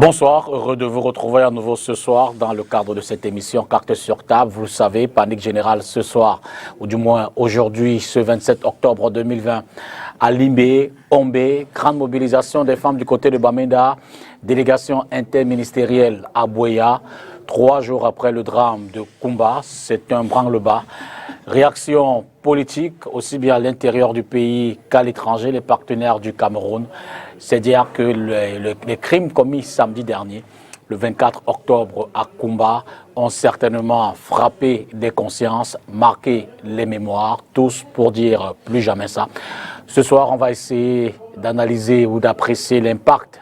Bonsoir, heureux de vous retrouver à nouveau ce soir dans le cadre de cette émission Cartes sur table. Vous le savez, panique générale ce soir, ou du moins aujourd'hui, ce 27 octobre 2020, à Limbé, Ombé, grande mobilisation des femmes du côté de Bamenda, délégation interministérielle à Buea, 3 jours après le drame de Kumba, c'est un branle-bas. Réaction politique, aussi bien à l'intérieur du pays qu'à l'étranger, les partenaires du Cameroun. C'est-à-dire que les crimes commis samedi dernier, le 24 octobre à Kumba, ont certainement frappé des consciences, marqué les mémoires, tous pour dire plus jamais ça. Ce soir, on va essayer d'analyser ou d'apprécier l'impact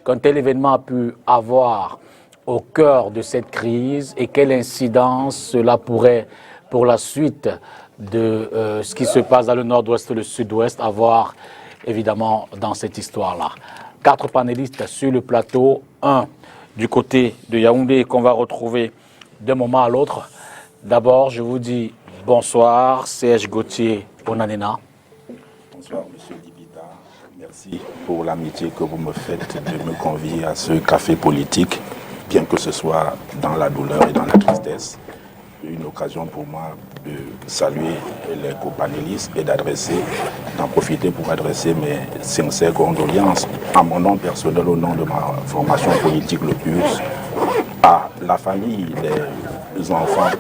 qu'un tel événement a pu avoir au cœur de cette crise et quelle incidence cela pourrait, pour la suite de ce qui se passe dans le nord-ouest et le sud-ouest, avoir évidemment dans cette histoire-là. 4 panélistes sur le plateau, un du côté de Yaoundé qu'on va retrouver d'un moment à l'autre. D'abord, je vous dis bonsoir, C.H. Gauthier Onanena. Bonsoir, monsieur Dibita. Merci pour l'amitié que vous me faites de me convier à ce café politique, bien que ce soit dans la douleur et dans la tristesse. Une occasion pour moi de saluer les copanélistes et d'en profiter pour adresser mes sincères condoléances à mon nom personnel, au nom de ma formation politique le PUS, à la famille, les enfants,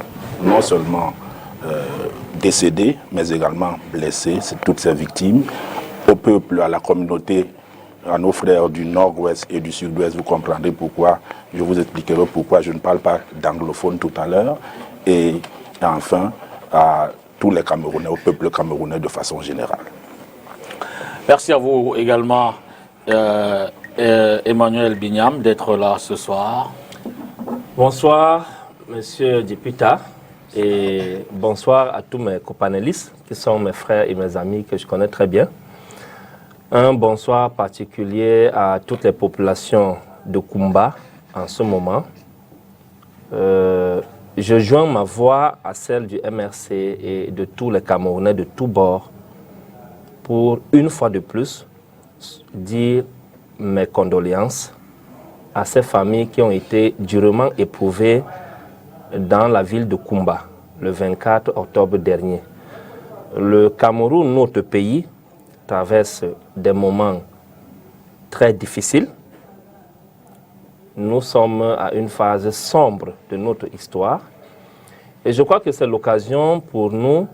non seulement décédés, mais également blessés, c'est toutes ces victimes, au peuple, à la communauté, à nos frères du nord-ouest et du sud-ouest. Vous comprendrez pourquoi, je vous expliquerai pourquoi je ne parle pas d'anglophone tout à l'heure. Et enfin, à tous les Camerounais, au peuple camerounais de façon générale. Merci à vous également, Emmanuel Bignam, d'être là ce soir. Bonsoir, monsieur Dipita, et bonsoir à tous mes copanélistes, qui sont mes frères et mes amis que je connais très bien. Un bonsoir particulier à toutes les populations de Kumba en ce moment. Je joins ma voix à celle du MRC et de tous les Camerounais de tous bords pour, une fois de plus, dire mes condoléances à ces familles qui ont été durement éprouvées dans la ville de Kumba, le 24 octobre dernier. Le Cameroun, notre pays, traverse des moments très difficiles. Nous sommes à une phase sombre de notre histoire. Et je crois que c'est l'occasion pour nous,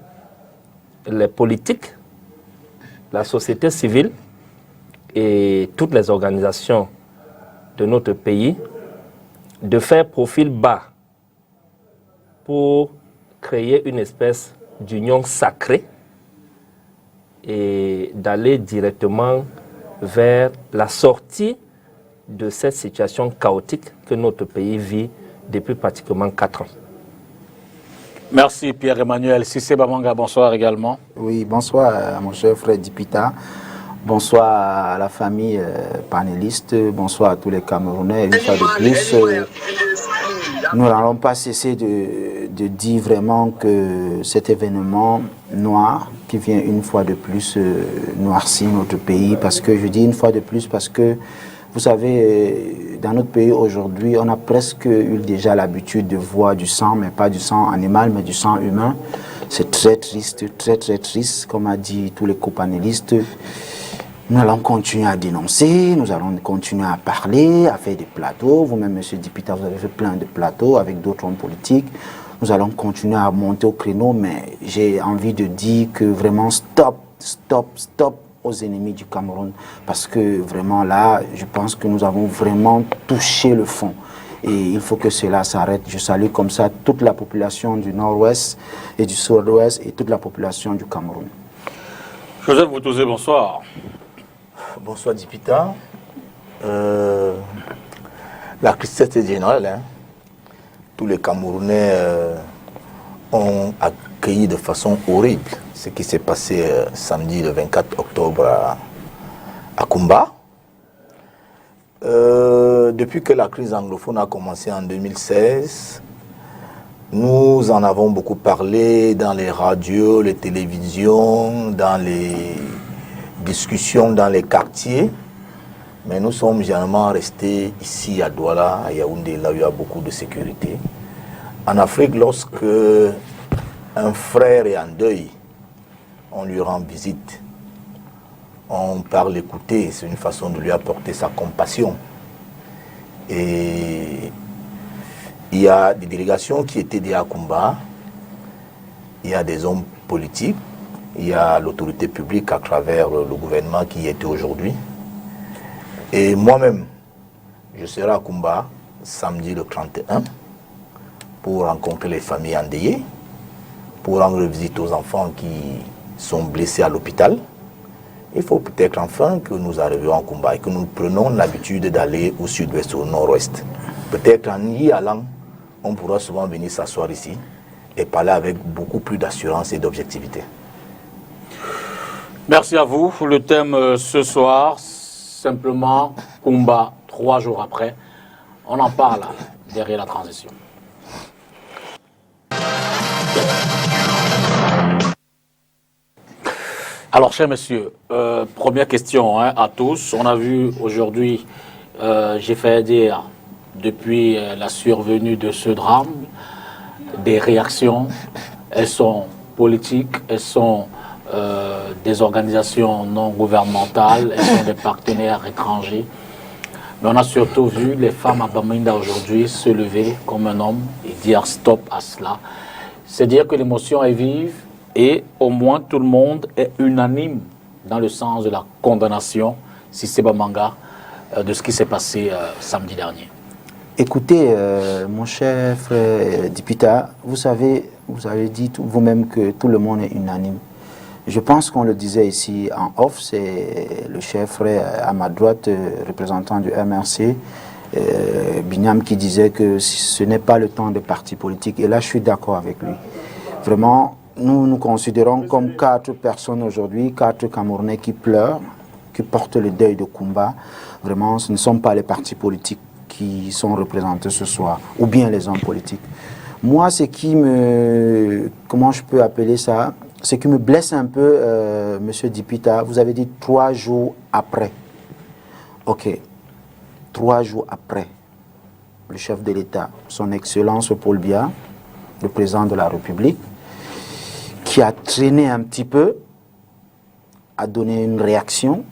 les politiques, la société civile et toutes les organisations de notre pays, de faire profil bas pour créer une espèce d'union sacrée et d'aller directement vers la sortie de cette situation chaotique que notre pays vit depuis pratiquement 4 ans. Merci Pierre-Emmanuel. Sissé Bamanga, bonsoir également. Oui, bonsoir à mon cher frère Dipita. Bonsoir à la famille panéliste. Bonsoir à tous les Camerounais. Une fois de plus, nous n'allons pas cesser de dire vraiment que cet événement noir qui vient une fois de plus noircir notre pays, parce que je dis une fois de plus parce que vous savez, dans notre pays aujourd'hui, on a presque eu déjà l'habitude de voir du sang, mais pas du sang animal, mais du sang humain. C'est très triste, très très triste, comme a dit tous les copanélistes. Nous allons continuer à dénoncer, nous allons continuer à parler, à faire des plateaux. Vous-même, monsieur Dipita, vous avez fait plein de plateaux avec d'autres hommes politiques. Nous allons continuer à monter au créneau, mais j'ai envie de dire que vraiment stop, stop, stop aux ennemis du Cameroun, parce que vraiment là, je pense que nous avons vraiment touché le fond. Et il faut que cela s'arrête. Je salue comme ça toute la population du nord-ouest et du sud-ouest et toute la population du Cameroun. Joseph Boutouzé, bonsoir. Bonsoir Dipita. La tristesse est générale. Hein. Tous les Camerounais ont accueilli de façon horrible ce qui s'est passé samedi le 24 octobre à Kumba. Depuis que la crise anglophone a commencé en 2016, nous en avons beaucoup parlé dans les radios, les télévisions, dans les discussions dans les quartiers. Mais nous sommes généralement restés ici à Douala, à Yaoundé, là où il y a beaucoup de sécurité. En Afrique, lorsque un frère est en deuil, on lui rend visite. On parle l'écouter, c'est une façon de lui apporter sa compassion. Et il y a des délégations qui étaient des Akumba, il y a des hommes politiques, il y a l'autorité publique à travers le gouvernement qui y était aujourd'hui. Et moi-même, je serai à Kumba samedi le 31 pour rencontrer les familles endeuillées, pour rendre visite aux enfants qui sont blessés à l'hôpital. Il faut peut-être enfin que nous arrivions à Kumba et que nous prenions l'habitude d'aller au sud-ouest, au nord-ouest. Peut-être en y allant, on pourra souvent venir s'asseoir ici et parler avec beaucoup plus d'assurance et d'objectivité. Merci à vous. Le thème ce soir, simplement Kumba, 3 jours après. On en parle derrière la transition. Alors, chers messieurs, première question à tous. On a vu aujourd'hui, j'ai fait dire, depuis la survenue de ce drame, des réactions. Elles sont politiques, elles sont des organisations non gouvernementales, elles sont des partenaires étrangers. Mais on a surtout vu les femmes à Bamenda aujourd'hui se lever comme un homme et dire stop à cela. C'est dire que l'émotion est vive et au moins tout le monde est unanime dans le sens de la condamnation, si c'est Bamanga, de ce qui s'est passé samedi dernier. Écoutez, mon cher frère Dipita, vous avez dit vous-même que tout le monde est unanime. Je pense qu'on le disait ici en off, c'est le chef frère à ma droite, représentant du MRC, Binyam, qui disait que ce n'est pas le temps des partis politiques. Et là, je suis d'accord avec lui. Vraiment, nous nous considérons comme 4 personnes aujourd'hui, 4 Camerounais qui pleurent, qui portent le deuil de Kumba. Vraiment, ce ne sont pas les partis politiques qui sont représentés ce soir, ou bien les hommes politiques. Moi, ce qui me... Comment je peux appeler ça? Ce qui me blesse un peu, Monsieur Dipita, vous avez dit 3 jours après. Ok. 3 jours après, le chef de l'État, son Excellence Paul Biya, le président de la République, qui a traîné un petit peu, a donné une réaction,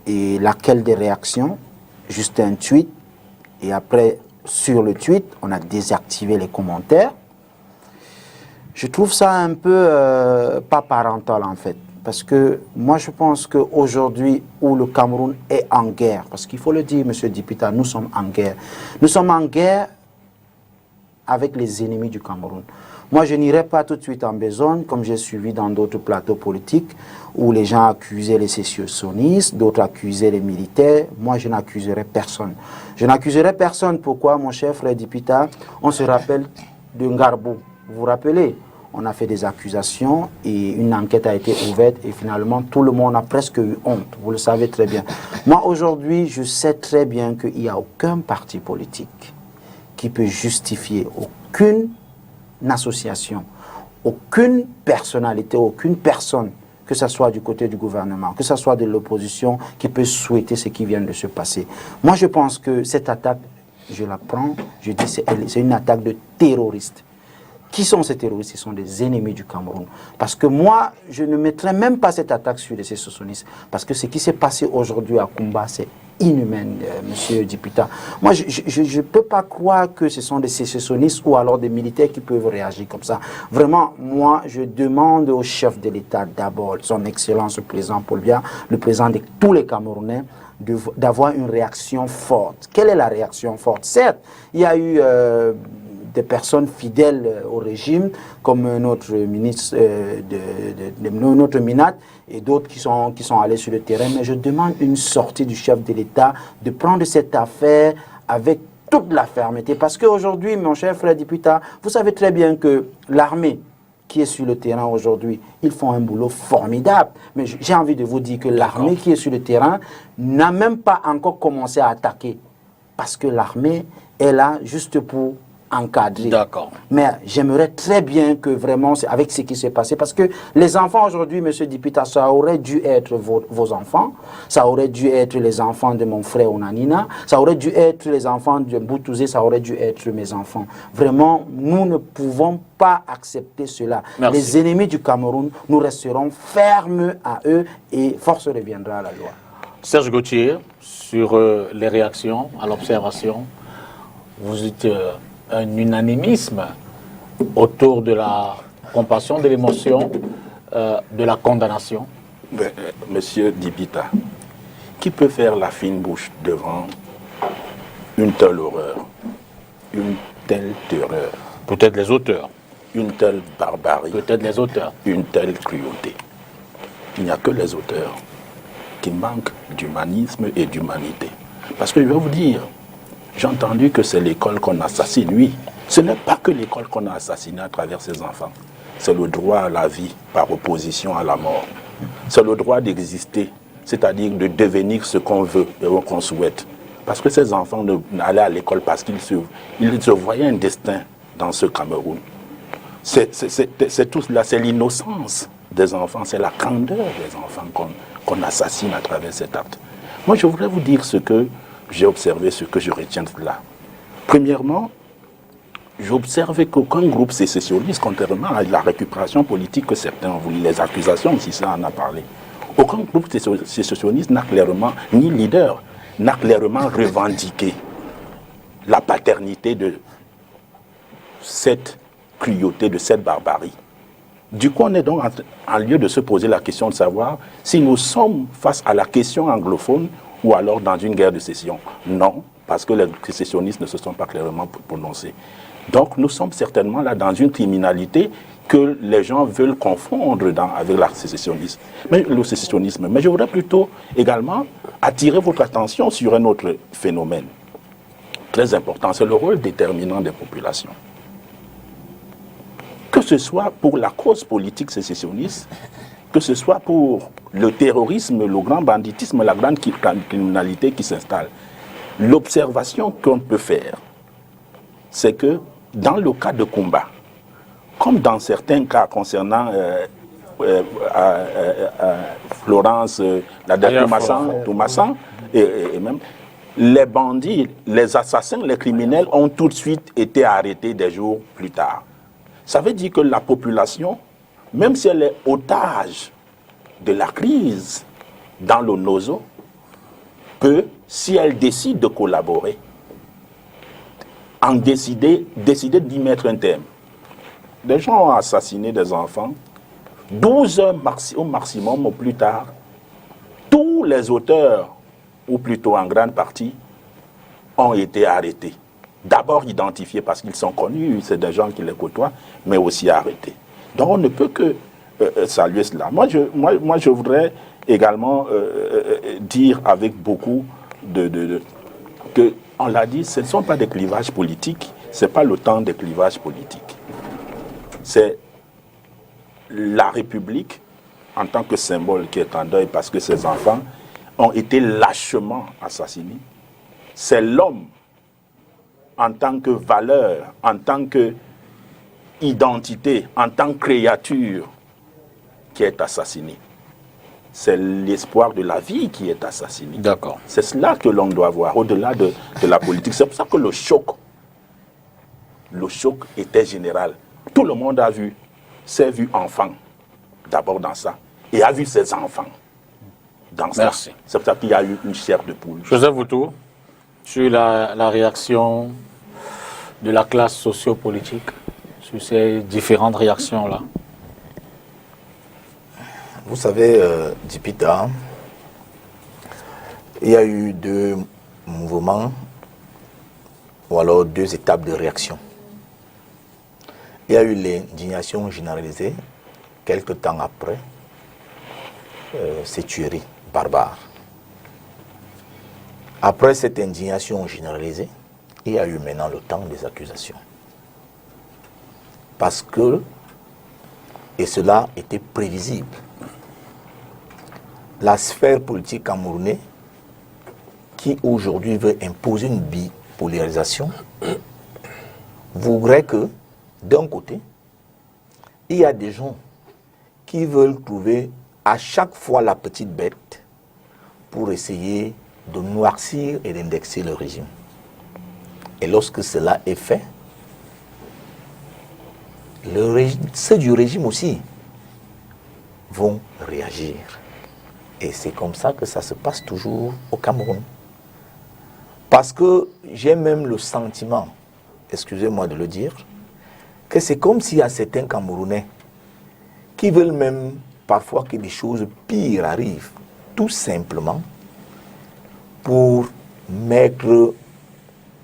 et laquelle des réactions? Juste un tweet, et après, sur le tweet, on a désactivé les commentaires. Je trouve ça un peu pas parental en fait, parce que moi je pense qu'aujourd'hui où le Cameroun est en guerre, parce qu'il faut le dire, Monsieur Dipita, nous sommes en guerre. Nous sommes en guerre avec les ennemis du Cameroun. Moi je n'irai pas tout de suite en besogne, comme j'ai suivi dans d'autres plateaux politiques, où les gens accusaient les sécessionnistes, d'autres accusaient les militaires. Moi je n'accuserai personne. Je n'accuserai personne, pourquoi mon cher frère Dipita? On se rappelle de Ngarbo, vous vous rappelez? On a fait des accusations et une enquête a été ouverte et finalement tout le monde a presque eu honte, vous le savez très bien. Moi aujourd'hui, je sais très bien qu'il n'y a aucun parti politique qui peut justifier, aucune association, aucune personnalité, aucune personne, que ce soit du côté du gouvernement, que ce soit de l'opposition, qui peut souhaiter ce qui vient de se passer. Moi je pense que cette attaque, je la prends, je dis c'est une attaque de terroristes. Qui sont ces terroristes? Ce sont des ennemis du Cameroun. Parce que moi, je ne mettrai même pas cette attaque sur les sécessionnistes. Parce que ce qui s'est passé aujourd'hui à Kumba, c'est inhumain, Monsieur Dipita. Moi, je ne peux pas croire que ce sont des sécessionnistes ou alors des militaires qui peuvent réagir comme ça. Vraiment, moi, je demande au chef de l'État d'abord, son Excellence le président Paul Biya, le président de tous les Camerounais, d'avoir une réaction forte. Quelle est la réaction forte? Certes, il y a eu... des personnes fidèles au régime, comme notre ministre, notre Minat, et d'autres qui sont allés sur le terrain. Mais je demande une sortie du chef de l'État, de prendre cette affaire avec toute la fermeté. Parce qu'aujourd'hui, mon cher frère Dipita, vous savez très bien que l'armée qui est sur le terrain aujourd'hui, ils font un boulot formidable. Mais j'ai envie de vous dire que l'armée qui est sur le terrain n'a même pas encore commencé à attaquer. Parce que l'armée est là juste pour encadrer. D'accord. Mais j'aimerais très bien que vraiment, avec ce qui s'est passé, parce que les enfants aujourd'hui, M. Dipita, ça aurait dû être vos enfants, ça aurait dû être les enfants de mon frère Onanina, ça aurait dû être les enfants de Mboutouzé, ça aurait dû être mes enfants. Vraiment, nous ne pouvons pas accepter cela. Merci. Les ennemis du Cameroun, nous resterons fermes à eux et force reviendra à la loi. Serge Gauthier, sur les réactions à l'observation, vous êtes un unanimisme autour de la compassion, de l'émotion, de la condamnation. Monsieur Dipita, qui peut faire la fine bouche devant une telle horreur, une telle terreur, Peut-être les auteurs. une telle barbarie, Peut-être les auteurs. une telle cruauté? Il n'y a que les auteurs qui manquent d'humanisme et d'humanité. Parce que je vais vous dire, j'ai entendu que c'est l'école qu'on assassine. Oui, ce n'est pas que l'école qu'on a assassinée à travers ses enfants. C'est le droit à la vie par opposition à la mort. C'est le droit d'exister, c'est-à-dire de devenir ce qu'on veut et qu'on souhaite. Parce que ces enfants n'allaient à l'école parce qu'ils se voyaient un destin dans ce Cameroun. C'est tout cela, c'est l'innocence des enfants, c'est la candeur des enfants qu'on assassine à travers cet acte. Moi, je voudrais vous dire ce que j'ai observé, ce que je retiens de là. Premièrement, j'ai observé qu'aucun groupe sécessionniste, contrairement à la récupération politique que certains ont voulu, les accusations, si ça en a parlé, aucun groupe sécessionniste n'a clairement, ni leader, n'a clairement revendiqué la paternité de cette cruauté, de cette barbarie. Du coup, on est donc en lieu de se poser la question de savoir si nous sommes face à la question anglophone ou alors dans une guerre de sécession. Non, parce que les sécessionnistes ne se sont pas clairement prononcés. Donc nous sommes certainement là dans une criminalité que les gens veulent confondre avec le sécessionnisme. Mais je voudrais plutôt également attirer votre attention sur un autre phénomène très important, c'est le rôle déterminant des populations. Que ce soit pour la cause politique sécessionniste, que ce soit pour le terrorisme, le grand banditisme, la grande criminalité qui s'installe. L'observation qu'on peut faire, c'est que dans le cas de combat, comme dans certains cas concernant Florence, la Toumassan, et même les bandits, les assassins, les criminels ont tout de suite été arrêtés des jours plus tard. Ça veut dire que la population, même si elle est otage de la crise dans le Nozo, peut, si elle décide de collaborer, décider d'y mettre un terme. Des gens ont assassiné des enfants, 12 heures au maximum au plus tard, tous les auteurs, ou plutôt en grande partie, ont été arrêtés. D'abord identifiés parce qu'ils sont connus, c'est des gens qui les côtoient, mais aussi arrêtés. Donc on ne peut que saluer cela. Moi, je voudrais également dire avec beaucoup que, on l'a dit, ce ne sont pas des clivages politiques, ce n'est pas le temps des clivages politiques. C'est la République en tant que symbole qui est en deuil parce que ses enfants ont été lâchement assassinés. C'est l'homme en tant que valeur, en tant qu'identité, en tant que créature qui est assassiné. C'est l'espoir de la vie qui est assassiné. D'accord. C'est cela que l'on doit voir, au-delà de la politique. C'est pour ça que le choc était général. Tout le monde s'est vu enfant, d'abord dans ça, et a vu ses enfants dans ça. Merci. C'est pour ça qu'il y a eu une chair de poule. Joseph Voutou, sur la réaction de la classe sociopolitique, sur ces différentes réactions-là. Vous savez, Dipita, il y a eu deux mouvements ou alors deux étapes de réaction. Il y a eu l'indignation généralisée quelque temps après ces tueries barbares. Après cette indignation généralisée, il y a eu maintenant le temps des accusations. Parce que, et cela était prévisible, la sphère politique camerounaise, qui aujourd'hui veut imposer une bipolarisation, vous verrez que, d'un côté, il y a des gens qui veulent trouver à chaque fois la petite bête pour essayer de noircir et d'indexer le régime. Et lorsque cela est fait, ceux du régime aussi vont réagir. Et c'est comme ça que ça se passe toujours au Cameroun. Parce que j'ai même le sentiment, excusez-moi de le dire, que c'est comme s'il y a certains Camerounais qui veulent même parfois que des choses pires arrivent, tout simplement pour mettre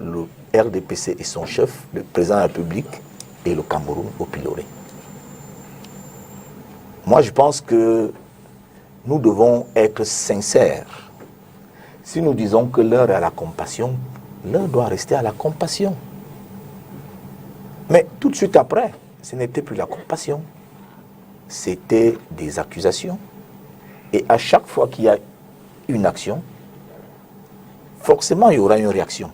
le RDPC et son chef, le président de la République et le Cameroun au pilori. Moi, je pense que nous devons être sincères. Si nous disons que l'heure est à la compassion, l'heure doit rester à la compassion. Mais tout de suite après, ce n'était plus la compassion. C'était des accusations. Et à chaque fois qu'il y a une action, forcément il y aura une réaction.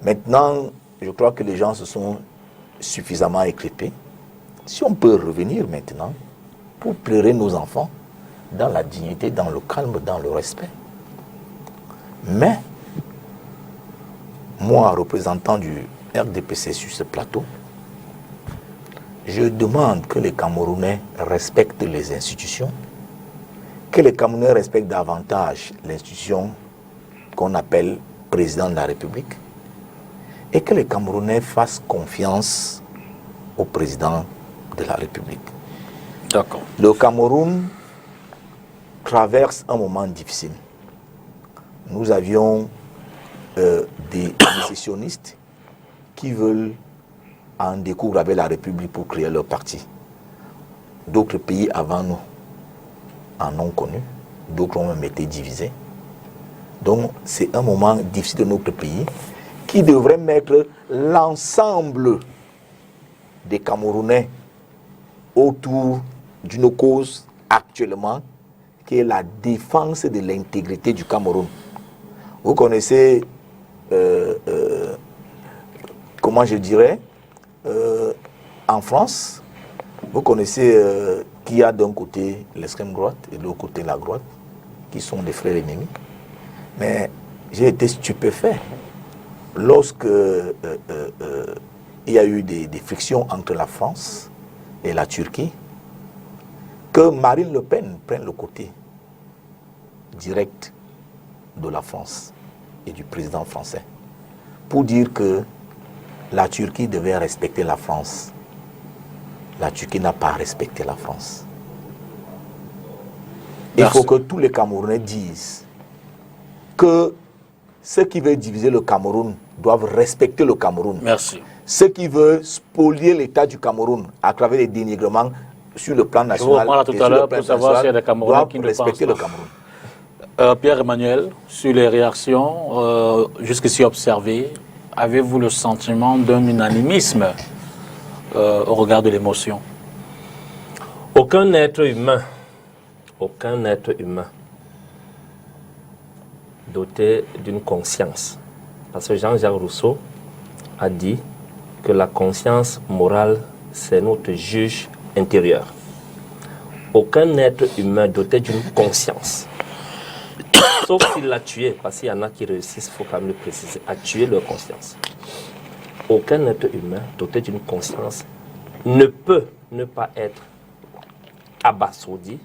Maintenant, je crois que les gens se sont suffisamment éclipés. Si on peut revenir maintenant pour pleurer nos enfants dans la dignité, dans le calme, dans le respect. Mais, moi, représentant du RDPC sur ce plateau, je demande que les Camerounais respectent les institutions, que les Camerounais respectent davantage l'institution qu'on appelle président de la République, et que les Camerounais fassent confiance au président de la République. D'accord. Le Cameroun traverse un moment difficile. Nous avions des sécessionnistes qui veulent en découdre avec la République pour créer leur parti. D'autres pays avant nous en ont connu, d'autres ont même été divisés. Donc c'est un moment difficile de notre pays qui devrait mettre l'ensemble des Camerounais autour d'une cause actuellement qui est la défense de l'intégrité du Cameroun. Vous connaissez, comment je dirais, en France, vous connaissez qu'il y a d'un côté l'extrême droite et de l'autre côté la droite, qui sont des frères ennemis. Mais j'ai été stupéfait lorsque il y a eu des frictions entre la France et la Turquie, que Marine Le Pen prenne le côté direct de la France et du président français pour dire que la Turquie devait respecter la France. La Turquie n'a pas respecté la France. Il faut que tous les Camerounais disent que ceux qui veulent diviser le Cameroun doivent respecter le Cameroun. Merci. Ceux qui veulent spolier l'État du Cameroun à travers les dénigrements sur le plan national, Je vous reprends tout à l'heure pour savoir s'il y a des Camerounais qui ne respecter pensent le pas. Cameroun. Pierre-Emmanuel, sur les réactions jusqu'ici observées, avez-vous le sentiment d'un unanimisme au regard de l'émotion? Aucun être humain doté d'une conscience, parce que Jean-Jacques Rousseau a dit que la conscience morale, c'est notre juge intérieur. Aucun être humain doté d'une conscience, sauf s'il l'a tué, parce qu'il y en a qui réussissent, il faut quand même le préciser, à tuer leur conscience. Aucun être humain doté d'une conscience ne peut ne pas être abasourdi,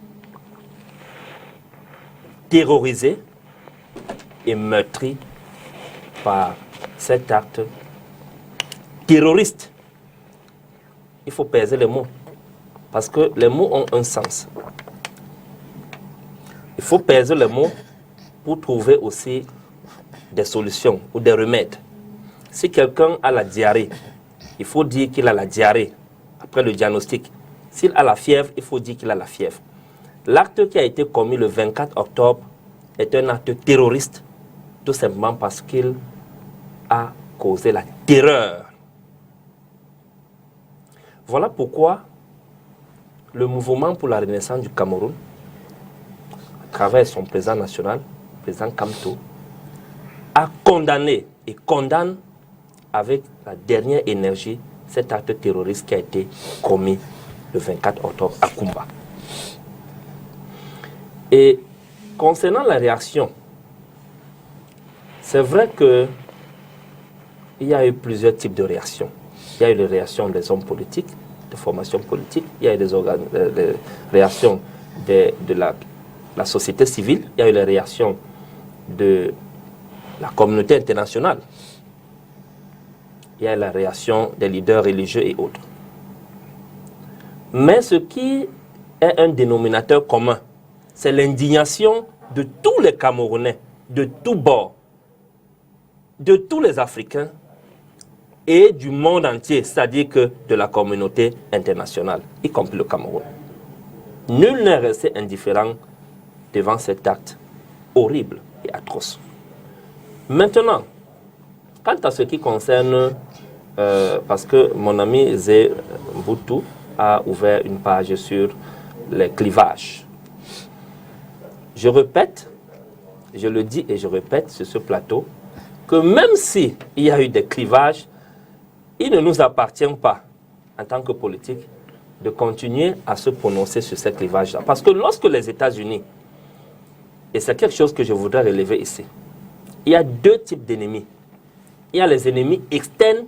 terrorisé et meurtri par cet acte terroriste. Il faut peser les mots, parce que les mots ont un sens. Il faut peser les mots pour trouver aussi des solutions ou des remèdes. Si quelqu'un a la diarrhée, il faut dire qu'il a la diarrhée après le diagnostic. S'il a la fièvre, il faut dire qu'il a la fièvre. L'acte qui a été commis le 24 octobre est un acte terroriste, tout simplement parce qu'il a causé la terreur. Voilà pourquoi le mouvement pour la renaissance du Cameroun, à travers son président national, le président Kamto, a condamné et condamne avec la dernière énergie cet acte terroriste qui a été commis le 24 octobre à Koumba. Et concernant la réaction, c'est vrai qu'il y a eu plusieurs types de réactions. Il y a eu les réactions des hommes politiques, de formation politique, il y a eu les réactions de la société civile, il y a eu les réactions de la communauté internationale, il y a eu la réaction des leaders religieux et autres. Mais ce qui est un dénominateur commun, c'est l'indignation de tous les Camerounais, de tous bords, de tous les Africains et du monde entier, c'est-à-dire que de la communauté internationale, y compris le Cameroun. Nul n'est resté indifférent devant cet acte horrible et atroce. Maintenant, quant à ce qui concerne, parce que mon ami Zé Boutou a ouvert une page sur les clivages. Je répète, je le dis et je répète sur ce plateau, que même s'il y a eu des clivages, il ne nous appartient pas, en tant que politique, de continuer à se prononcer sur ces clivages-là. Parce que lorsque les États-Unis, et c'est quelque chose que je voudrais relever ici, il y a deux types d'ennemis. Il y a les ennemis externes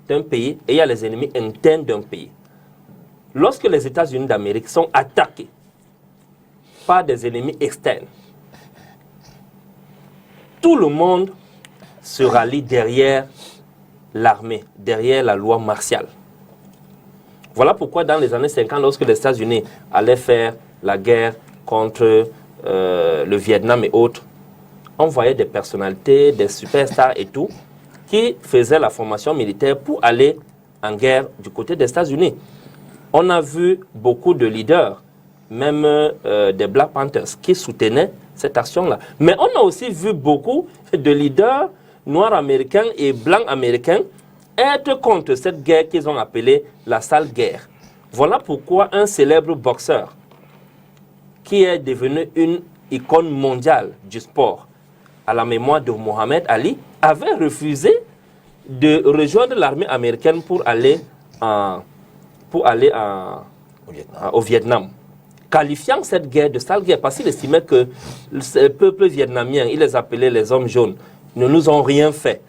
d'un pays et il y a les ennemis internes d'un pays. Lorsque les États-Unis d'Amérique sont attaqués par des ennemis externes, tout le monde se rallie derrière l'armée, derrière la loi martiale. Voilà pourquoi dans les années 50, lorsque les États-Unis allaient faire la guerre contre le Vietnam et autres, on voyait des personnalités, des superstars et tout, qui faisaient la formation militaire pour aller en guerre du côté des États-Unis. On a vu beaucoup de leaders, même des Black Panthers, qui soutenaient cette action-là. Mais on a aussi vu beaucoup de leaders noirs américains et blancs américains être contre cette guerre qu'ils ont appelée la sale guerre. Voilà pourquoi un célèbre boxeur qui est devenu une icône mondiale du sport à la mémoire de Mohamed Ali avait refusé de rejoindre l'armée américaine pour aller au Vietnam, qualifiant cette guerre de sale guerre parce qu'il estimait que le peuple vietnamien, il les appelait les hommes jaunes, ne nous ont rien fait.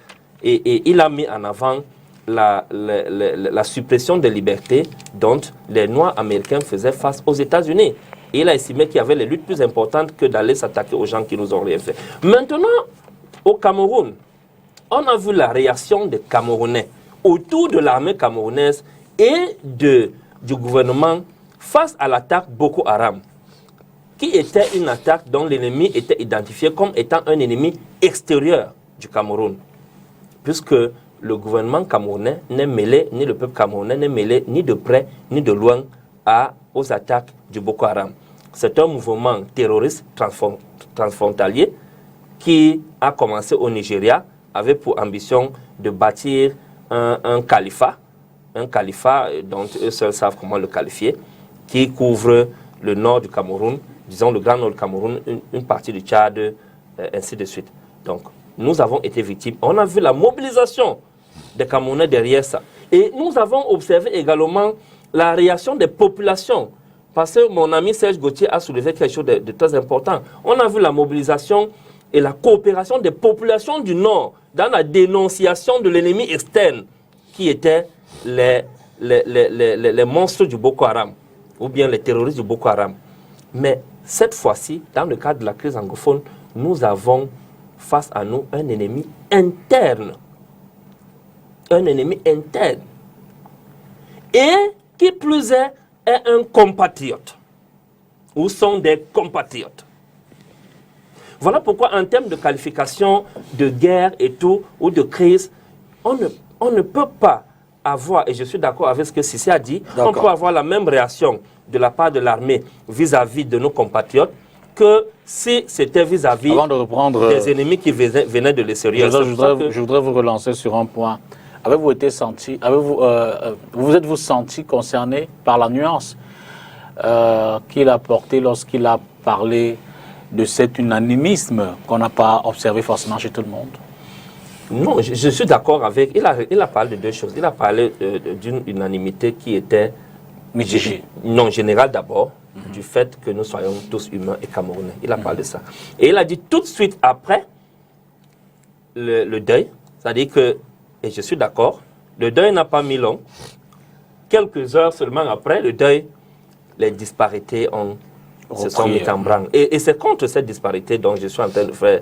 Et il a mis en avant la suppression des libertés dont les Noirs américains faisaient face aux États-Unis. Et il a estimé qu'il y avait les luttes plus importantes que d'aller s'attaquer aux gens qui nous ont rien fait. Maintenant, au Cameroun, on a vu la réaction des Camerounais autour de l'armée camerounaise et du gouvernement face à l'attaque Boko Haram, qui était une attaque dont l'ennemi était identifié comme étant un ennemi extérieur du Cameroun, puisque le gouvernement camerounais n'est mêlé, ni le peuple camerounais n'est mêlé ni de près ni de loin aux attaques du Boko Haram. C'est un mouvement terroriste transfrontalier qui a commencé au Nigeria avec pour ambition de bâtir un califat dont eux seuls savent comment le qualifier, qui couvre le nord du Cameroun, disons le grand nord du Cameroun, une partie du Tchad, ainsi de suite. Donc, nous avons été victimes. On a vu la mobilisation des Camerounais derrière ça. Et nous avons observé également la réaction des populations. Parce que mon ami Serge Gauthier a soulevé quelque chose de très important. On a vu la mobilisation et la coopération des populations du Nord dans la dénonciation de l'ennemi externe qui étaient les monstres du Boko Haram ou bien les terroristes du Boko Haram. Mais cette fois-ci, dans le cadre de la crise anglophone, nous avons face à nous un ennemi interne. Un ennemi interne. Et qui plus est un compatriote. Ou sont des compatriotes. Voilà pourquoi en termes de qualification de guerre et tout, ou de crise, on ne peut pas avoir, et je suis d'accord avec ce que Cissé a dit, on peut avoir la même réaction de la part de l'armée vis-à-vis de nos compatriotes que si c'était vis-à-vis des ennemis qui venaient de l'extérieur. Je voudrais vous relancer sur un point. Avez-vous été senti, vous êtes-vous senti concerné par la nuance qu'il a portée lorsqu'il a parlé de cet unanimisme qu'on n'a pas observé forcément chez tout le monde? Non, je suis d'accord avec... Il a parlé de deux choses. Il a parlé d'une unanimité qui était... Non, générale d'abord, du fait que nous soyons tous humains et camerounais. Il a parlé de ça. Et il a dit tout de suite après le deuil, c'est-à-dire que, et je suis d'accord, le deuil n'a pas mis long. Quelques heures seulement après le deuil, les disparités se sont mises en branle. Et c'est contre cette disparité dont je suis en train de faire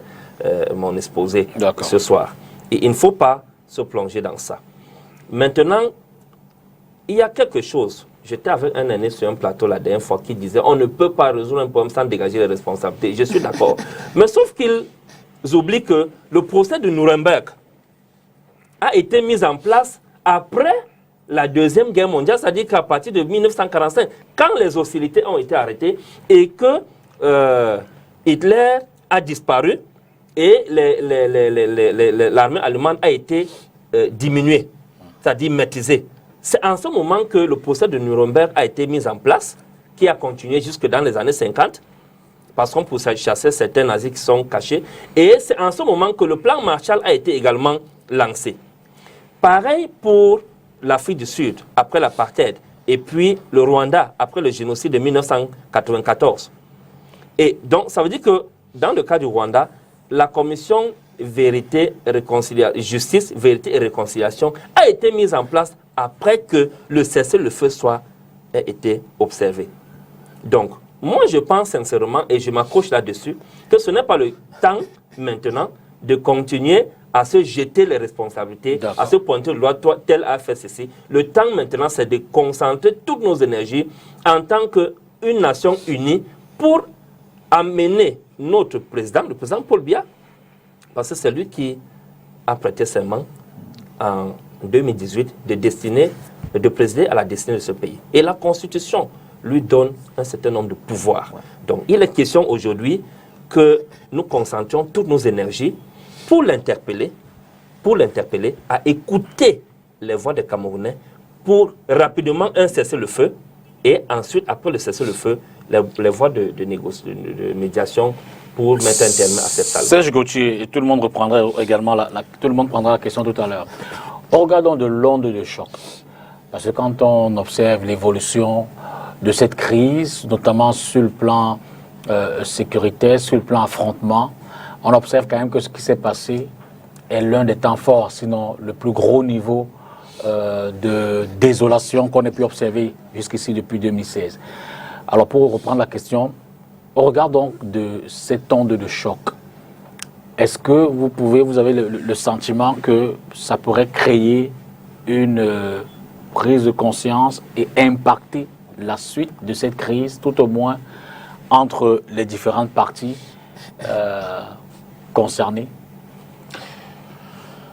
mon exposé ce soir. Et il ne faut pas se plonger dans ça. Maintenant, il y a quelque chose. J'étais avec un aîné sur un plateau la dernière fois qui disait on ne peut pas résoudre un problème sans dégager les responsabilités. Je suis d'accord. Mais sauf qu'ils oublient que le procès de Nuremberg a été mis en place après la Deuxième Guerre mondiale, c'est-à-dire qu'à partir de 1945, quand les hostilités ont été arrêtées et que Hitler a disparu et l'armée allemande a été diminuée, c'est-à-dire maîtrisée. C'est en ce moment que le procès de Nuremberg a été mis en place, qui a continué jusque dans les années 50, parce qu'on pouvait chasser certains nazis qui sont cachés. Et c'est en ce moment que le plan Marshall a été également lancé. Pareil pour l'Afrique du Sud, après l'apartheid, et puis le Rwanda, après le génocide de 1994. Et donc, ça veut dire que dans le cas du Rwanda, la commission justice, vérité et réconciliation a été mise en place après que le cessez-le-feu ait été observé. Donc, moi je pense sincèrement, et je m'accroche là-dessus, que ce n'est pas le temps maintenant de continuer à se jeter les responsabilités, à se pointer le doigt, toi, tel a fait ceci. Le temps maintenant, c'est de concentrer toutes nos énergies en tant qu'une nation unie pour amener notre président, le président Paul Biya, parce que c'est lui qui a prêté serment en 2018 de présider à la destinée de ce pays. Et la Constitution lui donne un certain nombre de pouvoirs. Donc, il est question aujourd'hui que nous concentrions toutes nos énergies pour l'interpeller, à écouter les voix des Camerounais pour rapidement un cessez-le-feu et ensuite, après le cessez-le-feu, les voies de médiation pour mettre un terme à cette salle. Serge Gauthier, et tout le monde reprendra également tout le monde prendra la question tout à l'heure. Regardons de l'onde de choc. Parce que quand on observe l'évolution de cette crise, notamment sur le plan sécuritaire, sur le plan affrontement, on observe quand même que ce qui s'est passé est l'un des temps forts, sinon le plus gros niveau de désolation qu'on ait pu observer jusqu'ici depuis 2016. Alors pour reprendre la question, au regard donc de cette onde de choc, est-ce que vous avez le sentiment que ça pourrait créer une prise de conscience et impacter la suite de cette crise, tout au moins entre les différentes parties concernées?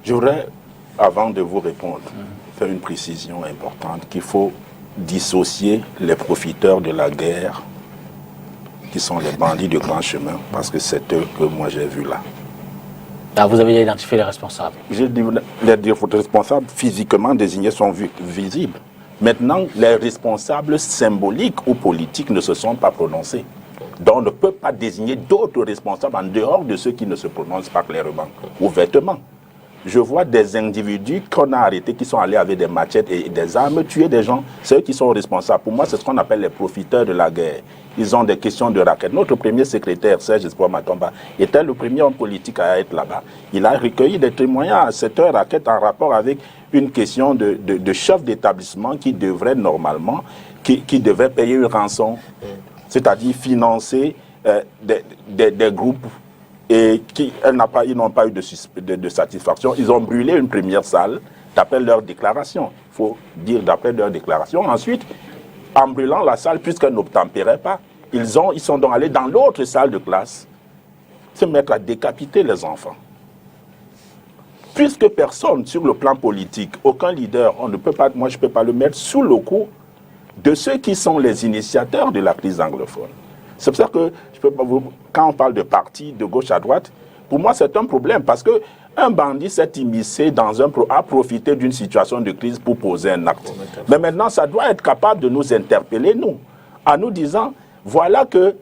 Je voudrais, avant de vous répondre, faire une précision importante qu'il faut dissocier les profiteurs de la guerre, qui sont les bandits de grand chemin, parce que c'est eux que moi j'ai vus là. Ah, vous avez identifié les responsables? Les responsables physiquement désignés sont visibles. Maintenant, les responsables symboliques ou politiques ne se sont pas prononcés. Donc on ne peut pas désigner d'autres responsables en dehors de ceux qui ne se prononcent pas clairement, ouvertement. Je vois des individus qu'on a arrêtés, qui sont allés avec des machettes et des armes, tuer des gens. C'est eux qui sont responsables. Pour moi, c'est ce qu'on appelle les profiteurs de la guerre. Ils ont des questions de raquettes. Notre premier secrétaire, Serge Espoir Matomba, était le premier homme politique à être là-bas. Il a recueilli des témoignages à cette heure raquette en rapport avec une question de chef d'établissement qui devrait normalement, qui devrait payer une rançon, c'est-à-dire financer des groupes et ils n'ont pas eu de satisfaction. Ils ont brûlé une première salle d'après leur déclaration. Il faut dire d'après leur déclaration. Ensuite, en brûlant la salle, puisqu'elle n'obtempérait pas, ils sont donc allés dans l'autre salle de classe se mettre à décapiter les enfants. Puisque personne, sur le plan politique, aucun leader, moi je ne peux pas le mettre sous le coup de ceux qui sont les initiateurs de la crise anglophone. C'est pour ça que quand on parle de partis de gauche à droite, pour moi c'est un problème parce qu'un bandit s'est immiscé a profité d'une situation de crise pour poser un acte. Mais maintenant, ça doit être capable de nous interpeller, nous, en nous disant, voilà que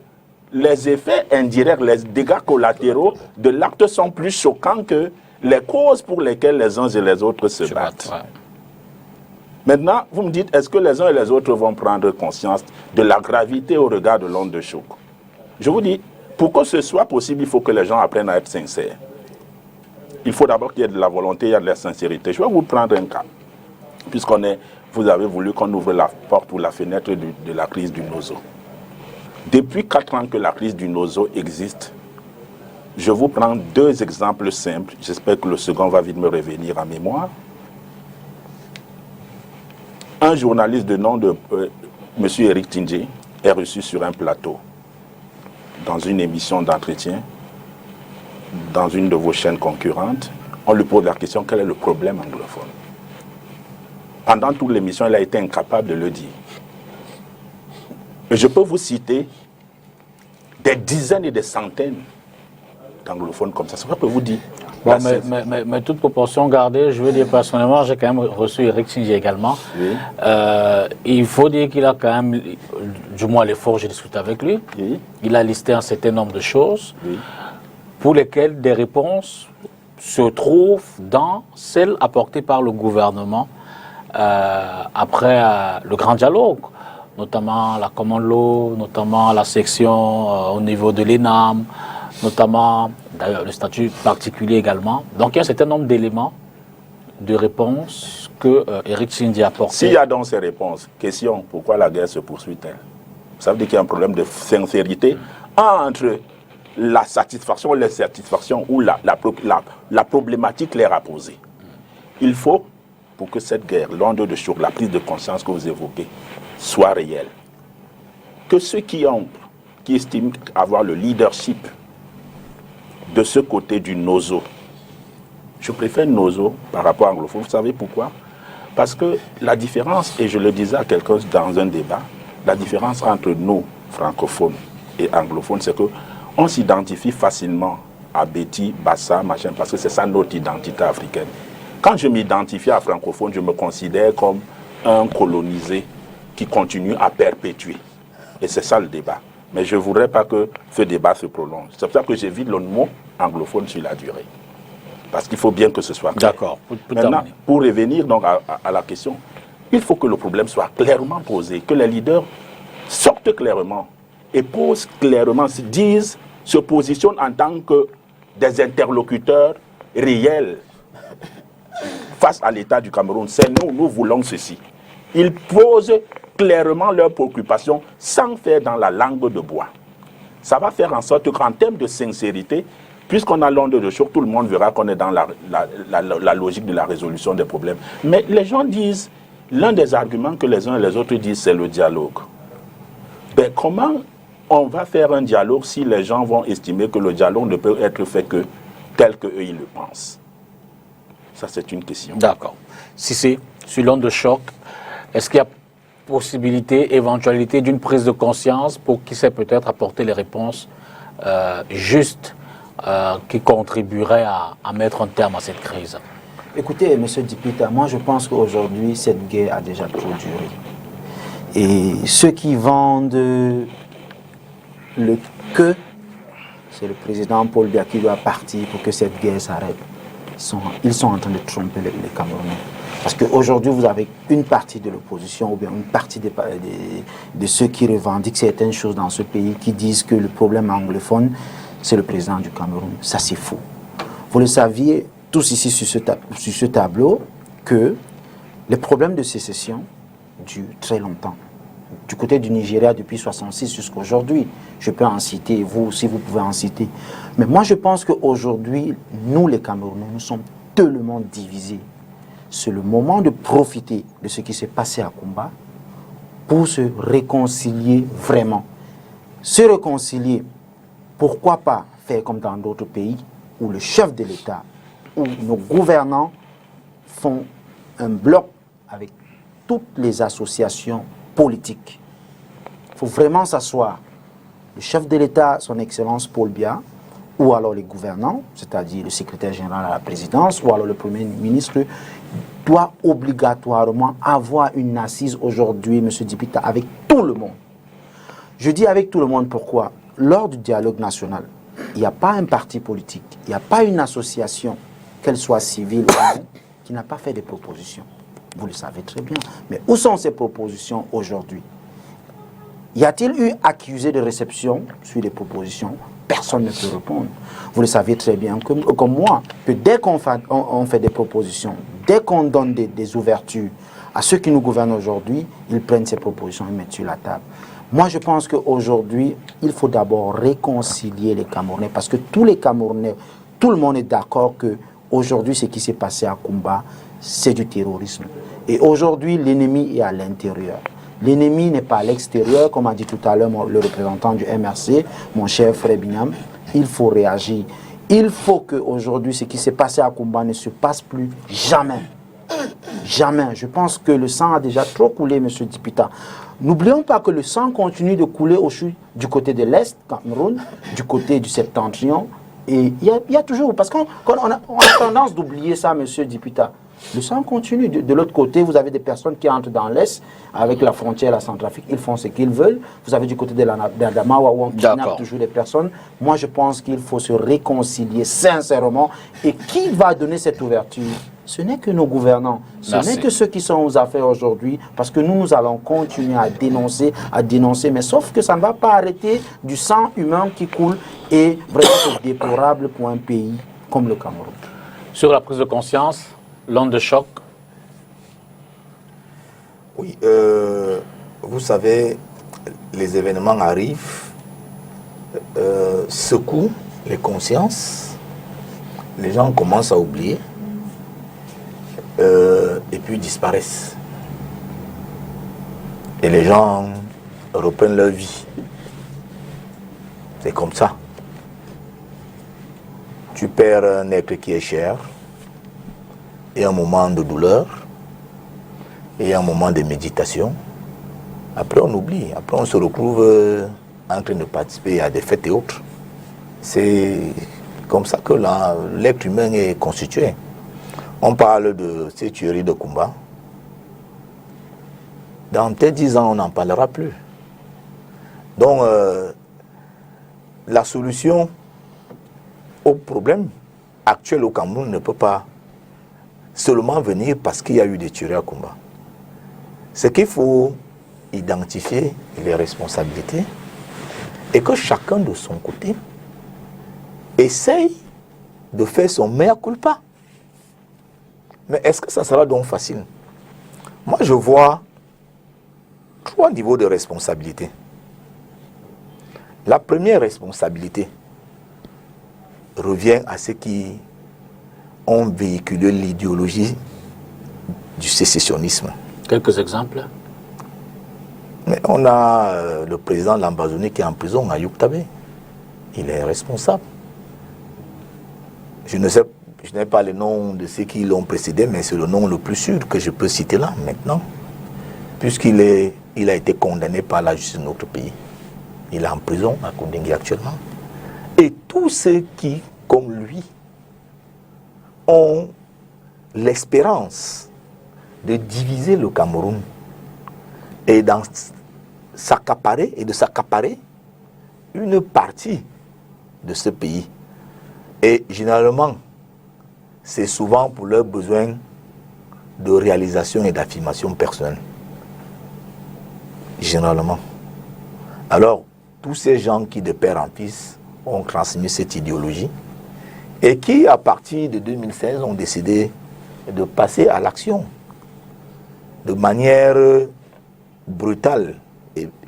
les effets indirects, les dégâts collatéraux de l'acte sont plus choquants que les causes pour lesquelles les uns et les autres se battent. Ouais. Maintenant, vous me dites, est-ce que les uns et les autres vont prendre conscience de la gravité au regard de l'onde de choc? Je vous dis, pour que ce soit possible, il faut que les gens apprennent à être sincères. Il faut d'abord qu'il y ait de la volonté, il y a de la sincérité. Je vais vous prendre un cas. Vous avez voulu qu'on ouvre la porte ou la fenêtre de la crise du Nozo. Depuis 4 ans que la crise du Nozo existe, je vous prends 2 exemples simples. J'espère que le second va vite me revenir en mémoire. Un journaliste de nom de M. Eric Tindjé est reçu sur un plateau dans une émission d'entretien dans une de vos chaînes concurrentes. On lui pose la question, quel est le problème anglophone? Pendant toute l'émission, il a été incapable de le dire. Et je peux vous citer des dizaines et des centaines d'anglophones comme ça. C'est vrai que vous dites. Bon, mais toute proportion gardée, je veux dire personnellement, j'ai quand même reçu Eric Tindjé également. Oui. Il faut dire qu'il a quand même, du moins à l'effort, j'ai discuté avec lui, Oui. il a listé un certain nombre de choses Oui. pour lesquelles des réponses se trouvent dans celles apportées par le gouvernement après le grand dialogue, notamment la Common Law, notamment la section au niveau de l'ENAM, notamment d'ailleurs le statut particulier également. Donc il y a un certain nombre d'éléments de réponses que Eric Tindjé a apporté. S'il y a donc ces réponses, question, pourquoi la guerre se poursuit-elle? Ça veut dire qu'il y a un problème de sincérité entre la satisfaction ou l'insatisfaction ou la problématique claire à poser. Il faut, pour que cette guerre, l'onde de choc, la prise de conscience que vous évoquez, soit réelle, que ceux qui estiment avoir le leadership de ce côté du Nozo, je préfère Nozo par rapport à anglophone. Vous savez pourquoi? Parce que la différence, et je le disais à quelqu'un dans un débat, la différence entre nous, francophones et anglophones, c'est qu'on s'identifie facilement à Betty, Bassa, machin, parce que c'est ça notre identité africaine. Quand je m'identifie à francophone, je me considère comme un colonisé qui continue à perpétuer. Et c'est ça le débat. Mais je ne voudrais pas que ce débat se prolonge. C'est pour ça que j'évite le mot anglophone sur la durée. Parce qu'il faut bien que ce soit clair. D'accord. Maintenant, pour revenir donc à la question, il faut que le problème soit clairement posé, que les leaders sortent clairement et posent clairement, se positionnent en tant que des interlocuteurs réels face à l'État du Cameroun. C'est nous voulons ceci. Ils posent clairement leurs préoccupations sans faire dans la langue de bois. Ça va faire en sorte qu'en termes de sincérité, puisqu'on a l'onde de choc, tout le monde verra qu'on est dans la logique de la résolution des problèmes. Mais les gens disent, l'un des arguments que les uns et les autres disent, c'est le dialogue. Ben, comment on va faire un dialogue si les gens vont estimer que le dialogue ne peut être fait que tel qu'eux ils le pensent? Ça, c'est une question. D'accord. Si c'est sur l'onde de choc, est-ce qu'il y a possibilité, éventualité d'une prise de conscience pour qui sait peut-être apporter les réponses justes qui contribueraient à mettre un terme à cette crise? Écoutez, M. Dipita, moi je pense qu'aujourd'hui, cette guerre a déjà trop duré. Et ceux qui vendent le que, c'est le président Paul Biya qui doit partir pour que cette guerre s'arrête. Ils sont en train de tromper les Camerounais. Parce qu'aujourd'hui, vous avez une partie de l'opposition ou bien une partie de ceux qui revendiquent certaines choses dans ce pays qui disent que le problème anglophone, c'est le président du Cameroun. Ça, c'est faux. Vous le saviez tous ici sur ce tableau que les problèmes de sécession durent très longtemps. Du côté du Nigeria, depuis 1966 jusqu'à aujourd'hui, je peux en citer, vous aussi vous pouvez en citer. Mais moi, je pense qu'aujourd'hui, nous les Camerounais, nous sommes tellement divisés. C'est le moment de profiter de ce qui s'est passé à Kumba pour se réconcilier vraiment. Se réconcilier, pourquoi pas faire comme dans d'autres pays où le chef de l'État, où nos gouvernants font un bloc avec toutes les associations politiques. Il faut vraiment s'asseoir. Le chef de l'État, son Excellence Paul Biya, ou alors les gouvernants, c'est-à-dire le secrétaire général à la présidence, ou alors le Premier ministre, doit obligatoirement avoir une assise aujourd'hui, M. Dipita, avec tout le monde. Je dis avec tout le monde pourquoi? Lors du dialogue national, il n'y a pas un parti politique, il n'y a pas une association qu'elle soit civile ou non, qui n'a pas fait de propositions. Vous le savez très bien. Mais où sont ces propositions aujourd'hui? Y a-t-il eu accusé de réception sur les propositions? Personne ne peut répondre. Vous le savez très bien, comme moi, que dès qu'on fait des propositions, dès qu'on donne des ouvertures à ceux qui nous gouvernent aujourd'hui, ils prennent ces propositions et mettent sur la table. Moi, je pense qu'aujourd'hui, il faut d'abord réconcilier les Camerounais, parce que tous les Camerounais, tout le monde est d'accord qu'aujourd'hui, ce qui s'est passé à Koumba, c'est du terrorisme. Et aujourd'hui, l'ennemi est à l'intérieur. L'ennemi n'est pas à l'extérieur, comme a dit tout à l'heure le représentant du MRC, mon cher frère Bignam. Il faut réagir. Il faut qu'aujourd'hui, ce qui s'est passé à Koumba ne se passe plus jamais. Jamais. Je pense que le sang a déjà trop coulé, M. Dipita. N'oublions pas que le sang continue de couler du côté de l'Est, Cameroun, du côté du Septentrion. Et il y a toujours... Parce qu'on a tendance d'oublier ça, M. Dipita. Le sang continue. De l'autre côté, vous avez des personnes qui entrent dans l'Est, avec la frontière, la Centrafrique, ils font ce qu'ils veulent. Vous avez du côté de l'Adamawa où on kidnappe toujours des personnes. Moi, je pense qu'il faut se réconcilier sincèrement. Et qui va donner cette ouverture? Ce n'est que nos gouvernants. Ce n'est que ceux qui sont aux affaires aujourd'hui, parce que nous allons continuer à dénoncer, mais sauf que ça ne va pas arrêter du sang humain qui coule, et vraiment c'est déplorable pour un pays comme le Cameroun. Sur la prise de conscience, l'onde de choc. Oui, vous savez, les événements arrivent, secouent les consciences, les gens commencent à oublier, et puis disparaissent. Et les gens reprennent leur vie. C'est comme ça. Tu perds un être qui est cher, et un moment de douleur, et un moment de méditation. Après, on oublie. Après, on se retrouve en train de participer à des fêtes et autres. C'est comme ça que l'être humain est constitué. On parle de ces tueries de Koumba. Dans peut-être 10 ans, on n'en parlera plus. Donc, la solution au problème actuel au Cameroun ne peut pas seulement venir parce qu'il y a eu des tueries à Koumba. C'est qu'il faut identifier les responsabilités et que chacun de son côté essaye de faire son mea culpa. Mais est-ce que ça sera donc facile? Moi, je vois 3 niveaux de responsabilité. La première responsabilité revient à ceux qui ont véhiculé l'idéologie du sécessionnisme. Quelques exemples? Mais on a le président Lambazouni qui est en prison à Youktabé. Il est responsable. Je n'ai pas le nom de ceux qui l'ont précédé, mais c'est le nom le plus sûr que je peux citer là, maintenant. Puisqu'il a été condamné par la justice de notre pays. Il est en prison à Kondengui actuellement. Et tous ceux qui, comme lui, ont l'espérance de diviser le Cameroun et de s'accaparer une partie de ce pays. Et généralement, c'est souvent pour leurs besoins de réalisation et d'affirmation personnelle. Généralement. Alors, tous ces gens qui, de père en fils, ont transmis cette idéologie et qui, à partir de 2016, ont décidé de passer à l'action de manière brutale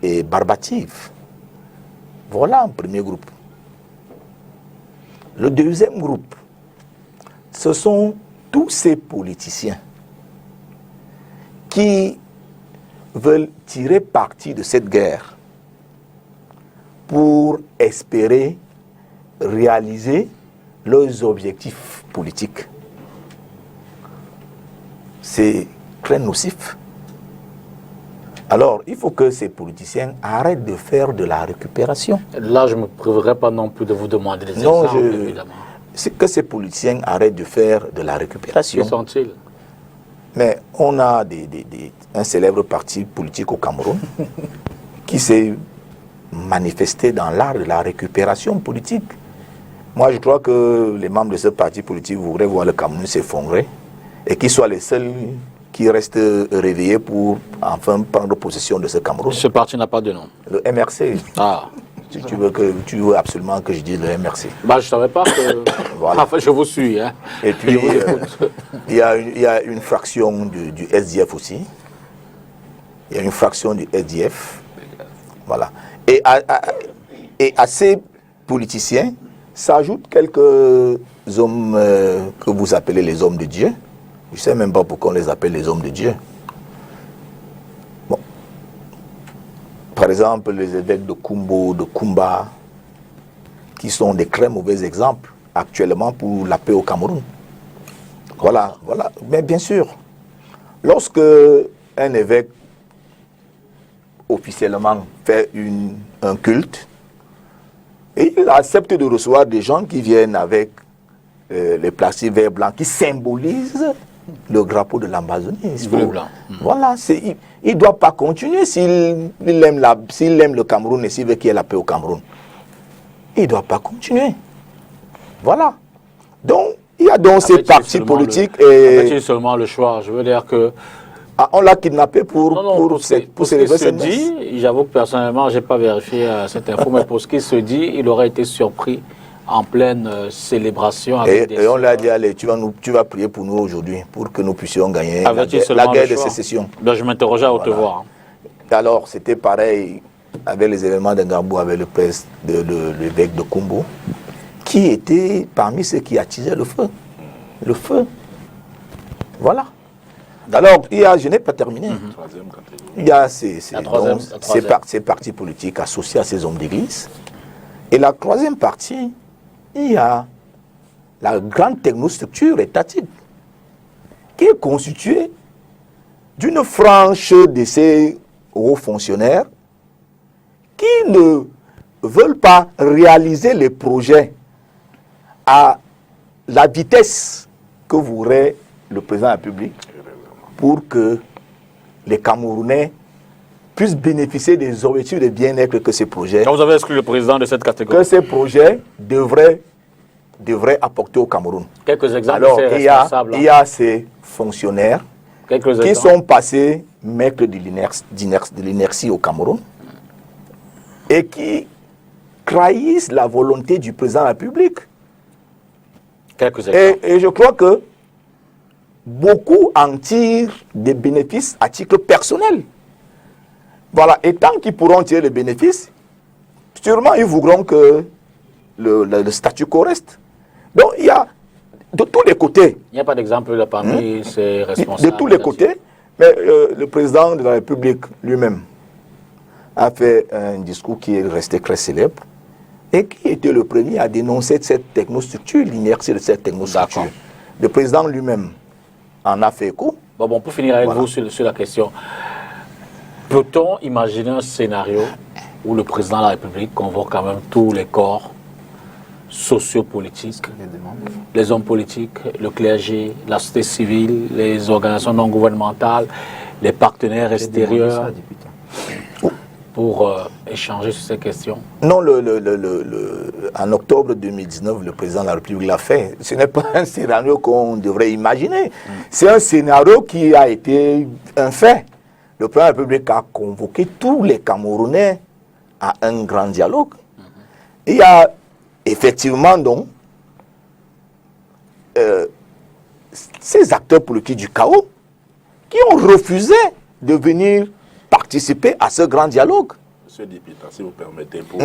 et barbative. Voilà un premier groupe. Le deuxième groupe, ce sont tous ces politiciens qui veulent tirer parti de cette guerre pour espérer réaliser leurs objectifs politiques. C'est très nocif. Alors, il faut que ces politiciens arrêtent de faire de la récupération. Là, je ne me priverai pas non plus de vous demander des exemples, évidemment. C'est que ces politiciens arrêtent de faire de la récupération. Qui sont-ils? Mais on a un célèbre parti politique au Cameroun qui s'est manifesté dans l'art de la récupération politique. Moi, je crois que les membres de ce parti politique voudraient voir le Cameroun s'effondrer et qu'ils soient les seuls qui restent réveillés pour enfin prendre possession de ce Cameroun. Ce parti n'a pas de nom. Le MRC. Ah. Tu veux absolument que je dise le MRC. Bah, je ne savais pas que... Voilà. Enfin, je vous suis. Hein. Et puis, il y a une fraction du SDF aussi. Il y a une fraction du SDF. Voilà. Et à ces politiciens s'ajoutent quelques hommes que vous appelez les hommes de Dieu. Je ne sais même pas pourquoi on les appelle les hommes de Dieu. Bon. Par exemple, les évêques de Kumbo, de Kumba, qui sont des très mauvais exemples actuellement pour la paix au Cameroun. Voilà, voilà. Mais bien sûr, lorsque un évêque officiellement fait un culte, et il accepte de recevoir des gens qui viennent avec les plastiques verts blancs qui symbolisent le drapeau de l'Amazonie. Voilà, il ne doit pas continuer s'il aime le Cameroun et s'il veut qu'il y ait la paix au Cameroun. Il ne doit pas continuer. Voilà. Donc, il y a donc ces partis politiques. Avait-il seulement le choix? Je veux dire que... Ah, on l'a kidnappé pour ce qui se dit, j'avoue que personnellement, je n'ai pas vérifié cette info, mais pour ce qui se dit, il aurait été surpris en pleine célébration. Avec et on lui a dit, allez, tu vas prier pour nous aujourd'hui, pour que nous puissions gagner la guerre de sécession. Ben, je m'interrogeais à haute voix. Alors, c'était pareil avec les événements de Ngambou, avec l'évêque de Kumbo, qui était parmi ceux qui attisaient le feu. Le feu. Voilà. Alors, je n'ai pas terminé. Il y a ces partis politiques associés à ces hommes d'église. Et la troisième partie, il y a la grande technostructure étatique qui est constituée d'une frange de ces hauts fonctionnaires qui ne veulent pas réaliser les projets à la vitesse que voudrait le président de la République pour que les Camerounais puissent bénéficier des objectifs de bien-être que ces projets... Quand vous avez exclu le président de cette catégorie. Que ces projets devraient apporter au Cameroun. Quelques exemples. Alors, il y a ces fonctionnaires qui sont passés maîtres de l'inertie au Cameroun et qui trahissent la volonté du président de la République. Quelques exemples. Et je crois que beaucoup en tirent des bénéfices à titre personnel. Voilà, et tant qu'ils pourront tirer les bénéfices, sûrement ils voudront que le statu quo reste. Donc il y a de tous les côtés. Il n'y a pas d'exemple parmi ces responsables. De tous les côtés, mais le président de la République lui-même a fait un discours qui est resté très célèbre et qui était le premier à dénoncer cette technostructure, l'inertie de cette technostructure. Le président lui-même en a fait écho. Bon, pour finir avec vous sur la question, peut-on imaginer un scénario où le président de la République convoque quand même tous les corps sociopolitiques, les hommes politiques, le clergé, la société civile, les organisations non gouvernementales, les partenaires extérieurs, pour échanger sur ces questions? Non, en octobre 2019, le président de la République l'a fait. Ce n'est pas un scénario qu'on devrait imaginer. C'est un scénario qui a été un fait. Le président de la République a convoqué tous les Camerounais à un grand dialogue. Il y a effectivement donc ces acteurs politiques du chaos qui ont refusé de venir participer à ce grand dialogue. Monsieur Dipita, si vous permettez, vous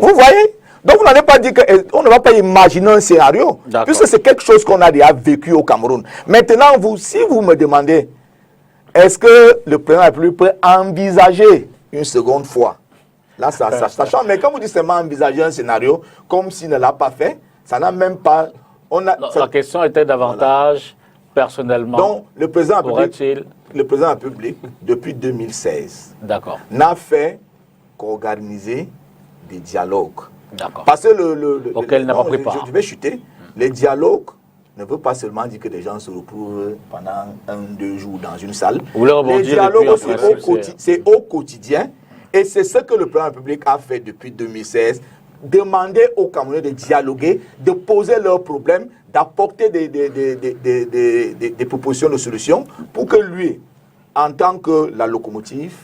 voyez? Donc vous n'avez pas dit qu'on ne va pas imaginer un scénario, puisque c'est quelque chose qu'on a déjà vécu au Cameroun. Maintenant, si vous me demandez, est-ce que le président de la République peut envisager une seconde fois? Là, ça change. Mais quand vous dites seulement envisager un scénario, comme s'il ne l'a pas fait, ça n'a même pas... la question était davantage personnellement. Donc, le président de la République, depuis 2016, n'a fait qu'organiser des dialogues. Parce que auquel n'a pas pris part. Je vais chuter. Les dialogues ne veut pas seulement dire que les gens se retrouvent pendant 1-2 jours dans une salle. Les dialogues, c'est au quotidien. Et c'est ce que le président de la République a fait depuis 2016 demander aux Camerounais de dialoguer, de poser leurs problèmes, d'apporter des propositions de solutions pour que lui, en tant que la locomotive,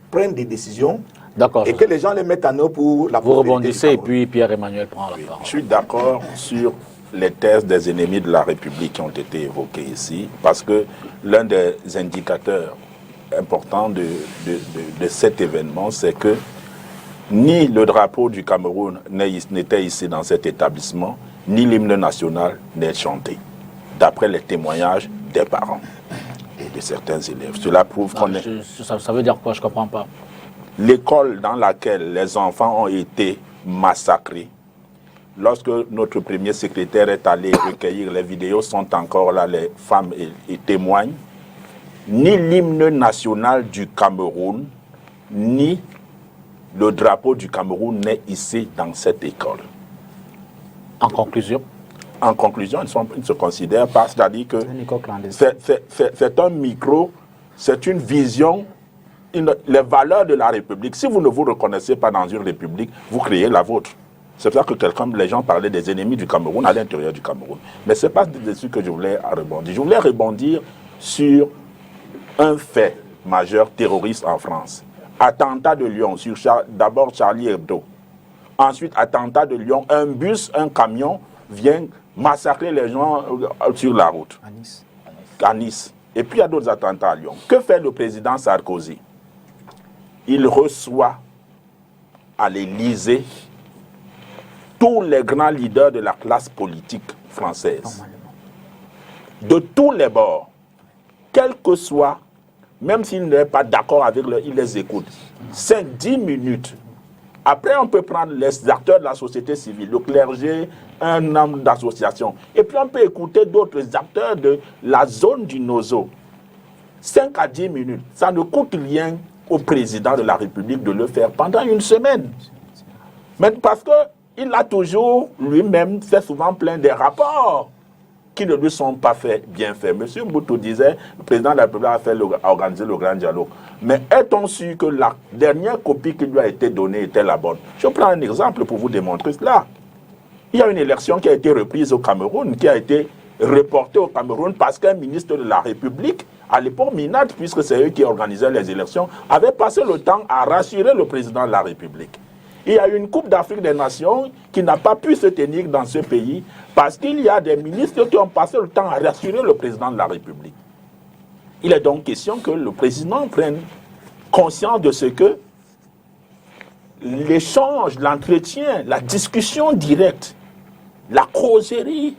prenne des décisions et que les gens les mettent en œuvre pour la Vous rebondissez et puis Pierre-Emmanuel prend la parole. Je suis d'accord sur les thèses des ennemis de la République qui ont été évoquées ici, parce que l'un des indicateurs importants de cet événement, c'est que ni le drapeau du Cameroun n'était ici dans cet établissement, ni l'hymne national n'est chanté, d'après les témoignages des parents et de certains élèves. Cela prouve qu'on est... Ça veut dire quoi? Je ne comprends pas. L'école dans laquelle les enfants ont été massacrés, lorsque notre premier secrétaire est allé recueillir, les vidéos sont encore là, les femmes et témoignent, ni l'hymne national du Cameroun, ni le drapeau du Cameroun n'est hissé dans cette école. En conclusion? En conclusion, ils se considèrent pas, c'est-à-dire que c'est un micro, c'est une vision, les valeurs de la République. Si vous ne vous reconnaissez pas dans une République, vous créez la vôtre. C'est pour ça que les gens parlaient des ennemis du Cameroun à l'intérieur du Cameroun. Mais ce n'est pas dessus que je voulais rebondir. Je voulais rebondir sur un fait majeur terroriste en France. Attentat de Lyon, sur d'abord Charlie Hebdo. Ensuite, attentat de Lyon, un bus, un camion vient massacrer les gens sur la route. À Nice. Et puis il y a d'autres attentats à Lyon. Que fait le président Sarkozy? Il reçoit à l'Élysée tous les grands leaders de la classe politique française. De tous les bords. Quel que soit, même s'il n'est pas d'accord avec eux, il les écoute. 5-10 minutes. Après, on peut prendre les acteurs de la société civile, le clergé, un homme d'association. Et puis, on peut écouter d'autres acteurs de la zone du Nozo. 5 à 10 minutes. Ça ne coûte rien au président de la République de le faire pendant une semaine. Mais parce qu'il a toujours, lui-même, fait souvent plein des rapports qui ne lui sont pas bien faits. M. Mboutou disait, le président de la République a organisé le grand dialogue. Mais est-on sûr que la dernière copie qui lui a été donnée était la bonne? Je prends un exemple pour vous démontrer cela. Il y a une élection qui a été reprise au Cameroun, qui a été reportée au Cameroun parce qu'un ministre de la République, à l'époque Minat, puisque c'est eux qui organisaient les élections, avait passé le temps à rassurer le président de la République. Il y a une Coupe d'Afrique des Nations qui n'a pas pu se tenir dans ce pays parce qu'il y a des ministres qui ont passé le temps à rassurer le président de la République. Il est donc question que le président prenne conscience de ce que l'échange, l'entretien, la discussion directe, la causerie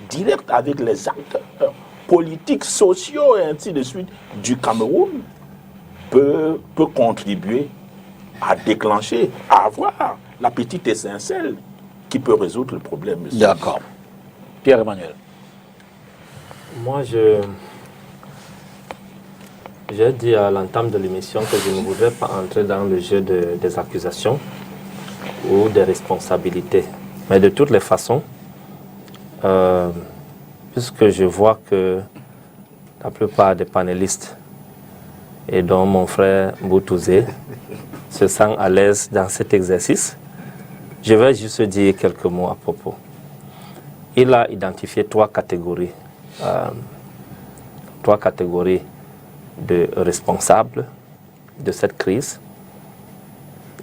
directe avec les acteurs politiques, sociaux et ainsi de suite du Cameroun peut contribuer à déclencher, à avoir la petite étincelle qui peut résoudre le problème. D'accord. Pierre-Emmanuel. Moi, j'ai dit à l'entame de l'émission que je ne voudrais pas entrer dans le jeu des accusations ou des responsabilités. Mais de toutes les façons, puisque je vois que la plupart des panélistes, et dont mon frère Mboutouzé, se sent à l'aise dans cet exercice, je vais juste dire quelques mots à propos. Il a identifié trois catégories de responsables de cette crise.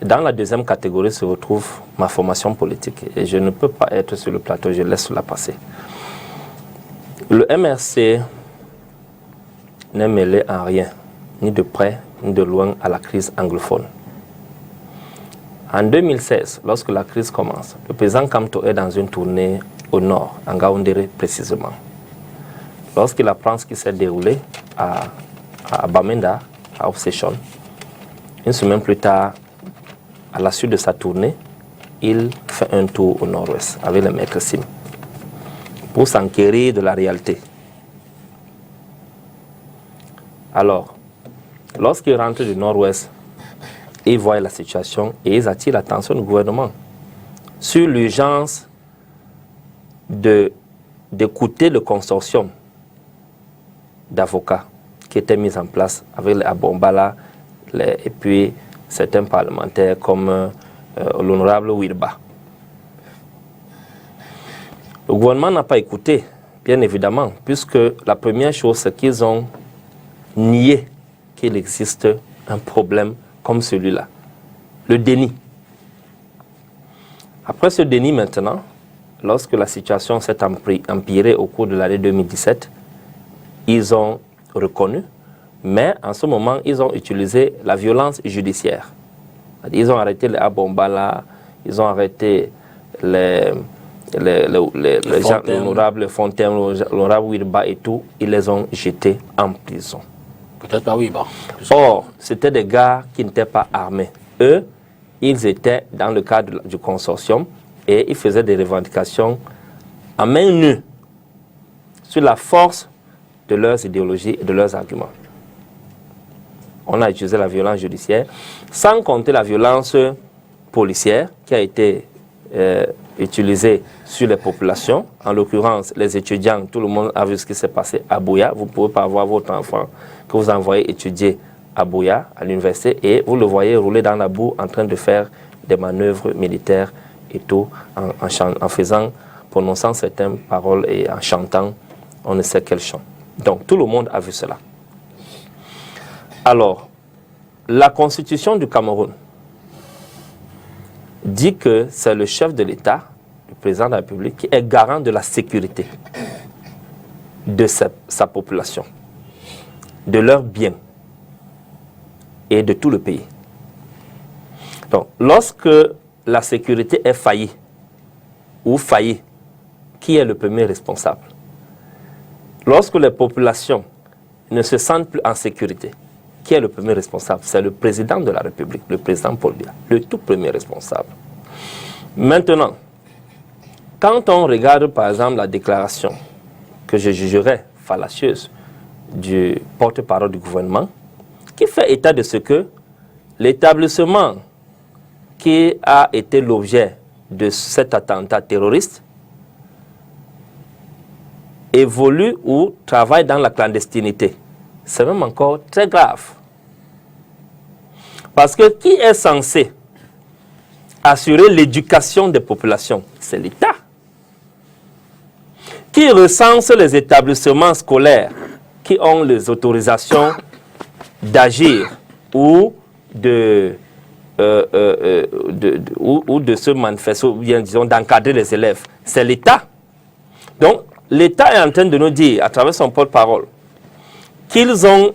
Dans la deuxième catégorie se retrouve ma formation politique et je ne peux pas être sur le plateau, je laisse cela passer. Le MRC n'est mêlé en rien, ni de près ni de loin, à la crise anglophone. En 2016, lorsque la crise commence, le président Kamto est dans une tournée au nord, en Gaoundéré précisément. Lorsqu'il apprend ce qui s'est déroulé à Bamenda, à Obsession, une semaine plus tard, à la suite de sa tournée, il fait un tour au nord-ouest avec les maîtres Sim pour s'enquérir de la réalité. Alors, lorsqu'il rentre du nord-ouest, ils voient la situation et ils attirent l'attention du gouvernement sur l'urgence d'écouter le consortium d'avocats qui était mis en place avec les Abombala et puis certains parlementaires comme l'honorable Wirba Le gouvernement n'a pas écouté, bien évidemment, puisque la première chose, c'est qu'ils ont nié qu'il existe un problème comme celui-là. Le déni. Après ce déni maintenant, lorsque la situation s'est empirée au cours de l'année 2017, ils ont reconnu, mais en ce moment, ils ont utilisé la violence judiciaire. Ils ont arrêté les Abombala, ils ont arrêté les gens, l'honorable Fontaine, l'honorable Wirba et tout, ils les ont jetés en prison. Peut-être pas Wirba. Or, c'était des gars qui n'étaient pas armés. Eux, ils étaient dans le cadre du consortium et ils faisaient des revendications à main nue sur la force de leurs idéologies et de leurs arguments. On a utilisé la violence judiciaire, sans compter la violence policière qui a été utilisée sur les populations. En l'occurrence, les étudiants, tout le monde a vu ce qui s'est passé à Buea. Vous ne pouvez pas avoir votre enfant que vous envoyez étudier à Buea, à l'université, et vous le voyez rouler dans la boue en train de faire des manœuvres militaires et tout, en prononçant certaines paroles et en chantant on ne sait quel chant. Donc tout le monde a vu cela. Alors, la constitution du Cameroun dit que c'est le chef de l'État, le président de la République, qui est garant de la sécurité de sa population, de leurs biens et de tout le pays. Donc, lorsque la sécurité est faillie ou faillie, qui est le premier responsable? Lorsque les populations ne se sentent plus en sécurité, qui est le premier responsable? C'est le président de la République, le président Paul Biya, le tout premier responsable. Maintenant, quand on regarde par exemple la déclaration que je jugerais fallacieuse du porte-parole du gouvernement, qui fait état de ce que l'établissement qui a été l'objet de cet attentat terroriste évolue ou travaille dans la clandestinité. C'est même encore très grave. Parce que qui est censé assurer l'éducation des populations? C'est l'État. Qui recense les établissements scolaires qui ont les autorisations d'agir ou de se manifester, ou bien disons d'encadrer les élèves? C'est l'État. Donc, l'État est en train de nous dire, à travers son porte-parole, qu'ils ont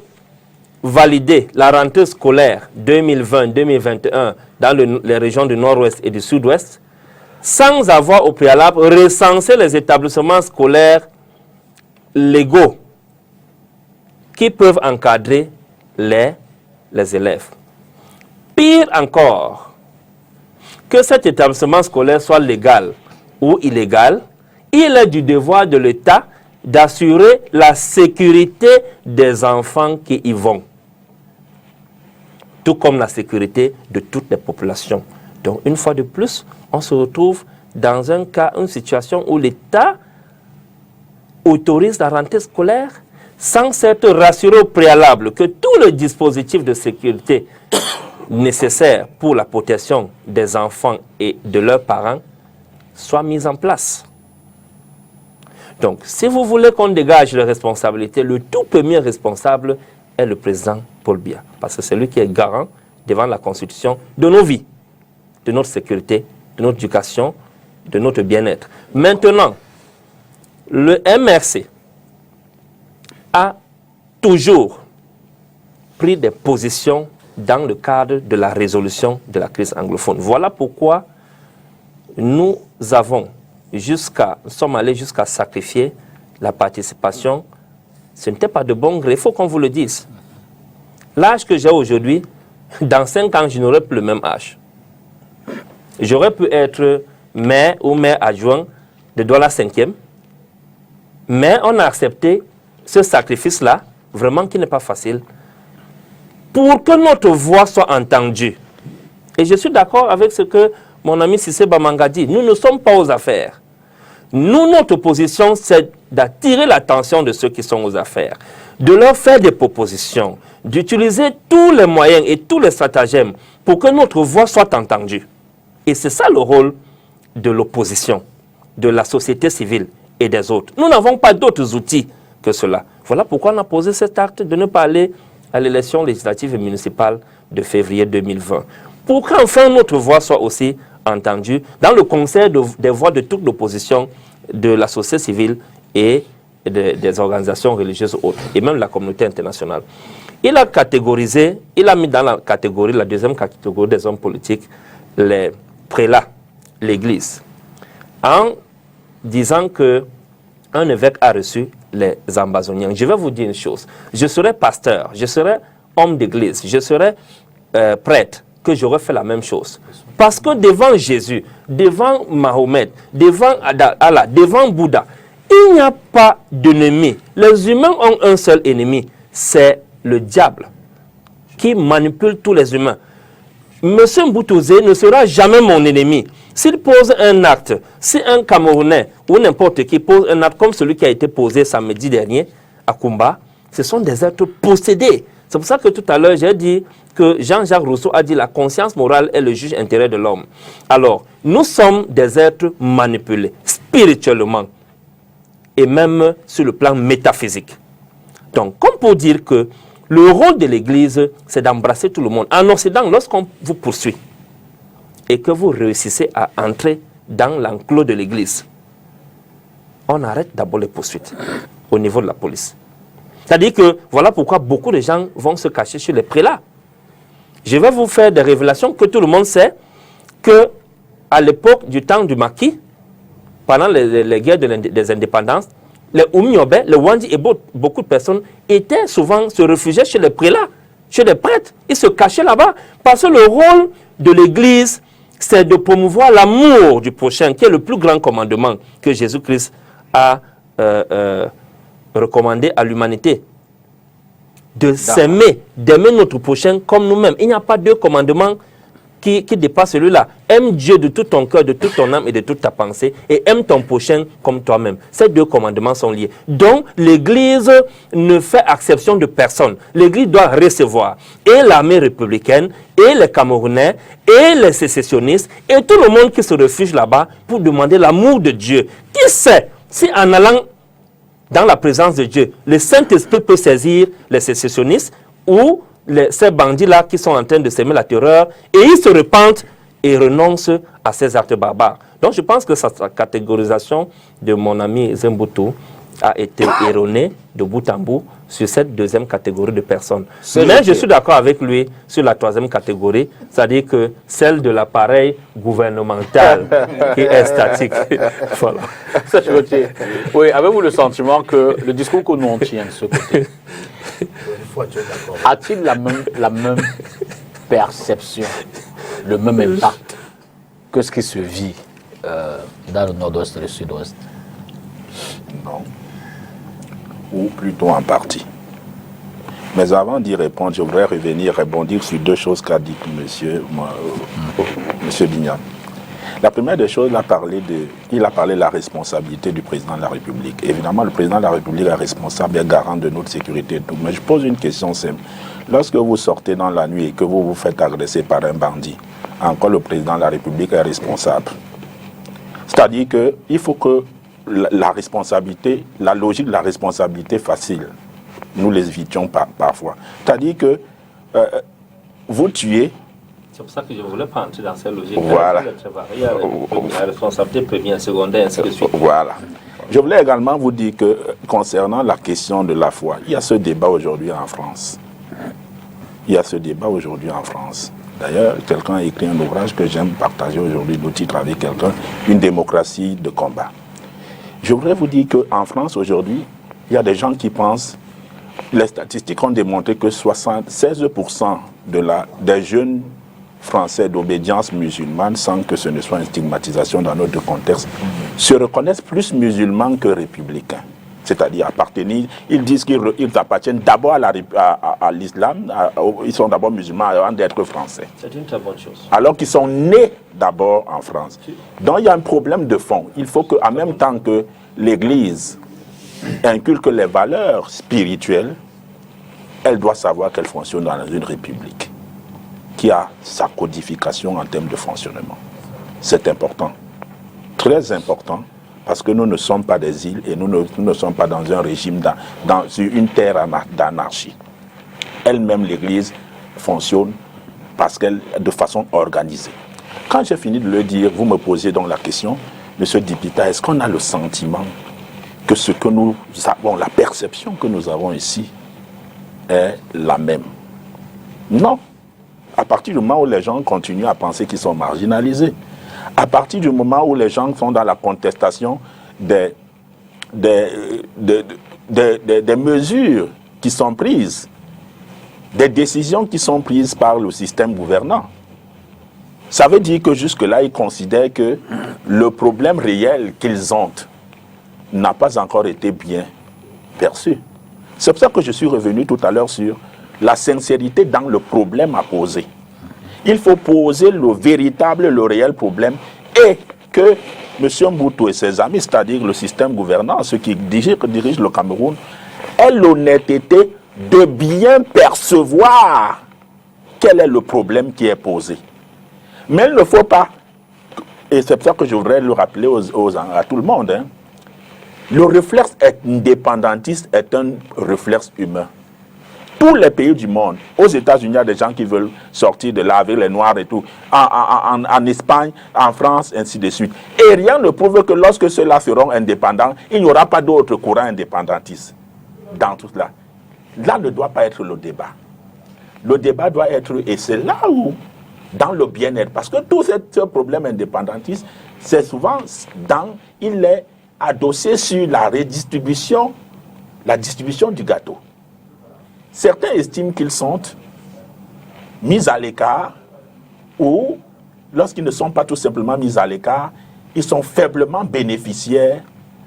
validé la rentrée scolaire 2020-2021 dans les régions du nord-ouest et du sud-ouest, sans avoir au préalable recensé les établissements scolaires légaux qui peuvent encadrer les élèves. Pire encore, que cet établissement scolaire soit légal ou illégal, il est du devoir de l'État d'assurer la sécurité des enfants qui y vont, tout comme la sécurité de toutes les populations. Donc, une fois de plus, on se retrouve dans un cas, une situation où l'État autorise la rentrée scolaire sans s'être rassuré au préalable que tout le dispositif de sécurité nécessaire pour la protection des enfants et de leurs parents soit mis en place. Donc, si vous voulez qu'on dégage les responsabilités, le tout premier responsable est le président Paul Biya. Parce que c'est lui qui est garant devant la Constitution de nos vies, de notre sécurité, de notre éducation, de notre bien-être. Maintenant, le MRC a toujours pris des positions dans le cadre de la résolution de la crise anglophone. Voilà pourquoi nous sommes allés jusqu'à sacrifier la participation. Ce n'était pas de bon gré, il faut qu'on vous le dise. L'âge que j'ai aujourd'hui, dans 5 ans, je n'aurai plus le même âge. J'aurais pu être maire ou maire adjoint de Douala 5e, mais on a accepté ce sacrifice-là, vraiment qui n'est pas facile, pour que notre voix soit entendue. Et je suis d'accord avec ce que mon ami Cissé Bamanga dit. Nous ne sommes pas aux affaires. Nous, notre position, c'est d'attirer l'attention de ceux qui sont aux affaires, de leur faire des propositions, d'utiliser tous les moyens et tous les stratagèmes pour que notre voix soit entendue. Et c'est ça le rôle de l'opposition. de la société civile et des autres. Nous n'avons pas d'autres outils que cela. Voilà pourquoi on a posé cet acte de ne pas aller à l'élection législative et municipale de février 2020. Pour qu'enfin notre voix soit aussi entendue dans le concert des voix de toute l'opposition, de la société civile et des organisations religieuses autres, et même la communauté internationale. Il a catégorisé, il a mis dans la catégorie, la deuxième catégorie des hommes politiques, les prélats, l'Église, en disant qu'un évêque a reçu les ambazoniens. Je vais vous dire une chose, je serais pasteur, je serais homme d'église, je serais prêtre, que j'aurais fait la même chose. Parce que devant Jésus, devant Mahomet, devant Allah, devant Bouddha, il n'y a pas d'ennemi. Les humains ont un seul ennemi, c'est le diable qui manipule tous les humains. Monsieur Mboutouzé ne sera jamais mon ennemi. S'il pose un acte, si un Camerounais ou n'importe qui pose un acte comme celui qui a été posé samedi dernier à Kumba, ce sont des êtres possédés. C'est pour ça que tout à l'heure j'ai dit que Jean-Jacques Rousseau a dit la conscience morale est le juge intérieur de l'homme. Alors, nous sommes des êtres manipulés spirituellement et même sur le plan métaphysique. Donc, comme pour dire que le rôle de l'Église, c'est d'embrasser tout le monde. En Occident, lorsqu'on vous poursuit et que vous réussissez à entrer dans l'enclos de l'Église, on arrête d'abord les poursuites au niveau de la police. C'est-à-dire que voilà pourquoi beaucoup de gens vont se cacher chez les prélats. Je vais vous faire des révélations que tout le monde sait, qu'à l'époque du temps du maquis, pendant les guerres des indépendances, les Oumiobe, les Wandi et beaucoup de personnes se réfugiaient chez les prélats, chez les prêtres. Ils se cachaient là-bas parce que le rôle de l'Église, c'est de promouvoir l'amour du prochain, qui est le plus grand commandement que Jésus-Christ a recommandé à l'humanité. De s'aimer, d'aimer notre prochain comme nous-mêmes. Il n'y a pas deux commandements qui dépassent celui-là. Aime Dieu de tout ton cœur, de toute ton âme et de toute ta pensée, et aime ton prochain comme toi-même. Ces deux commandements sont liés. Donc, l'Église ne fait exception de personne. L'Église doit recevoir et l'armée républicaine, et les Camerounais, et les sécessionnistes, et tout le monde qui se refuge là-bas pour demander l'amour de Dieu. Qui sait si en allant dans la présence de Dieu, le Saint-Esprit peut saisir les sécessionnistes ou ces bandits-là qui sont en train de s'aimer la terreur, et ils se repentent et renoncent à ces actes barbares. Donc je pense que sa catégorisation de mon ami Zemboutou a été erronée de bout en bout sur cette deuxième catégorie de personnes. Mais je suis d'accord avec lui sur la troisième catégorie, c'est-à-dire que celle de l'appareil gouvernemental qui est statique. Voilà. Oui, avez-vous le sentiment que le discours que nous on tient de ce côté a-t-il la même perception, le même impact que ce qui se vit dans le nord-ouest et le sud-ouest? Non. Ou plutôt en partie. Mais avant d'y répondre, je voudrais rebondir sur deux choses qu'a dit monsieur Bignam. La première des choses, il a parlé de la responsabilité du président de la République. Évidemment, le président de la République est responsable et garant de notre sécurité et tout. Mais je pose une question simple. Lorsque vous sortez dans la nuit et que vous vous faites agresser par un bandit, encore le président de la République est responsable. C'est-à-dire qu'il faut que la responsabilité, la logique de la responsabilité facile, nous les évitions parfois. C'est-à-dire que vous tuez. C'est pour ça que je ne voulais pas entrer dans cette logique. Voilà. Il y a la responsabilité première, secondaire, ainsi de suite. Voilà. Je voulais également vous dire que concernant la question de la foi, il y a ce débat aujourd'hui en France. D'ailleurs, quelqu'un a écrit un ouvrage que j'aime partager aujourd'hui, le titre avec quelqu'un, Une démocratie de combat. Je voudrais vous dire qu'en France aujourd'hui, il y a des gens qui pensent, les statistiques ont démontré que 76% des jeunes Français d'obédience musulmane, sans que ce ne soit une stigmatisation dans notre contexte, se reconnaissent plus musulmans que républicains. C'est-à-dire appartenir, ils disent qu'ils appartiennent d'abord à l'islam, ils sont d'abord musulmans avant d'être français. C'est une très bonne chose. Alors qu'ils sont nés d'abord en France. Donc il y a un problème de fond. Il faut qu'en même temps que l'Église inculque les valeurs spirituelles, elle doit savoir qu'elle fonctionne dans une république qui a sa codification en termes de fonctionnement. C'est important, très important, parce que nous ne sommes pas des îles et nous ne sommes pas dans un régime, sur une terre d'anarchie. Elle-même, l'Église, fonctionne de façon organisée. Quand j'ai fini de le dire, vous me posez donc la question, M. Dipita, est-ce qu'on a le sentiment que ce que nous avons, la perception que nous avons ici, est la même? Non. À partir du moment où les gens continuent à penser qu'ils sont marginalisés, à partir du moment où les gens sont dans la contestation des mesures qui sont prises, des décisions qui sont prises par le système gouvernant, ça veut dire que jusque-là, ils considèrent que le problème réel qu'ils ont n'a pas encore été bien perçu. C'est pour ça que je suis revenu tout à l'heure sur la sincérité dans le problème à poser. Il faut poser le véritable, le réel problème et que M. Mboutou et ses amis, c'est-à-dire le système gouvernant, ceux qui dirigent le Cameroun, aient l'honnêteté de bien percevoir quel est le problème qui est posé. Mais il ne faut pas, et c'est pour ça que je voudrais le rappeler à tout le monde, hein, le réflexe indépendantiste est un réflexe humain. Tous les pays du monde, aux États-Unis, il y a des gens qui veulent sortir de là avec les Noirs et tout, en Espagne, en France, ainsi de suite. Et rien ne prouve que lorsque ceux-là seront indépendants, il n'y aura pas d'autre courant indépendantiste dans tout cela. Là ne doit pas être le débat. Le débat doit être, et c'est là où, dans le bien-être, parce que tout ce problème indépendantiste, c'est souvent il est adossé sur la distribution du gâteau. Certains estiment qu'ils sont mis à l'écart ou, lorsqu'ils ne sont pas tout simplement mis à l'écart, ils sont faiblement bénéficiaires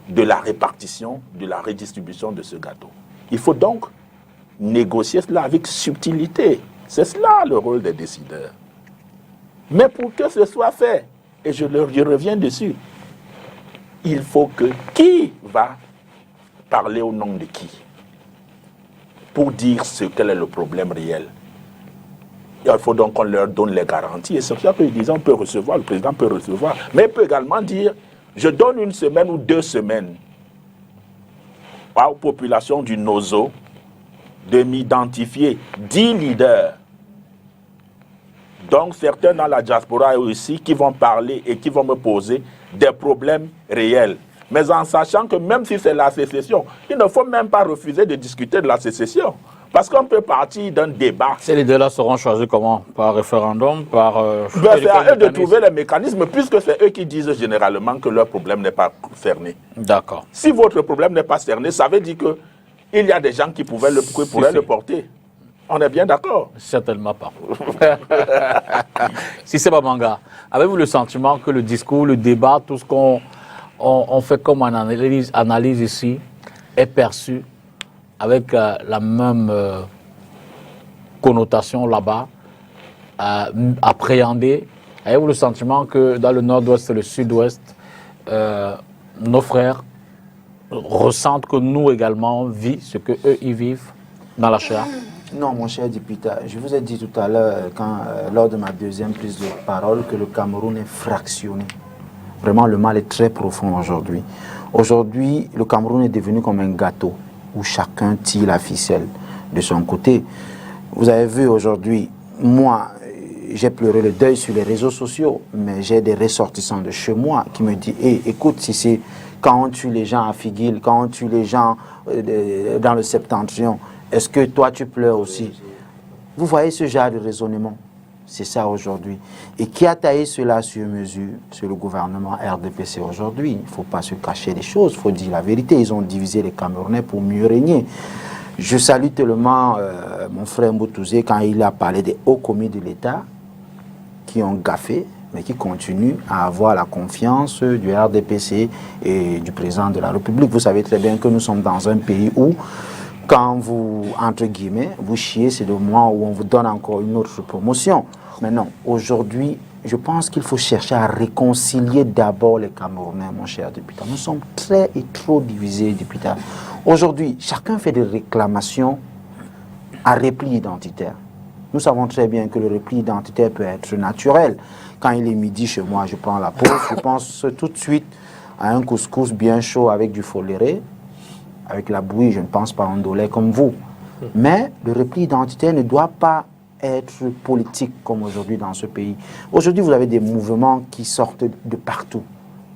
de la répartition, de la redistribution de ce gâteau. Il faut donc négocier cela avec subtilité. C'est cela le rôle des décideurs. Mais pour que ce soit fait, et je reviens dessus, il faut que qui va parler au nom de qui pour dire quel est le problème réel. Il faut donc qu'on leur donne les garanties. Et c'est pour ça qu'ils disent on peut recevoir, le président peut recevoir. Mais il peut également dire je donne 1 semaine ou 2 semaines aux populations du Nozo de m'identifier 10 leaders. Donc certains dans la diaspora aussi qui vont parler et qui vont me poser des problèmes réels. Mais en sachant que même si c'est la sécession, il ne faut même pas refuser de discuter de la sécession. Parce qu'on peut partir d'un débat. Ces leaders-là seront choisis comment? Par référendum? C'est à eux de trouver les mécanismes, puisque c'est eux qui disent généralement que leur problème n'est pas cerné. D'accord. Si votre problème n'est pas cerné, ça veut dire qu'il y a des gens qui pourraient le porter. On est bien d'accord? Certainement pas. Si c'est Bamanga, avez-vous le sentiment que le discours, le débat, tout ce qu'on fait comme analyse ici est perçu avec la même connotation là-bas, appréhendé? Avez-vous le sentiment que dans le nord-ouest et le sud-ouest, nos frères ressentent que nous également on vit ce qu'eux y vivent dans la chair? Non, mon cher Dipita, je vous ai dit tout à l'heure, lors de ma deuxième prise de parole, que le Cameroun est fractionné. Vraiment, le mal est très profond aujourd'hui. Aujourd'hui, le Cameroun est devenu comme un gâteau où chacun tire la ficelle de son côté. Vous avez vu aujourd'hui, moi, j'ai pleuré le deuil sur les réseaux sociaux, mais j'ai des ressortissants de chez moi qui me disent hey, écoute, si c'est quand on tue les gens à Figuil, quand on tue les gens dans le Septentrion, est-ce que toi tu pleures aussi? Vous voyez ce genre de raisonnement? C'est ça aujourd'hui. Et qui a taillé cela sur mesure? C'est le gouvernement RDPC aujourd'hui. Il ne faut pas se cacher des choses, il faut dire la vérité. Ils ont divisé les Camerounais pour mieux régner. Je salue tellement mon frère Mboutouzé quand il a parlé des hauts commis de l'État qui ont gaffé, mais qui continuent à avoir la confiance du RDPC et du président de la République. Vous savez très bien que nous sommes dans un pays où quand vous, entre guillemets, vous chiez, c'est le moment où on vous donne encore une autre promotion. Mais non, aujourd'hui, je pense qu'il faut chercher à réconcilier d'abord les Camerounais, mon cher député. Nous sommes très et trop divisés, député. Aujourd'hui, chacun fait des réclamations à repli identitaire. Nous savons très bien que le repli identitaire peut être naturel. Quand il est midi chez moi, je prends la pause, je pense tout de suite à un couscous bien chaud avec du foléré, avec la bouillie, je ne pense pas en dolé comme vous. Mais le repli identitaire ne doit pas être politique comme aujourd'hui dans ce pays. Aujourd'hui, vous avez des mouvements qui sortent de partout.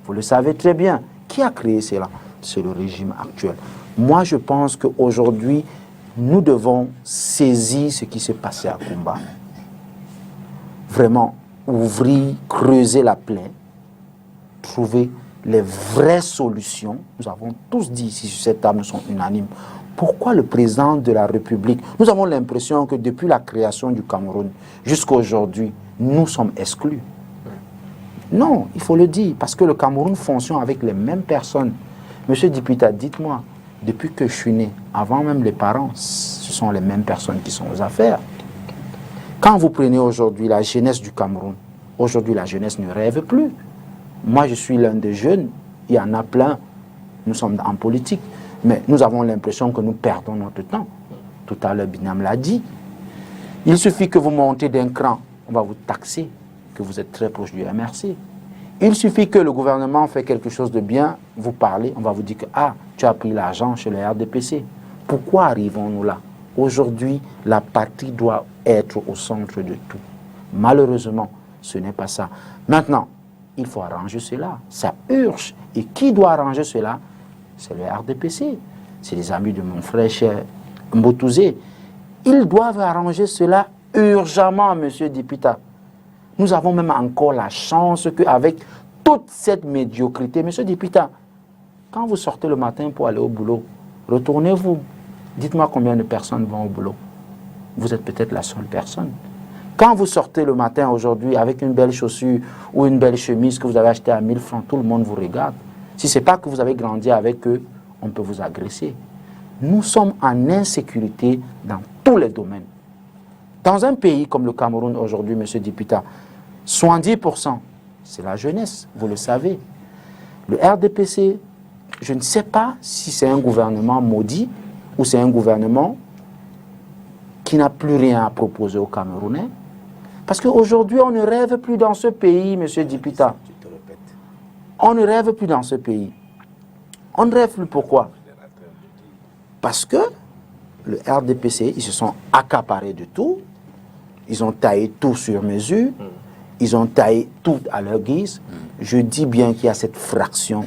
Vous le savez très bien. Qui a créé cela? C'est le régime actuel. Moi, je pense qu'aujourd'hui, nous devons saisir ce qui s'est passé à Kumba. Vraiment ouvrir, creuser la plaie, trouver les vraies solutions. Nous avons tous dit ici sur cette table, nous sommes unanimes. Pourquoi le président de la République, nous avons l'impression que depuis la création du Cameroun jusqu'à aujourd'hui, nous sommes exclus. Non, il faut le dire, parce que le Cameroun fonctionne avec les mêmes personnes. Monsieur Dipita, dites-moi, depuis que je suis né, avant même les parents, ce sont les mêmes personnes qui sont aux affaires. Quand vous prenez aujourd'hui la jeunesse du Cameroun, aujourd'hui la jeunesse ne rêve plus. Moi, je suis l'un des jeunes, il y en a plein, nous sommes en politique, mais nous avons l'impression que nous perdons notre temps. Tout à l'heure, Binam l'a dit. Il suffit que vous montez d'un cran, on va vous taxer, que vous êtes très proche du MRC. Il suffit que le gouvernement fait quelque chose de bien, vous parlez, on va vous dire que ah, tu as pris l'argent chez le RDPC. Pourquoi arrivons-nous là? Aujourd'hui, la patrie doit être au centre de tout. Malheureusement, ce n'est pas ça. Maintenant, il faut arranger cela. Ça urge. Et qui doit arranger cela? C'est le RDPC. C'est les amis de mon frère cher Mbotouzé. Ils doivent arranger cela urgemment, monsieur Dipita. Nous avons même encore la chance qu'avec toute cette médiocrité, monsieur Dipita, quand vous sortez le matin pour aller au boulot, retournez-vous. Dites-moi combien de personnes vont au boulot. Vous êtes peut-être la seule personne. Quand vous sortez le matin aujourd'hui avec une belle chaussure ou une belle chemise que vous avez achetée à 1000 francs, tout le monde vous regarde. Si ce n'est pas que vous avez grandi avec eux, on peut vous agresser. Nous sommes en insécurité dans tous les domaines. Dans un pays comme le Cameroun aujourd'hui, monsieur Dipita, 70%, c'est la jeunesse, vous le savez. Le RDPC, je ne sais pas si c'est un gouvernement maudit ou c'est un gouvernement qui n'a plus rien à proposer aux Camerounais. Parce qu'aujourd'hui, on ne rêve plus dans ce pays, monsieur Dipita. On ne rêve plus dans ce pays. On ne rêve plus pourquoi? Parce que le RDPC, ils se sont accaparés de tout. Ils ont taillé tout sur mesure. Ils ont taillé tout à leur guise. Je dis bien qu'il y a cette fraction.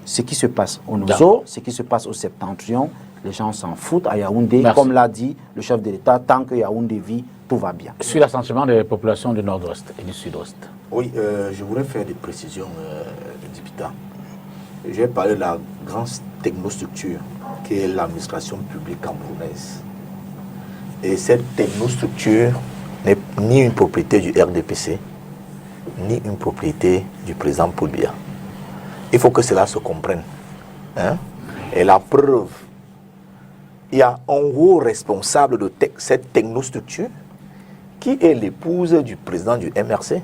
Ce qui se passe au Nozo, ce qui se passe au Septentrion, les gens s'en foutent à Yaoundé. Merci. Comme l'a dit le chef de l'État, tant que Yaoundé vit, tout va bien. Sur l'assentiment des populations du nord-ouest et du sud-ouest. Oui, je voudrais faire des précisions, Dipita. Je vais parler de la grande technostructure qui est l'administration publique camerounaise. Et cette technostructure n'est ni une propriété du RDPC, ni une propriété du président Paul Biya. Il faut que cela se comprenne. Hein? Et la preuve, il y a un haut responsable de cette technostructure qui est l'épouse du président du MRC.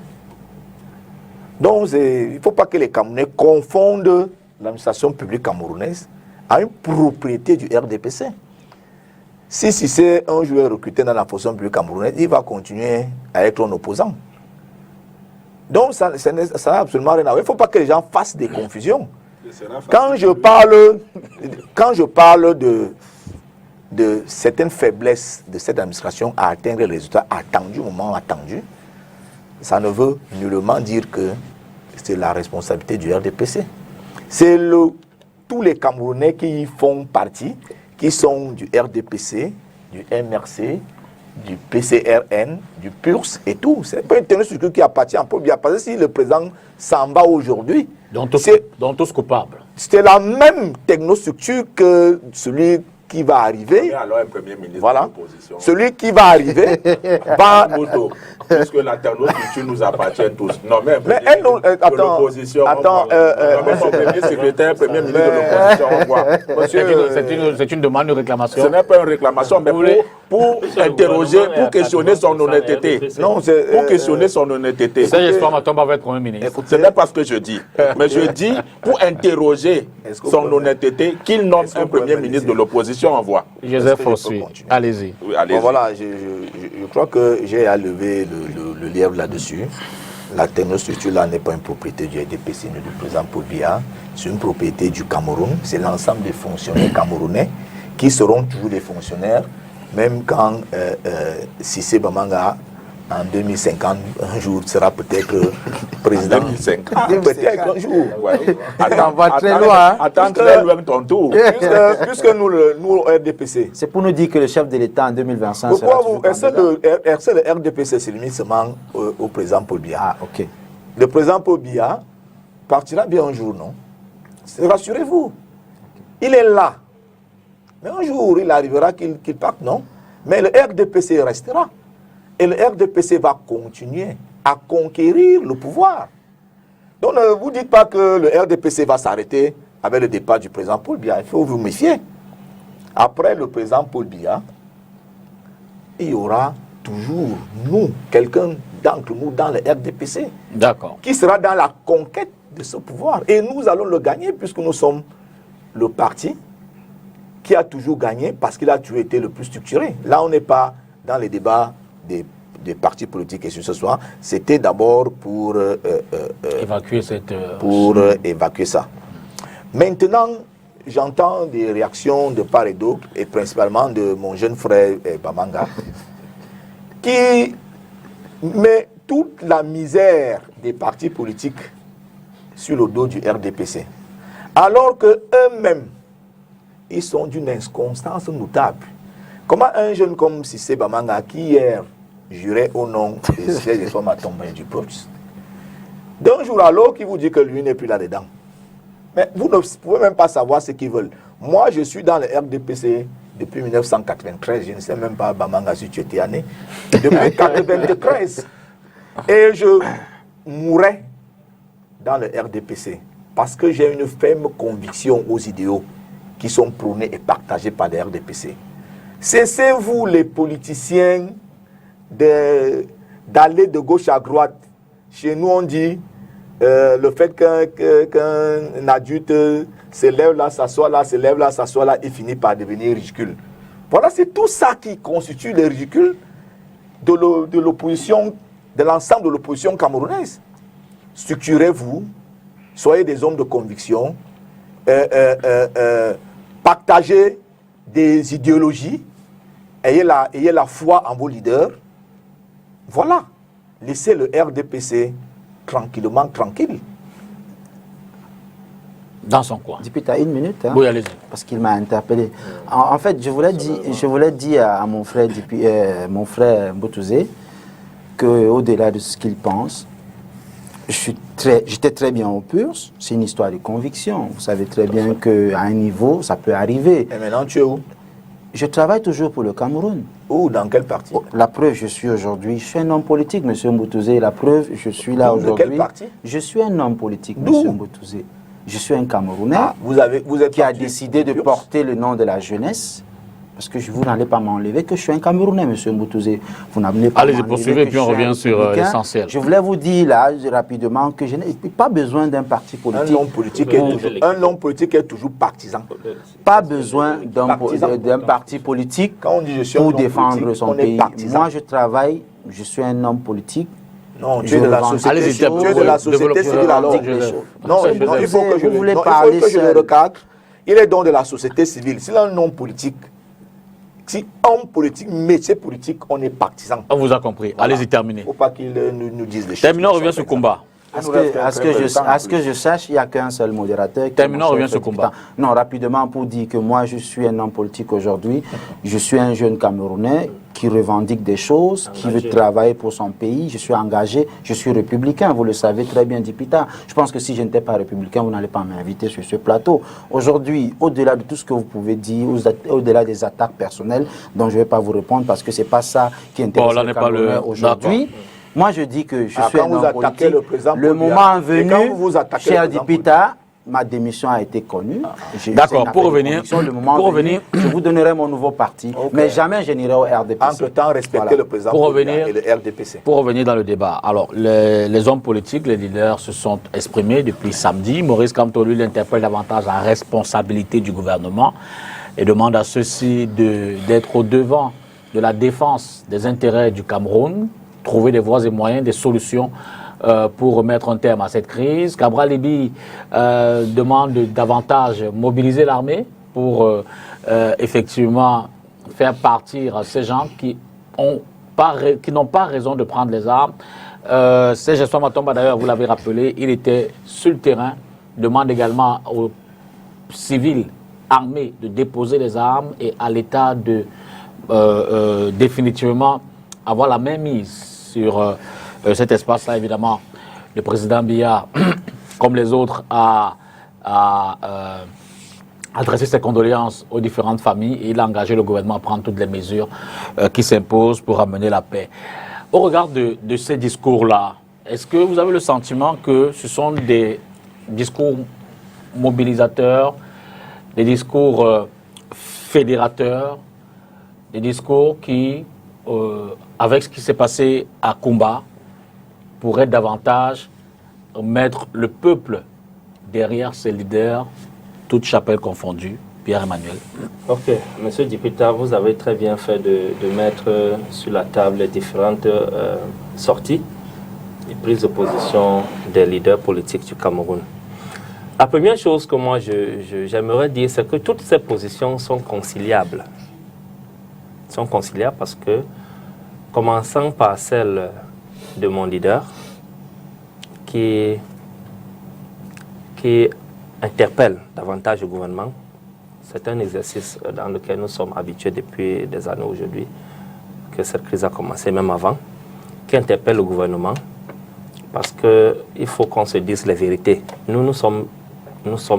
Donc, il ne faut pas que les Camerounais confondent l'administration publique camerounaise à une propriété du RDPC. Si c'est un joueur recruté dans l'administration publique camerounaise, il va continuer à être un opposant. Donc, ça n'a absolument rien à voir. Il ne faut pas que les gens fassent des confusions. Quand je parle de certaines faiblesses de cette administration à atteindre les résultats attendus, au moment attendu, ça ne veut nullement dire que c'est la responsabilité du RDPC. C'est tous les Camerounais qui y font partie, qui sont du RDPC, du MRC, du PCRN, du PURS et tout. Ce n'est pas une technostructure qui appartient à Paul Biya. Parce que si le président s'en va aujourd'hui, Dont tous coupables. c'est la même technostructure que celui qui va arriver. Alors, un premier ministre Voilà. de l'opposition. Celui qui va arriver va... Puisque la technostructure nous appartient tous. Non, mais attends, l'opposition. attends, son premier secrétaire, premier ministre de l'opposition, on voit. C'est une demande de réclamation. Ce n'est pas une réclamation, mais pour interroger, pour questionner son honnêteté. Non, c'est pour questionner son honnêteté. C'est l'espoir ma tombe avec le Premier ministre. Ce n'est pas ce que je dis. Mais je dis pour interroger son honnêteté qu'il nomme un premier ministre de l'opposition en voie. Joseph Fossuy, allez-y. Oui, allez-y. Bon, voilà, je crois que j'ai à lever le lièvre là-dessus. La technostructure là n'est pas une propriété du RDPC ni du président Paul Biya, c'est une propriété du Cameroun. C'est l'ensemble des fonctionnaires camerounais qui seront toujours des fonctionnaires, même quand Cissé Bamanga, en 2050, un jour, sera peut-être président. 2050. Peut-être un jour. On va très loin. Attends très loin ton tour. Puisque nous, au RDPC. C'est pour nous dire que le chef de l'État en 2025 Pourquoi sera vous toujours candidat. est-ce que le RDPC se limite seulement au président Paul Biya? Ah, ok. Le président Paul Biya partira bien un jour, non? Rassurez-vous. Il est là. Mais un jour, il arrivera qu'il parte, non? Mais le RDPC restera. Et le RDPC va continuer à conquérir le pouvoir. Donc ne vous dites pas que le RDPC va s'arrêter avec le départ du président Paul Biya. Il faut vous méfier. Après le président Paul Biya, il y aura toujours nous, quelqu'un d'entre nous dans le RDPC, qui sera dans la conquête de ce pouvoir. Et nous allons le gagner puisque nous sommes le parti qui a toujours gagné parce qu'il a toujours été le plus structuré. Là, on n'est pas dans les débats des partis politiques et ce soir, c'était d'abord pour évacuer évacuer ça. Maintenant, j'entends des réactions de part et d'autre, et principalement de mon jeune frère Bamanga, qui met toute la misère des partis politiques sur le dos du RDPC. Alors qu'eux-mêmes, ils sont d'une inconstance notable. Comment un jeune comme Cissé Bamanga, qui hier jurait au nom des sièges des femmes à tomber du peuple, d'un jour à l'autre, il vous dit que lui n'est plus là-dedans. Mais vous ne pouvez même pas savoir ce qu'ils veulent. Moi, je suis dans le RDPC depuis 1993. Je ne sais même pas, Bamanga, si tu étais né. Depuis 1993. Et je mourrai dans le RDPC parce que j'ai une ferme conviction aux idéaux qui sont prônés et partagés par le RDPC. Cessez-vous, les politiciens, d'aller de gauche à droite. Chez nous, on dit le fait qu'un adulte se lève là, s'assoit là, se lève là, s'assoit là, il finit par devenir ridicule. Voilà, c'est tout ça qui constitue le ridicule de l'opposition, de l'ensemble de l'opposition camerounaise. Structurez-vous, soyez des hommes de conviction, partagez des idéologies, ayez la foi en vos leaders. Voilà, laissez le RDPC tranquillement tranquille. Dans son coin. Député, une minute. Hein, oui, allez-y. Parce qu'il m'a interpellé. En fait, je voulais dire à mon frère Mbotouzé qu'au-delà de ce qu'il pense, j'étais très bien au PURS. C'est une histoire de conviction. Vous savez très bien qu'à un niveau, ça peut arriver. Et maintenant, tu es où? Je travaille toujours pour le Cameroun. Où? Dans quel parti? La preuve, je suis un homme politique, M. Mbotouzé. La preuve, je suis là aujourd'hui. De quel parti? Je suis un homme politique, M. Mbotouzé. Je suis un Camerounais qui a décidé de porter le nom de la jeunesse. Parce que vous n'allez pas m'enlever que je suis un Camerounais, M. Mbotouzé. Vous n'allez pas allez-y, poursuivez, et puis on revient sur l'essentiel. Je voulais vous dire là, rapidement, que je n'ai pas besoin d'un parti politique. Un homme politique est toujours partisan. Pas besoin d'un parti politique pour défendre son pays. Moi, je travaille, je suis un homme politique. Non, tu es de la société civile alors. Non, il faut que je le recadre. Il est donc de la société civile. C'est un homme politique. Si homme politique, métier politique, on est partisan. On vous a compris. Voilà. Allez-y, terminez. Il ne faut pas qu'il nous dise des choses. Terminons, on revient sur le combat. À ce que je sache, il n'y a qu'un seul modérateur. Terminons, on revient sur le combat. Non, rapidement, pour dire que moi, je suis un homme politique aujourd'hui. Je suis un jeune Camerounais qui revendique des choses, qui veut travailler pour son pays. Je suis engagé, je suis républicain, vous le savez très bien, Dipita. Je pense que si je n'étais pas républicain, vous n'allez pas m'inviter sur ce plateau. Aujourd'hui, au-delà de tout ce que vous pouvez dire, au-delà des attaques personnelles, dont je ne vais pas vous répondre parce que ce n'est pas ça qui intéresse les Camerounais aujourd'hui. Moi, je dis que je suis un homme politique. Le moment venu, cher Dipita, ma démission a été connue. D'accord, pour revenir, je vous donnerai mon nouveau parti, mais jamais je n'irai au RDPC. Entre-temps, respectez le président et le RDPC. Pour revenir dans le débat, alors les hommes politiques, les leaders se sont exprimés depuis samedi. Maurice Kamto, lui, interpelle davantage la responsabilité du gouvernement et demande à ceux-ci d'être au devant de la défense des intérêts du Cameroun, trouver des voies et moyens, des solutions pour mettre un terme à cette crise. Cabral Libye demande davantage mobiliser l'armée pour effectivement faire partir ces gens qui n'ont pas raison de prendre les armes. Serge Espoir Matomba, d'ailleurs, vous l'avez rappelé, il était sur le terrain, demande également aux civils armés de déposer les armes et à l'État de définitivement avoir la main mise sur cet espace-là. Évidemment, le président Biya, comme les autres, a adressé ses condoléances aux différentes familles et il a engagé le gouvernement à prendre toutes les mesures qui s'imposent pour amener la paix. Au regard de ces discours-là, est-ce que vous avez le sentiment que ce sont des discours mobilisateurs, des discours fédérateurs, des discours qui, avec ce qui s'est passé à Kumba, pourraient davantage mettre le peuple derrière ses leaders, toutes chapelles confondues? Pierre-Emmanuel. Ok, Monsieur Dipita, vous avez très bien fait de mettre sur la table les différentes sorties et prises de position des leaders politiques du Cameroun. La première chose que moi j'aimerais dire, c'est que toutes ces positions sont conciliables. Sont conciliables parce que, commençant par celle de mon leader, qui interpelle davantage le gouvernement. C'est un exercice dans lequel nous sommes habitués depuis des années aujourd'hui, que cette crise a commencé même avant, qui interpelle le gouvernement, parce qu'il faut qu'on se dise les vérités. Nous sommes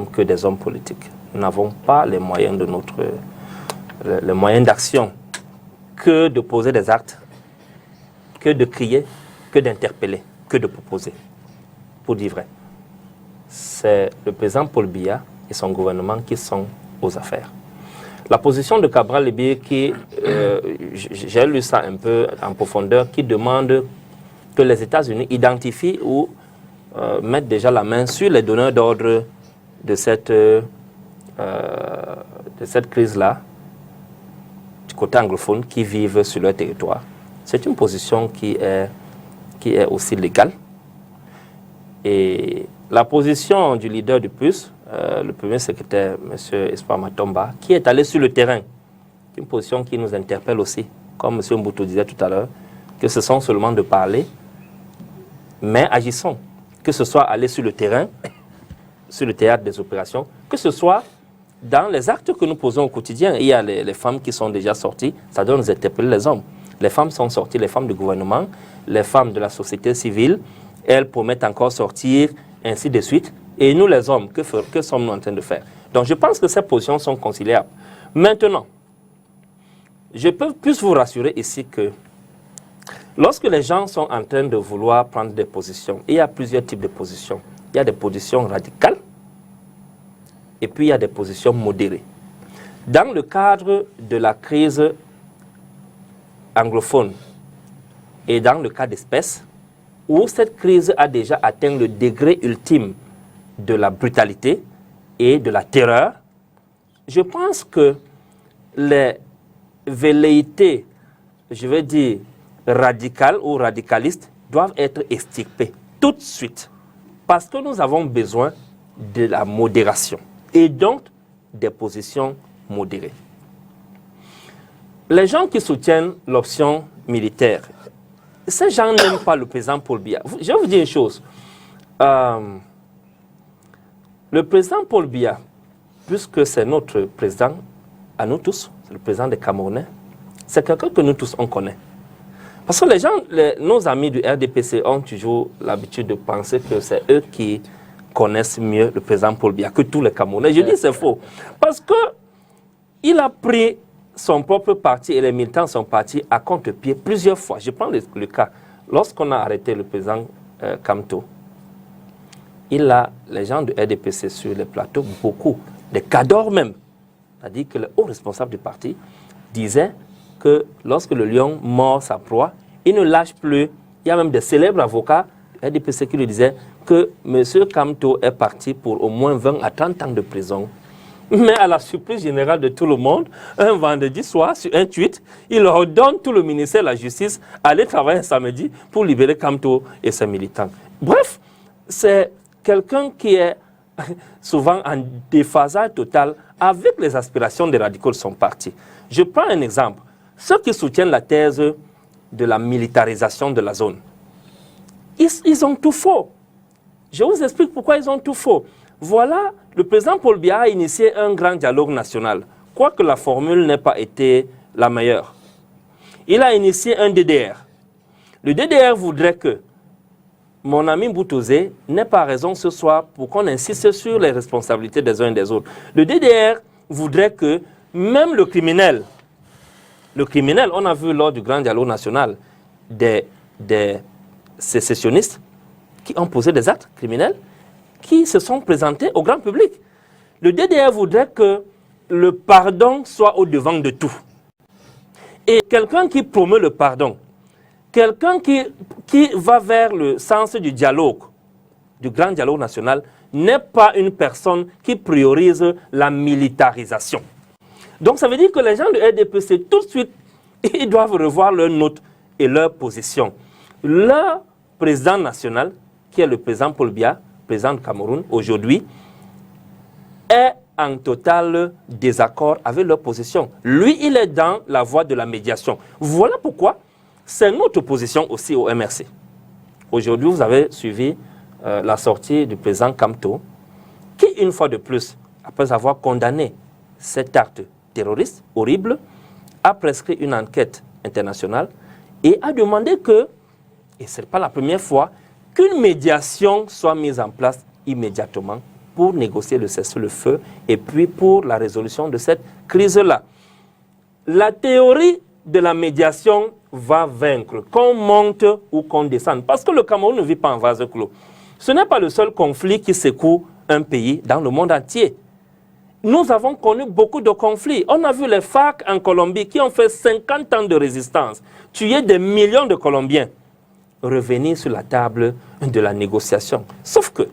que des hommes politiques. Nous n'avons pas les moyens les moyens d'action que de poser des actes, que de crier, que d'interpeller, que de proposer, pour dire vrai. C'est le président Paul Biya et son gouvernement qui sont aux affaires. La position de Cabral Libye, j'ai lu ça un peu en profondeur, qui demande que les États-Unis identifient ou mettent déjà la main sur les donneurs d'ordre de cette crise-là, du côté anglophone, qui vivent sur leur territoire. C'est une position qui est aussi légale. Et la position du leader du PUS, le premier secrétaire, M. Espoir Matomba, qui est allé sur le terrain, une position qui nous interpelle aussi, comme M. Mboutou disait tout à l'heure, que ce sont seulement de parler, mais agissons. Que ce soit aller sur le terrain, sur le théâtre des opérations, que ce soit dans les actes que nous posons au quotidien. Il y a les femmes qui sont déjà sorties, ça doit nous interpeller les hommes. Les femmes sont sorties, les femmes du gouvernement, les femmes de la société civile, elles promettent encore sortir, ainsi de suite. Et nous, les hommes, que sommes-nous en train de faire? Donc, je pense que ces positions sont conciliables. Maintenant, je peux plus vous rassurer ici que lorsque les gens sont en train de vouloir prendre des positions, il y a plusieurs types de positions. Il y a des positions radicales et puis il y a des positions modérées. Dans le cadre de la crise anglophone et dans le cas d'espèce, où cette crise a déjà atteint le degré ultime de la brutalité et de la terreur, je pense que les velléités, je vais dire, radicales ou radicalistes, doivent être extirpées tout de suite. Parce que nous avons besoin de la modération et donc des positions modérées. Les gens qui soutiennent l'option militaire, ces gens n'aiment pas le président Paul Biya. Je vais vous dire une chose. Le président Paul Biya, puisque c'est notre président, à nous tous, c'est le président des Camerounais, c'est quelqu'un que nous tous on connaît. Parce que les gens, nos amis du RDPC ont toujours l'habitude de penser que c'est eux qui connaissent mieux le président Paul Biya que tous les Camerounais. Je dis c'est faux. Parce qu'il a pris son propre parti et les militants de son parti à contre-pied plusieurs fois. Je prends le cas. Lorsqu'on a arrêté le président Kamto, les gens du RDPC sur les plateaux, beaucoup, des cadors même, c'est-à-dire que le haut responsable du parti disait que lorsque le lion mord sa proie, il ne lâche plus. Il y a même des célèbres avocats du RDPC qui lui disaient que M. Kamto est parti pour au moins 20 à 30 ans de prison. Mais à la surprise générale de tout le monde, un vendredi soir, sur un tweet, il ordonne tout le ministère de la Justice à aller travailler un samedi pour libérer Kamto et ses militants. Bref, c'est quelqu'un qui est souvent en déphasage total avec les aspirations des radicaux de son parti. Je prends un exemple. Ceux qui soutiennent la thèse de la militarisation de la zone, ils ont tout faux. Je vous explique pourquoi ils ont tout faux. Voilà, le président Paul Biya a initié un grand dialogue national, quoique la formule n'ait pas été la meilleure. Il a initié un DDR. Le DDR voudrait que mon ami Boutozé n'ait pas raison ce soir pour qu'on insiste sur les responsabilités des uns et des autres. Le DDR voudrait que même le criminel, on a vu lors du grand dialogue national des sécessionnistes qui ont posé des actes criminels, qui se sont présentés au grand public. Le DDR voudrait que le pardon soit au devant de tout. Et quelqu'un qui promeut le pardon, quelqu'un qui va vers le sens du dialogue, du grand dialogue national, n'est pas une personne qui priorise la militarisation. Donc ça veut dire que les gens de RDPC, tout de suite, ils doivent revoir leurs notes et leur position. Leur président national, qui est le président Paul Biya, président du Cameroun, aujourd'hui, est en total désaccord avec leur position. Lui, il est dans la voie de la médiation. Voilà pourquoi c'est notre position aussi au MRC. Aujourd'hui, vous avez suivi la sortie du président Kamto, qui, une fois de plus, après avoir condamné cet acte terroriste horrible, a prescrit une enquête internationale et a demandé que, et ce n'est pas la première fois, qu'une médiation soit mise en place immédiatement pour négocier le cessez-le-feu et puis pour la résolution de cette crise-là. La théorie de la médiation va vaincre, qu'on monte ou qu'on descende, parce que le Cameroun ne vit pas en vase clos. Ce n'est pas le seul conflit qui secoue un pays dans le monde entier. Nous avons connu beaucoup de conflits. On a vu les FARC en Colombie qui ont fait 50 ans de résistance, tuer des millions de Colombiens, revenir sur la table de la négociation. Sauf que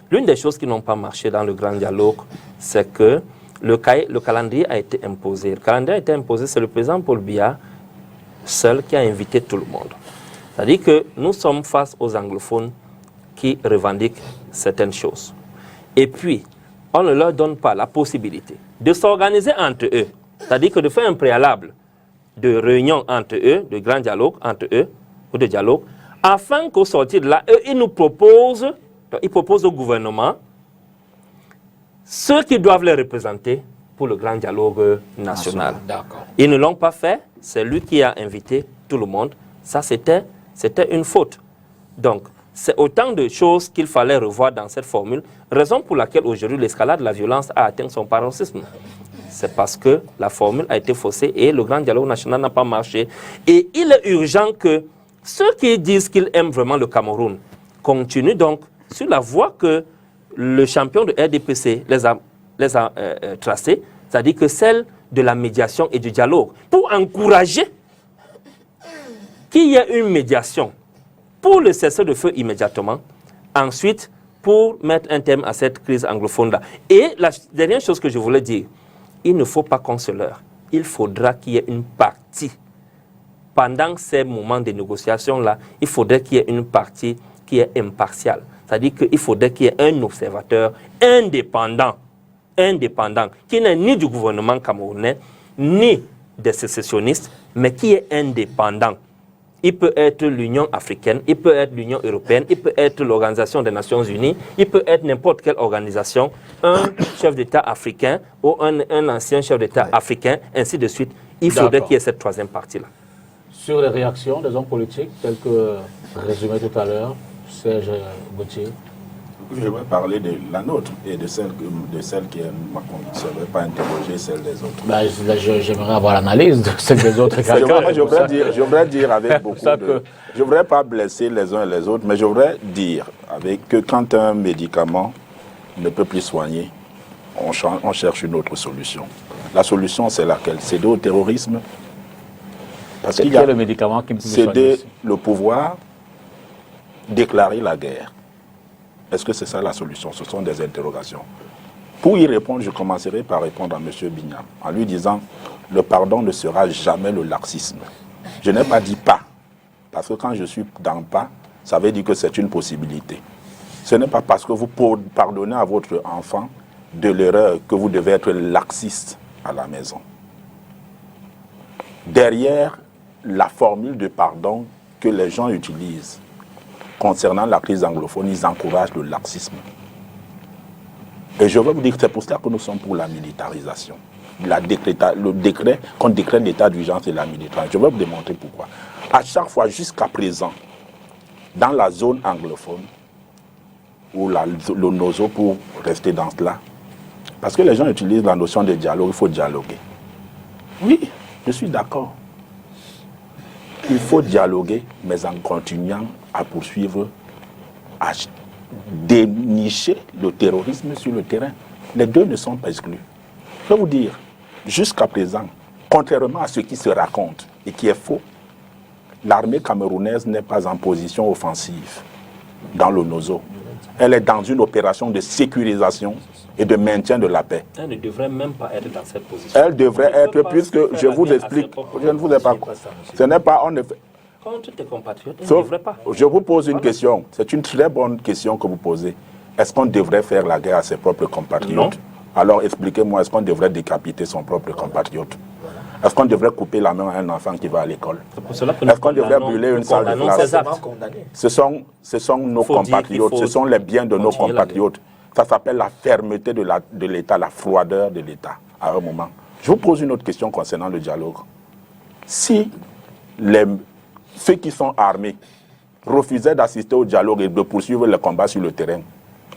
l'une des choses qui n'ont pas marché dans le grand dialogue, c'est que le calendrier a été imposé. Le calendrier a été imposé, c'est le président Paul Biya seul qui a invité tout le monde. C'est-à-dire que nous sommes face aux anglophones qui revendiquent certaines choses. Et puis, on ne leur donne pas la possibilité de s'organiser entre eux. C'est-à-dire que de faire un préalable de réunion entre eux, de grand dialogue entre eux, ou de dialogue, afin qu'au sortir de là, eux, ils nous proposent, ils proposent au gouvernement ceux qui doivent les représenter pour le grand dialogue national. Ils ne l'ont pas fait, c'est lui qui a invité tout le monde. Ça, c'était une faute. Donc, c'est autant de choses qu'il fallait revoir dans cette formule, raison pour laquelle aujourd'hui l'escalade de la violence a atteint son paroxysme. C'est parce que la formule a été faussée et le grand dialogue national n'a pas marché. Et il est urgent que ceux qui disent qu'ils aiment vraiment le Cameroun continuent donc sur la voie que le champion de RDPC les a tracée, c'est-à-dire que celle de la médiation et du dialogue, pour encourager qu'il y ait une médiation pour le cessez-le-feu immédiatement, ensuite pour mettre un terme à cette crise anglophone-là. Et la dernière chose que je voulais dire, il ne faut pas qu'on se leurre. Il faudra qu'il y ait une partie. Pendant ces moments de négociation-là, il faudrait qu'il y ait une partie qui est impartiale. C'est-à-dire qu'il faudrait qu'il y ait un observateur indépendant, qui n'est ni du gouvernement camerounais, ni des sécessionnistes, mais qui est indépendant. Il peut être l'Union africaine, il peut être l'Union européenne, il peut être l'Organisation des Nations Unies, il peut être n'importe quelle organisation, un chef d'État africain ou un ancien chef d'État africain, ainsi de suite. Il faudrait qu'il y ait cette troisième partie-là. Sur les réactions des hommes politiques, telles que résumé tout à l'heure, Serge Gauthier. Je vais parler de la nôtre et de celle qui est ma conviction. Je ne vais pas interroger celle des autres. J'aimerais avoir l'analyse de celle des autres. Je voudrais dire avec beaucoup de... Je ne voudrais pas blesser les uns et les autres, mais je voudrais dire que quand un médicament ne peut plus soigner, on cherche une autre solution. La solution, c'est laquelle? Céder au terrorisme. Parce qu'il y a le médicament qui me peut céder le pouvoir, déclarer la guerre. Est-ce que c'est ça la solution? Ce sont des interrogations. Pour y répondre, je commencerai par répondre à M. Bignam, en lui disant « Le pardon ne sera jamais le laxisme ». Je n'ai pas dit pas, parce que quand je suis dans pas, ça veut dire que c'est une possibilité. Ce n'est pas parce que vous pardonnez à votre enfant de l'erreur que vous devez être laxiste à la maison. Derrière la formule de pardon que les gens utilisent concernant la crise anglophone, ils encouragent le laxisme. Et je veux vous dire que c'est pour cela que nous sommes pour la militarisation. Le décret qu'on décrète l'état d'urgence et la militarisation. Je vais vous démontrer pourquoi. À chaque fois, jusqu'à présent, dans la zone anglophone, ou le NOSO pour rester dans cela, parce que les gens utilisent la notion de dialogue, il faut dialoguer. Oui, je suis d'accord. Il faut dialoguer, mais en continuant à poursuivre, à dénicher le terrorisme sur le terrain. Les deux ne sont pas exclus. Je vais vous dire, jusqu'à présent, contrairement à ce qui se raconte et qui est faux, l'armée camerounaise n'est pas en position offensive dans le NOSO. Elle est dans une opération de sécurisation et de maintien de la paix. Elle ne devrait même pas être dans cette position. Elle devrait être, puisque je vous explique, je ne vous ai pas... Ce n'est pas... Contre tes compatriotes, elle ne devrait pas. Je vous pose une question. C'est une très bonne question que vous posez. Est-ce qu'on devrait faire la guerre à ses propres compatriotes? Non. Alors expliquez-moi, est-ce qu'on devrait décapiter son propre compatriote? Est-ce qu'on devrait couper la main à un enfant qui va à l'école? Est-ce qu'on devrait brûler une salle de classe? Ce sont nos compatriotes, ce sont les biens de nos compatriotes. Ça s'appelle la fermeté de l'État, la froideur de l'État, à un moment. Je vous pose une autre question concernant le dialogue. Si ceux qui sont armés refusaient d'assister au dialogue et de poursuivre le combat sur le terrain,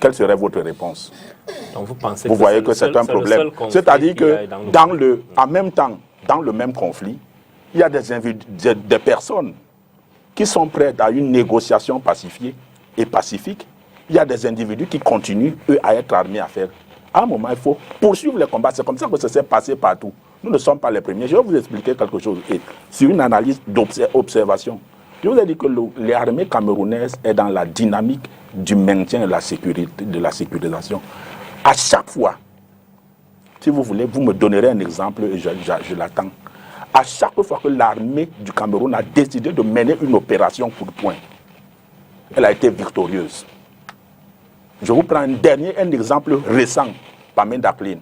quelle serait votre réponse? Donc vous voyez que c'est un problème. C'est-à-dire que en même temps, dans le même conflit, il y a des personnes qui sont prêtes à une négociation pacifiée et pacifique. Il y a des individus qui continuent, eux, à être armés à faire. À un moment, il faut poursuivre les combats. C'est comme ça que ça s'est passé partout. Nous ne sommes pas les premiers. Je vais vous expliquer quelque chose. Et sur une analyse d'observation, je vous ai dit que l'armée camerounaise est dans la dynamique du maintien de la sécurisation. À chaque fois, si vous voulez, vous me donnerez un exemple et je l'attends. À chaque fois que l'armée du Cameroun a décidé de mener une opération coup de poing, elle a été victorieuse. Je vous prends un exemple récent, Bamenda Clean.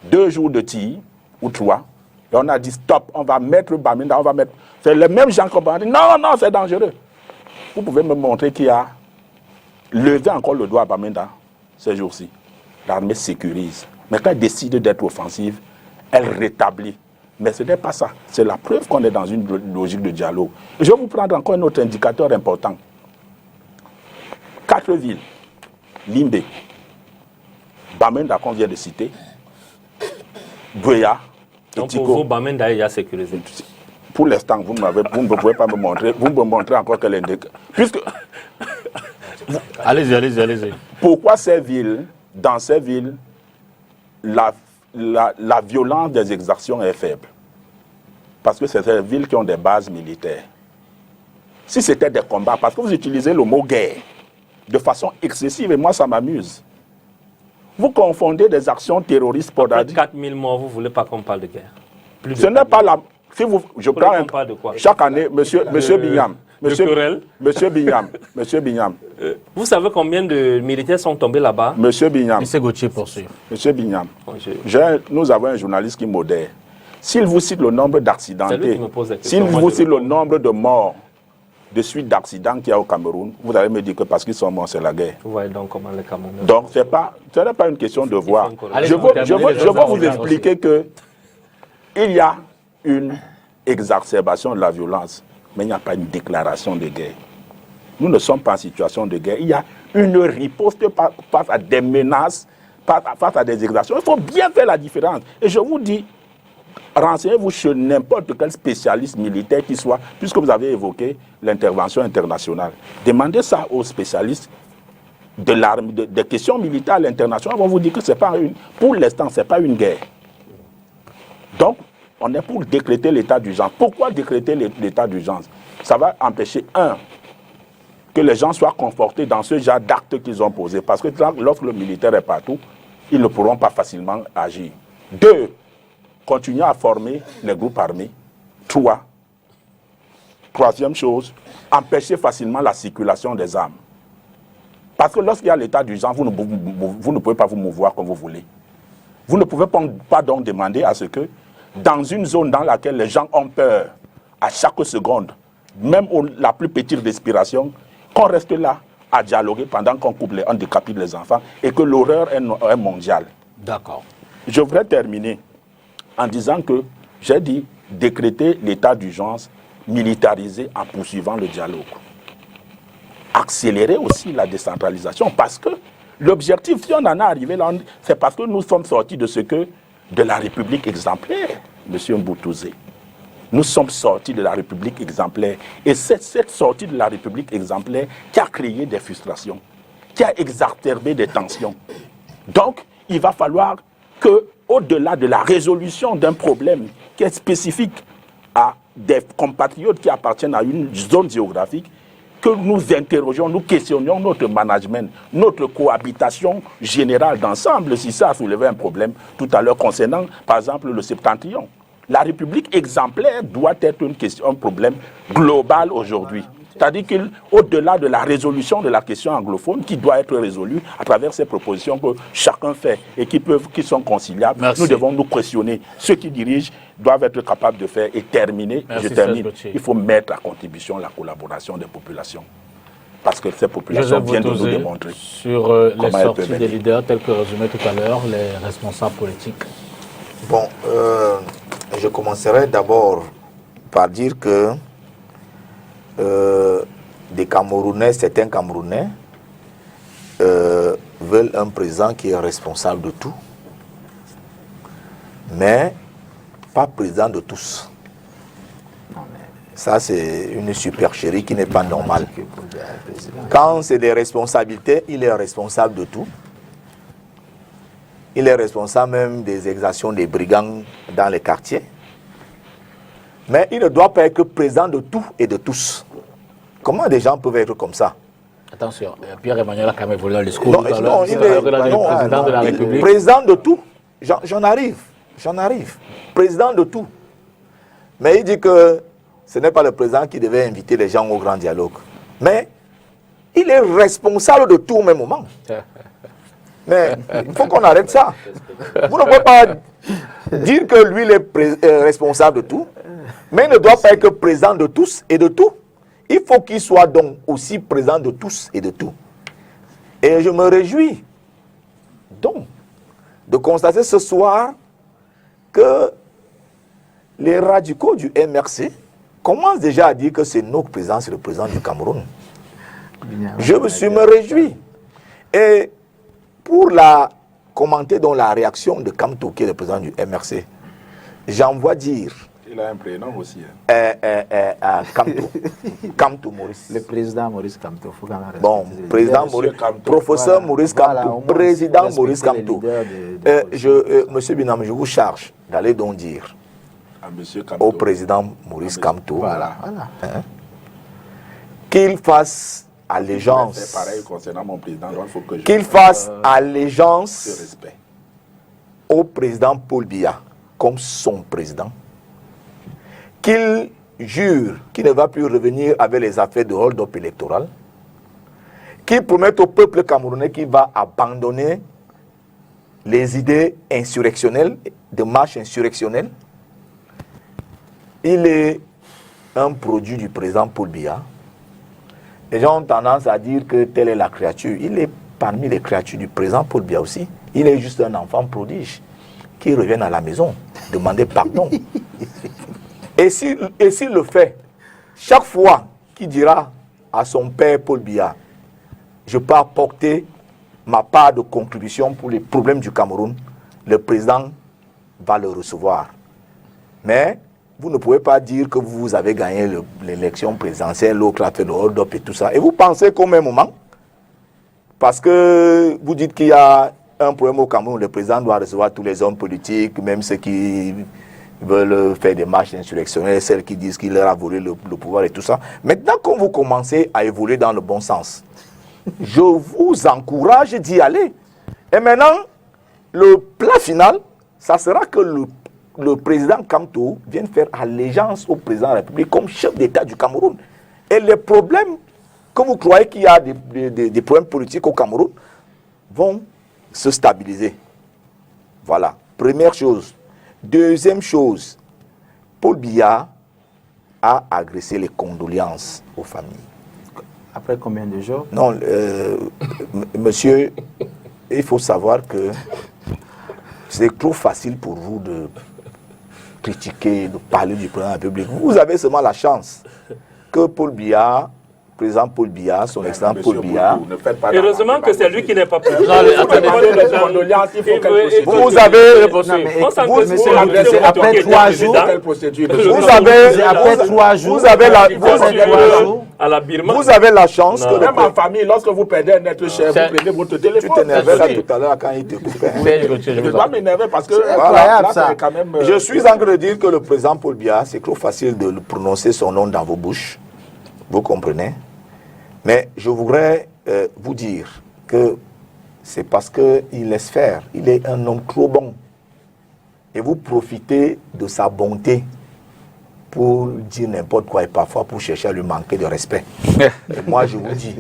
2 jours de tir, ou 3, et on a dit stop, on va mettre Bamenda, c'est les mêmes gens qui ont dit non, non, c'est dangereux. Vous pouvez me montrer qui a levé encore le doigt à Bamenda ces jours-ci. L'armée sécurise. Mais quand elle décide d'être offensive, elle rétablit. Mais ce n'est pas ça. C'est la preuve qu'on est dans une logique de dialogue. Je vais vous prendre encore un autre indicateur important. 4 villes. Limbe, Bamenda qu'on vient de citer, Buea et donc Tico. pour vous, Bamenda est déjà sécurisé. Pour l'instant, vous ne pouvez pas me montrer. Vous me montrez encore quel indicateur. Puisque... Allez-y. Pourquoi dans ces villes, la violence des exactions est faible? Parce que c'est ces villes qui ont des bases militaires. Si c'était des combats, parce que vous utilisez le mot guerre de façon excessive, et moi ça m'amuse. Vous confondez des actions terroristes pour Après 4000 morts, vous ne voulez pas qu'on parle de guerre? Ce n'est pas la... Je prends chaque année, monsieur Bignam, Monsieur Bignam. Vous savez combien de militaires sont tombés là-bas? Monsieur Bignam. Monsieur Gauthier poursuit. Monsieur Bignam, nous avons un journaliste qui modère. S'il vous cite le nombre d'accidentés, s'il vous cite le nombre de morts de suite d'accidents qu'il y a au Cameroun, vous allez me dire que parce qu'ils sont morts, c'est la guerre. Vous voyez donc comment les Camerounais... Donc, ce n'est pas une question de voir. Je veux vous expliquer qu'il y a une exacerbation de la violence, mais il n'y a pas une déclaration de guerre. Nous ne sommes pas en situation de guerre. Il y a une riposte face à des menaces, face à des exactions. Il faut bien faire la différence. Et je vous dis, renseignez-vous chez n'importe quel spécialiste militaire qui soit, puisque vous avez évoqué l'intervention internationale. Demandez ça aux spécialistes de l'armée, des questions militaires à l'international. Ils vont vous dire que pour l'instant, ce n'est pas une guerre. Donc, on est pour décréter l'état d'urgence. Pourquoi décréter l'état d'urgence? Ça va empêcher, que les gens soient confortés dans ce genre d'actes qu'ils ont posés. Parce que lorsque le militaire est partout, ils ne pourront pas facilement agir. 2, continuer à former les groupes armés. 3, Troisième chose, empêcher facilement la circulation des armes. Parce que lorsqu'il y a l'état d'urgence, vous ne pouvez pas vous mouvoir comme vous voulez. Vous ne pouvez pas donc demander à ce que, dans une zone dans laquelle les gens ont peur à chaque seconde, même la plus petite respiration, qu'on reste là à dialoguer pendant qu'on coupe on décapite les enfants et que l'horreur est mondiale. D'accord. Je voudrais terminer en disant que j'ai dit décréter l'état d'urgence militarisé en poursuivant le dialogue. Accélérer aussi la décentralisation parce que l'objectif, si on en est arrivé là, c'est parce que nous sommes sortis de la République exemplaire, M. Mboutouzé. Nous sommes sortis de la République exemplaire. Et c'est cette sortie de la République exemplaire qui a créé des frustrations, qui a exacerbé des tensions. Donc, il va falloir que, au-delà de la résolution d'un problème qui est spécifique à des compatriotes qui appartiennent à une zone géographique, que nous interrogeons, nous questionnions notre management, notre cohabitation générale d'ensemble, si ça a soulevé un problème tout à l'heure concernant, par exemple, le septentrion. La République exemplaire doit être un problème global aujourd'hui. C'est-à-dire qu'au-delà de la résolution de la question anglophone, qui doit être résolue à travers ces propositions que chacun fait et qui sont conciliables, nous devons nous questionner. Ceux qui dirigent doivent être capables de faire et terminer. Merci, je termine. Il faut mettre à contribution la collaboration des populations. Parce que ces populations viennent de nous démontrer. Sur les sorties des leaders, telles que résumé tout à l'heure, les responsables politiques. Bon, je commencerai d'abord par dire que des Camerounais, certains Camerounais veulent un président qui est responsable de tout, mais pas président de tous. Ça, c'est une supercherie qui n'est pas normale. Quand c'est des responsabilités, il est responsable de tout. Il est responsable même des exactions des brigands dans les quartiers. Mais il ne doit pas être président de tout et de tous. Comment des gens peuvent être comme ça? Attention, Pierre-Emmanuel a quand même volé le discours. Non, il est président de la République. Président de tout. J'en arrive. Président de tout. Mais il dit que ce n'est pas le président qui devait inviter les gens au grand dialogue. Mais il est responsable de tout au même moment. Mais il faut qu'on arrête ça. Vous ne pouvez pas dire que lui, il est responsable de tout, mais il ne doit pas être président de tous et de tout. Il faut qu'il soit donc aussi président de tous et de tout. Et je me réjouis donc de constater ce soir que les radicaux du MRC commencent déjà à dire que c'est notre président, c'est le président du Cameroun. Je me suis réjoui. Et pour commenter dans la réaction de Kamto, qui est le président du MRC, j'envoie dire... Il a un prénom aussi. Kamto Maurice. Le président Maurice Kamto. Bon, président Maurice, professeur Maurice Kamto, président Maurice Kamto. Monsieur Binam, je vous charge d'aller donc dire au président Maurice Kamto qu'il fasse allégeance. C'est pareil concernant mon président, donc il faut que qu'il fasse allégeance au président Paul Biya comme son président. Qu'il jure qu'il ne va plus revenir avec les affaires de hold-up électoral. Qu'il promette au peuple camerounais qu'il va abandonner les idées insurrectionnelles, de marche insurrectionnelle. Il est un produit du président Paul Biya. Les gens ont tendance à dire que telle est la créature. Il est parmi les créatures du président Paul Biya aussi. Il est juste un enfant prodige qui revient à la maison demander pardon. Et s'il le fait, chaque fois qu'il dira à son père Paul Biya, je peux apporter ma part de contribution pour les problèmes du Cameroun, le président va le recevoir. Mais vous ne pouvez pas dire que vous avez gagné l'élection présidentielle, l'autre a fait le hold-up et tout ça. Et vous pensez qu'au même moment, parce que vous dites qu'il y a un problème au Cameroun, le président doit recevoir tous les hommes politiques, même ceux qui veulent faire des marches insurrectionnelles, celles qui disent qu'il leur a volé le pouvoir et tout ça. Maintenant, quand vous commencez à évoluer dans le bon sens, je vous encourage d'y aller. Et maintenant, le plat final, ça sera que le président Kamto vient faire allégeance au président de la République comme chef d'État du Cameroun. Et les problèmes que vous croyez qu'il y a des problèmes politiques au Cameroun vont se stabiliser. Voilà, première chose. Deuxième chose, Paul Biya a agressé les condoléances aux familles. Après combien de jours? Non, monsieur, il faut savoir que c'est trop facile pour vous de critiquer, de parler du président de la République. Vous avez seulement la chance que Paul Biya, président Paul Biya, son excellent Paul Biya. Heureusement que c'est lui qui n'est pas président. Vous avez. Après 3 jours. Vous avez la. Vous avez la chance que même en famille, lorsque vous perdez un être cher, vous prenez votre téléphone. Tu t'énerveras tout à l'heure quand il te coupait. Je ne vais pas m'énerver parce que quand même. Je suis en train de dire que le président Paul Biya, c'est trop facile de prononcer son nom dans vos bouches. Vous comprenez? Mais je voudrais vous dire que c'est parce qu'il laisse faire. Il est un homme trop bon. Et vous profitez de sa bonté pour dire n'importe quoi et parfois pour chercher à lui manquer de respect. Et moi, je vous dis,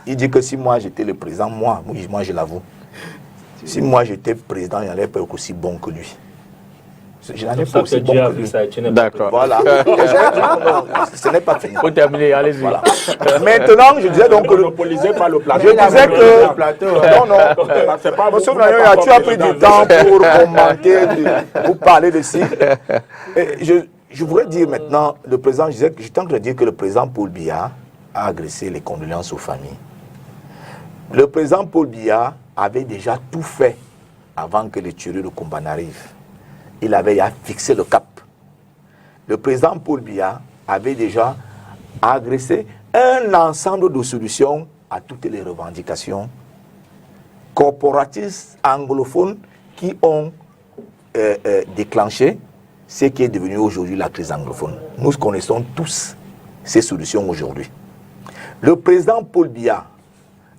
il dit que si moi j'étais le président, moi je l'avoue, si moi j'étais président, il n'allait pas être aussi bon que lui. Je n'en ai pas aussi bon que lui. D'accord. Voilà. Ce n'est pas fini. Pour terminer, allez-y. Voilà. Maintenant, je disais donc que Monopolisé par le plateau. je disais que... Non, c'est pas Monsieur Naya, tu as pris du temps pour commenter, pour parler de ci. Et je voudrais dire maintenant, le président, j'étais en train de dire que le président Paul Biya a agressé les condoléances aux familles. Le président Paul Biya avait déjà tout fait avant que les tueries de combat n'arrivent. Il avait fixé le cap. Le président Paul Biya avait déjà agressé un ensemble de solutions à toutes les revendications corporatistes anglophones qui ont déclenché ce qui est devenu aujourd'hui la crise anglophone. Nous connaissons tous ces solutions aujourd'hui. Le président Paul Biya,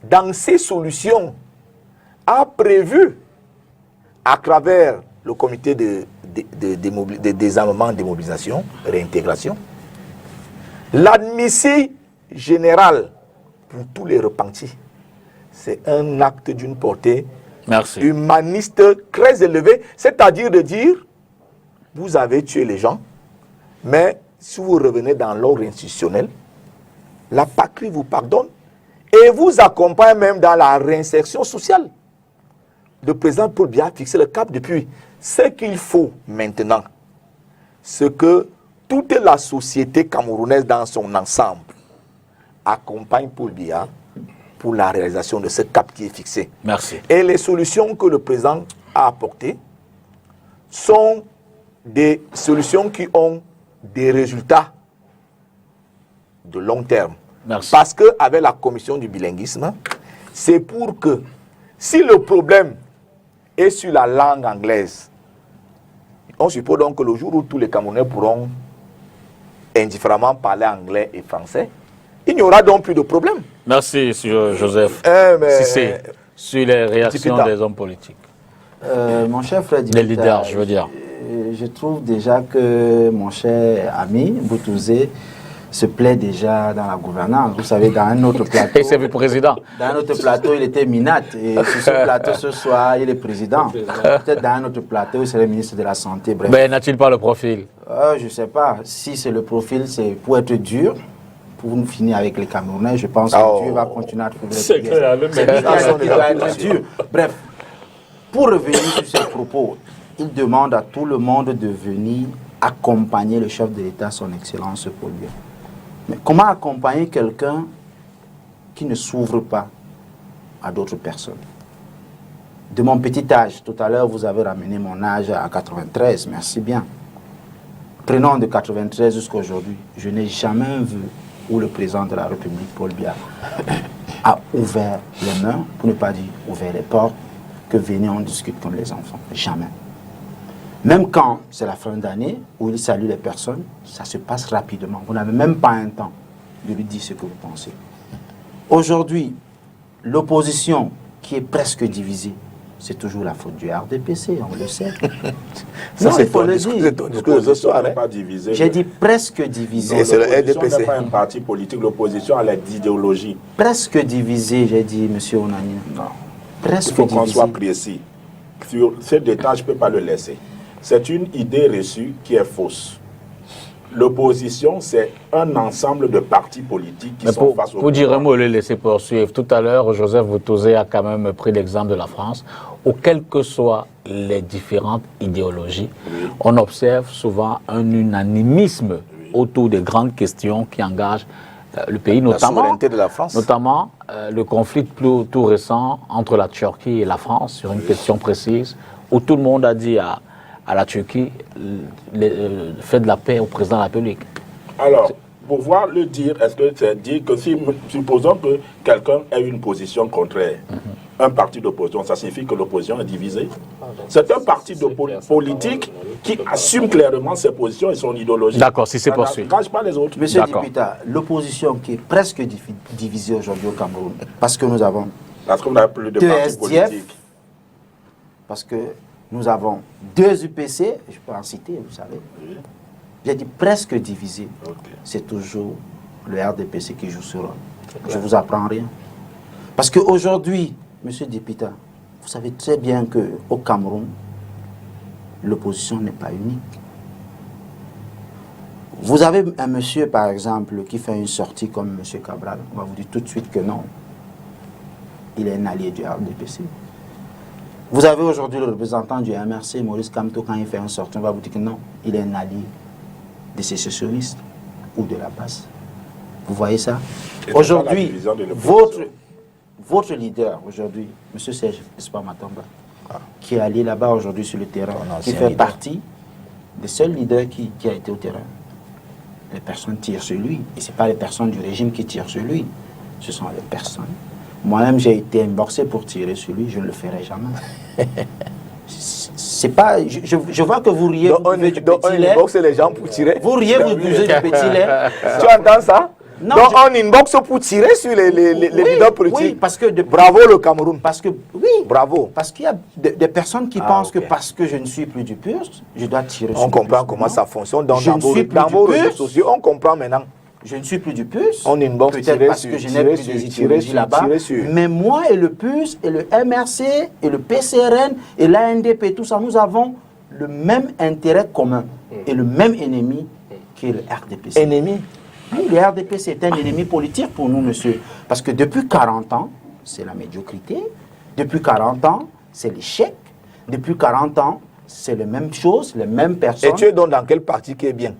dans ces solutions, a prévu, à travers le comité de désarmement, démobilisation, réintégration, l'amnistie générale pour tous les repentis. C'est un acte d'une portée humaniste très élevée, c'est-à-dire de dire, vous avez tué les gens, mais si vous revenez dans l'ordre institutionnel, la patrie vous pardonne et vous accompagne même dans la réinsertion sociale. Le président Paul Biya a fixé le cap depuis. Ce qu'il faut maintenant, c'est que toute la société camerounaise dans son ensemble accompagne Paul Biya pour la réalisation de ce cap qui est fixé. Merci. Et les solutions que le président a apportées sont des solutions qui ont des résultats de long terme. Merci. Parce qu'avec la commission du bilinguisme, c'est pour que si le problème est sur la langue anglaise, on suppose donc que le jour où tous les Camerounais pourront indifféremment parler anglais et français, il n'y aura donc plus de problème. Merci, Joseph. C'est sur les réactions des hommes politiques. Mon cher frère les leaders, je veux dire. Je trouve déjà que mon cher ami Boutouzé se plaît déjà dans la gouvernance. Vous savez, dans un autre plateau... Et c'est le président. Dans un autre plateau, il était minate. Et sur ce plateau, ce soir, il est président. Peut-être dans un autre plateau, il serait ministre de la Santé. Bref. Mais n'a-t-il pas le profil? Je ne sais pas. Si c'est le profil, c'est pour être dur. Pour nous finir avec les Camerounais, je pense que Dieu va continuer à trouver les pièces. C'est doit être dur. Bref, pour revenir sur ces propos, il demande à tout le monde de venir accompagner le chef de l'État, son Excellence Paul Biya. Mais comment accompagner quelqu'un qui ne s'ouvre pas à d'autres personnes? De mon petit âge, tout à l'heure vous avez ramené mon âge à 93, merci bien. Prenons de 93 jusqu'à aujourd'hui, je n'ai jamais vu où le président de la République, Paul Biya, a ouvert les mains, pour ne pas dire ouvert les portes, que venez on discute comme les enfants. Jamais. Même quand c'est la fin d'année, où il salue les personnes, ça se passe rapidement. Vous n'avez même pas un temps de lui dire ce que vous pensez. Aujourd'hui, l'opposition qui est presque divisée, c'est toujours la faute du RDPC, on le sait. Ça, Non, c'est il faut ton le discours, dire. c'est ton discours de ce soir. n'est Hein. pas divisée. J'ai dit presque divisé. Et c'est le L'opposition RDPC. n'est pas un parti politique, l'opposition a l'idéologie. Presque divisé, j'ai dit, monsieur Onani. Non. Presque Il faut qu'on divisé. soit précis. Sur ce détail, je ne peux pas le laisser. C'est une idée reçue qui est fausse. L'opposition, c'est un ensemble de partis politiques qui Mais sont face au pour dire un pouvoir. mot, le laisser poursuivre. Tout à l'heure, Joseph Boutozé a quand même pris l'exemple de la France, où quelles que soient les différentes idéologies, on observe souvent un unanimisme autour des grandes questions qui engagent le pays, notamment, souveraineté de la France. notamment le conflit tout récent entre la Turquie et la France sur une question précise, où tout le monde a dit à la Turquie, faites de la paix au président de la République. Alors, pouvoir le dire, est-ce que c'est dire que si, supposons que quelqu'un ait une position contraire, un parti d'opposition, ça signifie que l'opposition est divisée. C'est un parti politique qui assume clairement ses positions et son idéologie. D'accord, si c'est Ça poursuivi. n'engage pas les autres. Monsieur D'accord. Dipita, l'opposition qui est presque divisée aujourd'hui au Cameroun, parce que nous avons Parce qu'on n'a plus de deux partis SDF, politiques. parce que nous avons deux UPC, je peux en citer, vous savez. J'ai dit presque divisé. Ok. C'est toujours le RDPC qui joue ce rôle. Je ne vous apprends rien. Parce qu'aujourd'hui, monsieur Dipita, vous savez très bien qu'au Cameroun, l'opposition n'est pas unique. Vous avez un monsieur, par exemple, qui fait une sortie comme monsieur Cabral, on va vous dire tout de suite que non. Il est un allié du RDPC. Vous avez aujourd'hui le représentant du MRC, Maurice Kamto, quand il fait une sortie, on va vous dire que non, il est un allié des sécessionnistes ou de la base. Vous voyez ça? Et c'est Aujourd'hui, pas la division de l'opposition. votre leader, aujourd'hui, M. Serge Esparmatamba, qui est allé là-bas aujourd'hui sur le terrain, Ton qui ancien fait leader. partie des seuls leaders qui a été au terrain. Les personnes tirent sur lui. Et ce n'est pas les personnes du régime qui tirent sur lui. Ce sont les personnes. Moi-même, j'ai été inboxé pour tirer sur lui. Je ne le ferai jamais. C'est pas... Je vois que vous riez. Donc, vous buvez du on petit lait. inboxe les gens pour tirer. Vous riez, vous buvez du petit lait. Tu entends ça? Non, donc, on inboxe pour tirer sur les leaders politiques. Oui, parce que... Bravo le Cameroun. Parce que... Oui. Bravo. Parce qu'il y a des personnes qui Ah, pensent que ok. parce que je ne suis plus du PUR, je dois tirer sur On le comprend PUR. comment Non. ça fonctionne dans Je ne suis plus vos du réseaux PUR. sociaux. On comprend maintenant. Je ne suis plus du PUR. On inbox, Peut-être tirer parce sur- que je n'ai tirer plus sur- des tirer idéologies sur- là-bas. tirer sur. Mais moi et le PUR et le MRC et le PCRN et l'ANDP, tout ça, nous avons le même intérêt commun et le même ennemi qui est le RDPC. Ennemi. Oui, le RDPC est un ennemi politique pour nous, monsieur. Parce que depuis 40 ans, c'est la médiocrité. Depuis 40 ans, c'est l'échec. Depuis 40 ans, c'est les mêmes choses, les mêmes personnes. Et tu es donc dans quel parti qui est bien?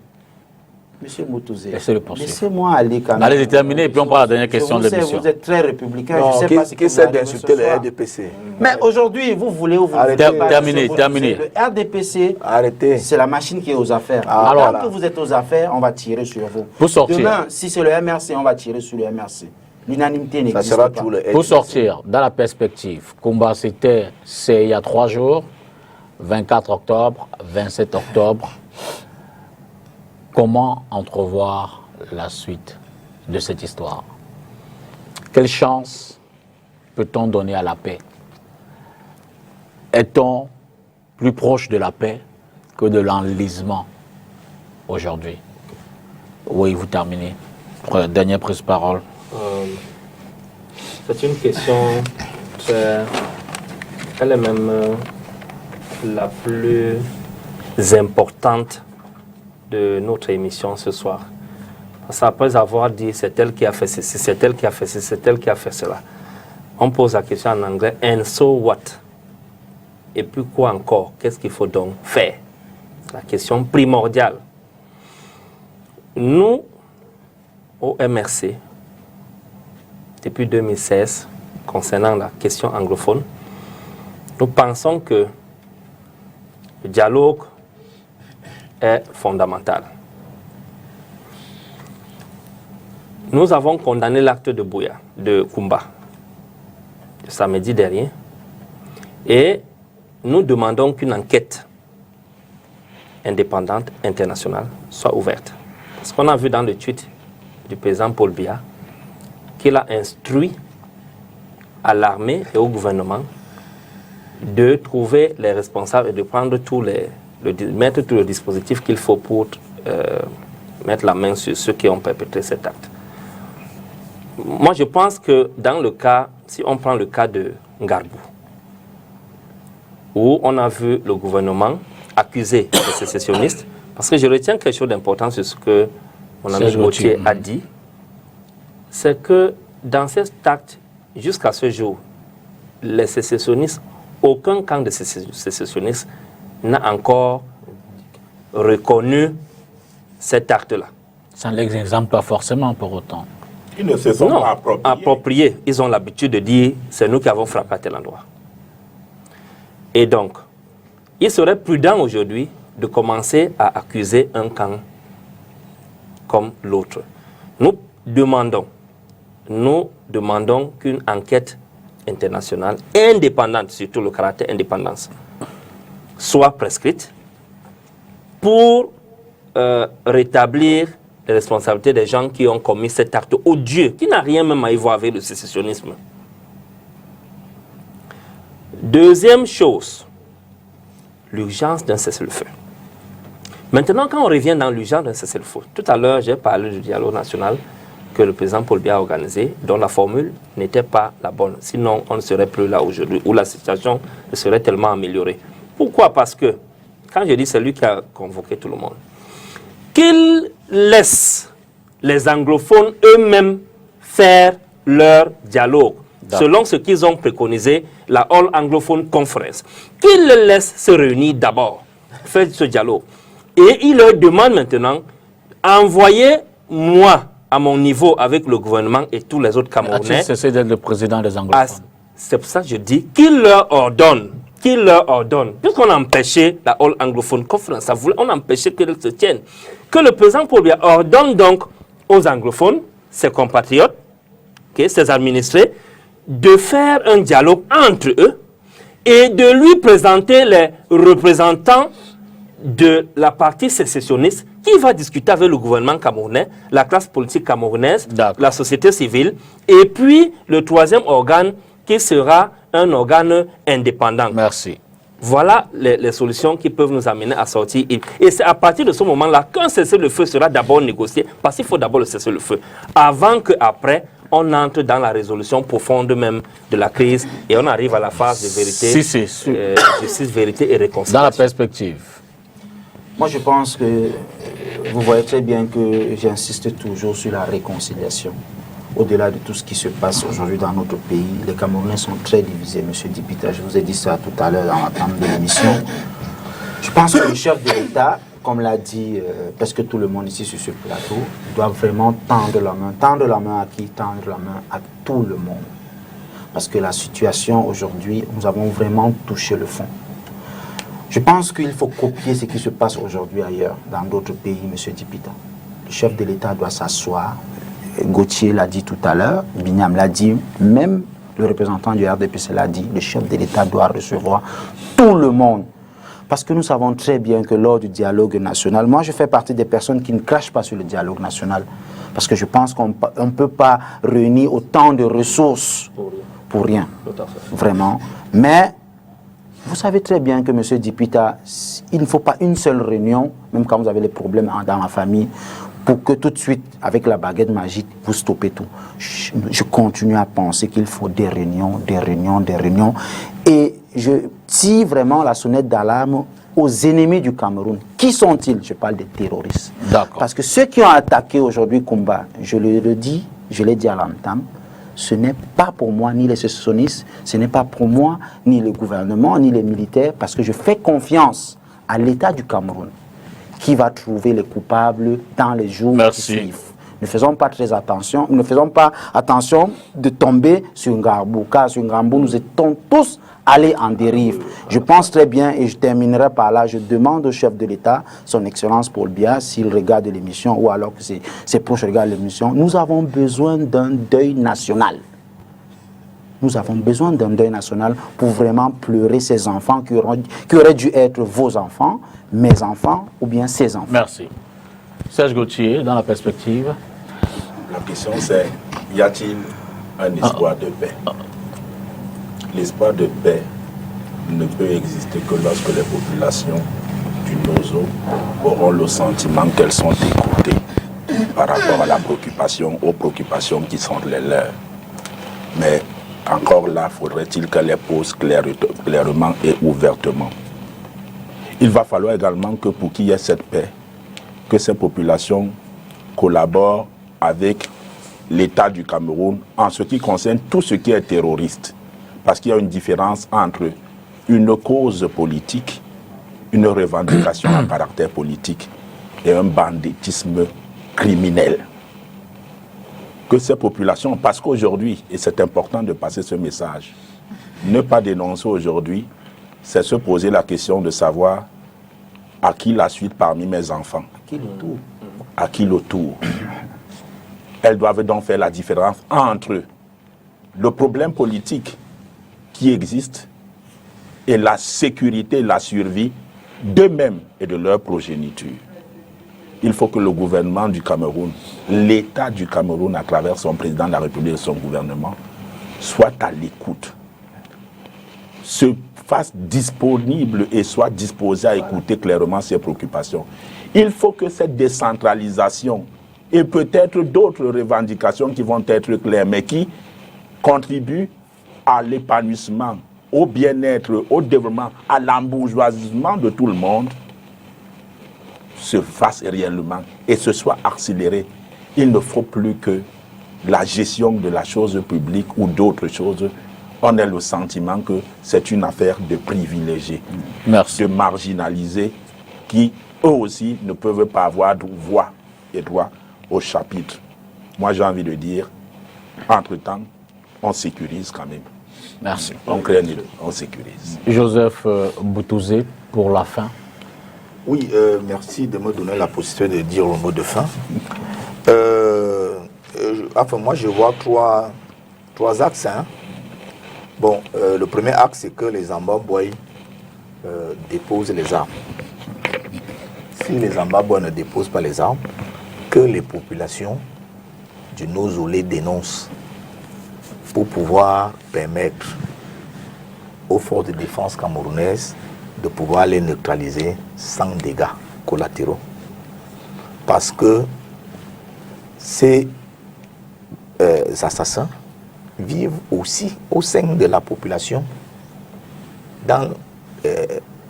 Monsieur Moutouze, Laissez-le poursuivre. laissez-moi aller quand même. Allez-y, terminez, et puis on prend la dernière question Je de vous sais, l'émission. Vous êtes très républicain. Non, je sais pas ce que qui vous essaie allez d'insulter ce le soir. RDPC? Mais aujourd'hui, vous voulez ou vous ne Arrêtez. voulez pas, Terminez, monsieur Moutouze, terminez. Le RDPC, Arrêtez. c'est la machine qui est aux affaires. Ah, Tant voilà. que vous êtes aux affaires, on va tirer sur vous. Pour sortir. Demain, si c'est le MRC, on va tirer sur le MRC. L'unanimité Ça n'existe sera pas. tout le Pour RDPC. sortir, dans la perspective, Kumba, c'est il y a 3 jours, 24 octobre, 27 octobre. Comment entrevoir la suite de cette histoire? Quelle chance peut-on donner à la paix? Est-on plus proche de la paix que de l'enlisement aujourd'hui? Oui, vous terminez. Dernière prise de parole. C'est une question très... Elle est même la plus importante de notre émission ce soir. Parce qu'après avoir dit c'est elle qui a fait ceci, c'est elle qui a fait ceci, c'est elle qui a fait cela, on pose la question en anglais, and so what? Et puis quoi encore? Qu'est-ce qu'il faut donc faire? C'est la question primordiale. Nous, au MRC, depuis 2016, concernant la question anglophone, nous pensons que le dialogue est fondamental. Nous avons condamné l'acte de Buea, de Kumba, le samedi dernier, et nous demandons qu'une enquête indépendante internationale soit ouverte. Parce qu'on a vu dans le tweet du président Paul Biya qu'il a instruit à l'armée et au gouvernement de trouver les responsables et de prendre mettre tout le dispositif qu'il faut pour mettre la main sur ceux qui ont perpétré cet acte. Moi, je pense que dans le cas, si on prend le cas de Ngarbou, où on a vu le gouvernement accuser les sécessionnistes, parce que je retiens quelque chose d'important sur ce que mon ami Gauthier a dit, c'est que dans cet acte, jusqu'à ce jour, les sécessionnistes, aucun camp de sécessionnistes n'a encore reconnu cet acte-là. Ça ne l'exemple pas forcément pour autant. Ils ne se sont pas appropriés. Ils ont l'habitude de dire c'est nous qui avons frappé à tel endroit. Et donc, il serait prudent aujourd'hui de commencer à accuser un camp comme l'autre. Nous demandons qu'une enquête internationale indépendante, surtout le caractère indépendance, soit prescrite pour rétablir les responsabilités des gens qui ont commis cet acte odieux, qui n'a rien même à y voir avec le sécessionnisme. Deuxième chose, l'urgence d'un cessez-le-feu. Maintenant, quand on revient dans l'urgence d'un cessez-le-feu, tout à l'heure, j'ai parlé du dialogue national que le président Paul Biya a organisé, dont la formule n'était pas la bonne. Sinon, on ne serait plus là aujourd'hui, où la situation ne serait tellement améliorée. Pourquoi? Parce que, quand je dis c'est lui qui a convoqué tout le monde, qu'il laisse les anglophones eux-mêmes faire leur dialogue, selon ce qu'ils ont préconisé, la All Anglophone Conference. Qu'ils les laissent se réunir d'abord, faire ce dialogue. Et il leur demande maintenant, envoyez-moi à mon niveau avec le gouvernement et tous les autres Camerounais. C'est d'être le président des anglophones. C'est pour ça que je dis qu'il leur ordonne, puisqu'on a empêché la All Anglophone Conference, on a empêché qu'elle se tienne, que le président Paul Biya ordonne donc aux anglophones, ses compatriotes, ses administrés, de faire un dialogue entre eux et de lui présenter les représentants de la partie sécessionniste qui va discuter avec le gouvernement camerounais, la classe politique camerounaise, la société civile, et puis le troisième organe qui sera un organe indépendant. Merci. Voilà les solutions qui peuvent nous amener à sortir. Et c'est à partir de ce moment-là qu'un cessez-le-feu sera d'abord négocié, parce qu'il faut d'abord le cessez-le-feu, avant qu'après, on entre dans la résolution profonde même de la crise et on arrive à la phase de vérité, justice, vérité et réconciliation. Dans la perspective. Moi, je pense que vous voyez très bien que j'insiste toujours sur la réconciliation. Au-delà de tout ce qui se passe aujourd'hui dans notre pays, les Camerounais sont très divisés, Monsieur Dipita. Je vous ai dit ça tout à l'heure dans l'entame de l'émission. Je pense que le chef de l'État, comme l'a dit presque tout le monde ici sur ce plateau, doit vraiment tendre la main. Tendre la main à qui? Tendre la main à tout le monde. Parce que la situation aujourd'hui, nous avons vraiment touché le fond. Je pense qu'il faut copier ce qui se passe aujourd'hui ailleurs, dans d'autres pays, M. Dipita. Le chef de l'État doit s'asseoir. Gauthier l'a dit tout à l'heure, Binyam l'a dit, même le représentant du RDPC l'a dit, le chef de l'État doit recevoir tout le monde. Parce que nous savons très bien que lors du dialogue national, moi je fais partie des personnes qui ne crachent pas sur le dialogue national. Parce que je pense qu'on ne peut pas réunir autant de ressources pour rien. Vraiment. Mais vous savez très bien que M. Dipita, il ne faut pas une seule réunion, même quand vous avez des problèmes dans la famille, pour que tout de suite, avec la baguette magique, vous stoppez tout. Je continue à penser qu'il faut des réunions. Et je tire vraiment la sonnette d'alarme aux ennemis du Cameroun. Qui sont-ils? Je parle des terroristes. Parce que ceux qui ont attaqué aujourd'hui Kumba, je le dis, je l'ai dit à l'entame, ce n'est pas pour moi ni les sécessionnistes, ce n'est pas pour moi ni le gouvernement, ni les militaires, parce que je fais confiance à l'État du Cameroun qui va trouver les coupables dans les jours qui suivent. Ne faisons pas attention de tomber sur Ngarbou, car sur Ngarbou, nous étions tous allés en dérive. Je pense très bien, et je terminerai par là, je demande au chef de l'État, son Excellence Paul Biya, s'il regarde l'émission, ou alors que ses proches regardent l'émission, nous avons besoin d'un deuil national. Nous avons besoin d'un deuil national pour vraiment pleurer ces enfants qui auraient dû être vos enfants, mes enfants ou bien ses enfants. Merci. Serge Gauthier, dans la perspective. La question c'est, y a-t-il un espoir de paix? L'espoir de paix ne peut exister que lorsque les populations du Nozo auront le sentiment qu'elles sont écoutées par rapport à la préoccupation, aux préoccupations qui sont les leurs. Mais encore là, faudrait-il qu'elle les pose clairement et ouvertement. Il va falloir également que pour qu'il y ait cette paix, que ces populations collaborent avec l'État du Cameroun en ce qui concerne tout ce qui est terroriste. Parce qu'il y a une différence entre une cause politique, une revendication à caractère politique et un banditisme criminel. Que ces populations, parce qu'aujourd'hui, et c'est important de passer ce message, ne pas dénoncer aujourd'hui, c'est se poser la question de savoir à qui la suite parmi mes enfants. À qui le tour? À qui le tour? Elles doivent donc faire la différence entre le problème politique qui existe et la sécurité, la survie d'eux-mêmes et de leur progéniture. Il faut que le gouvernement du Cameroun, l'État du Cameroun à travers son président de la République et son gouvernement, soit à l'écoute, se fasse disponible et soit disposé à écouter clairement ses préoccupations. Il faut que cette décentralisation et peut-être d'autres revendications qui vont être claires, mais qui contribuent à l'épanouissement, au bien-être, au développement, à l'embourgeoisement de tout le monde, se fasse réellement et se soit accéléré. Il ne faut plus que la gestion de la chose publique ou d'autres choses, on ait le sentiment que c'est une affaire de privilégiés, de marginalisés, qui eux aussi ne peuvent pas avoir de voix et droit au chapitre. Moi j'ai envie de dire, entre-temps, on sécurise quand même. Merci. On crée, on sécurise. Joseph Boutouzé, pour la fin. Oui, merci de me donner la possibilité de dire le mot de fin. Enfin, moi, je vois trois axes. Hein. Bon, le premier axe, c'est que les Ambabouais déposent les armes. Si les Ambabouais ne déposent pas les armes, que les populations du Nozo les dénoncent pour pouvoir permettre aux forces de défense camerounaises de pouvoir les neutraliser sans dégâts collatéraux. Parce que ces assassins vivent aussi au sein de la population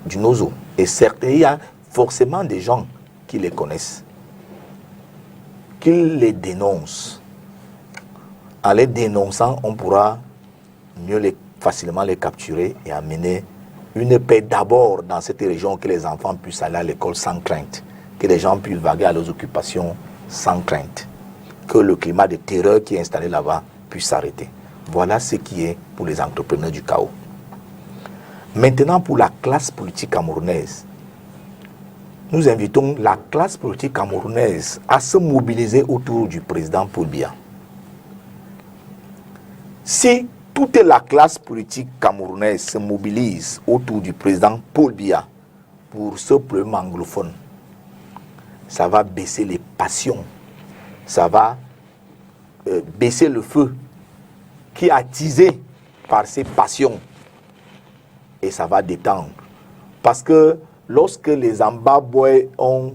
du Nozo. Et certes, il y a forcément des gens qui les connaissent, qu'ils les dénoncent. En les dénonçant, on pourra facilement les capturer et amener une paix d'abord dans cette région, que les enfants puissent aller à l'école sans crainte, que les gens puissent vaguer à leurs occupations sans crainte, que le climat de terreur qui est installé là-bas puisse s'arrêter. Voilà ce qui est pour les entrepreneurs du chaos. Maintenant, pour la classe politique camerounaise, nous invitons la classe politique camerounaise à se mobiliser autour du président Paul Biya. Si toute la classe politique camerounaise se mobilise autour du président Paul Biya pour ce problème anglophone, ça va baisser les passions, ça va baisser le feu qui est attisé par ces passions et ça va détendre. Parce que lorsque les Ambabouais ont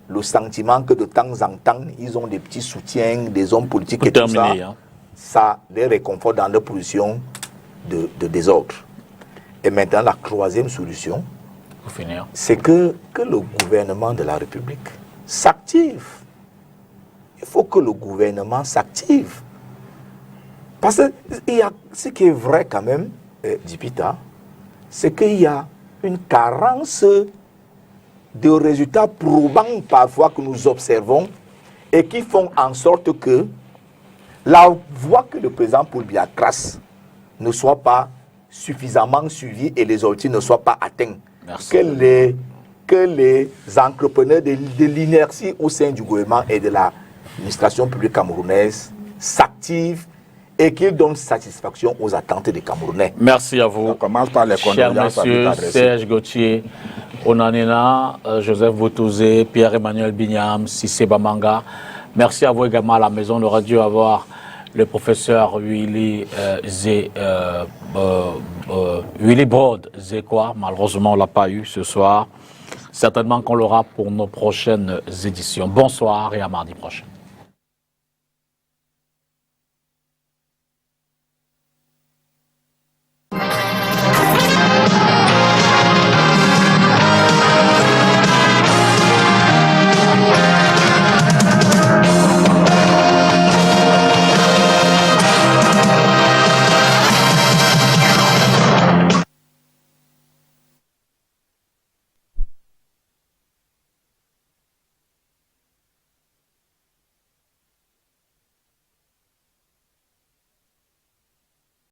le sentiment que de temps en temps, ils ont des petits soutiens, des hommes politiques et tout ça, ça les réconforte dans leur position de désordre. Et maintenant, la troisième solution, c'est que le gouvernement de la République s'active. Il faut que le gouvernement s'active. Parce que ce qui est vrai quand même, Dipita, c'est qu'il y a une carence de résultats probants parfois que nous observons et qui font en sorte que la voie que le président Paul Biya trace ne soit pas suffisamment suivie et les objectifs ne soient pas atteints. Que les entrepreneurs de l'inertie au sein du gouvernement et de l'administration publique camerounaise s'activent et qu'ils donnent satisfaction aux attentes des Camerounais. Merci à vous. On commence par les chers messieurs Serge Gauthier, Onanina, Joseph Boutouzé, Pierre-Emmanuel Bignam, Cissé Bamanga. Merci à vous également à la maison. On aurait dû avoir le professeur Willy Brod Zekwa. Malheureusement, on ne l'a pas eu ce soir. Certainement qu'on l'aura pour nos prochaines éditions. Bonsoir et à mardi prochain.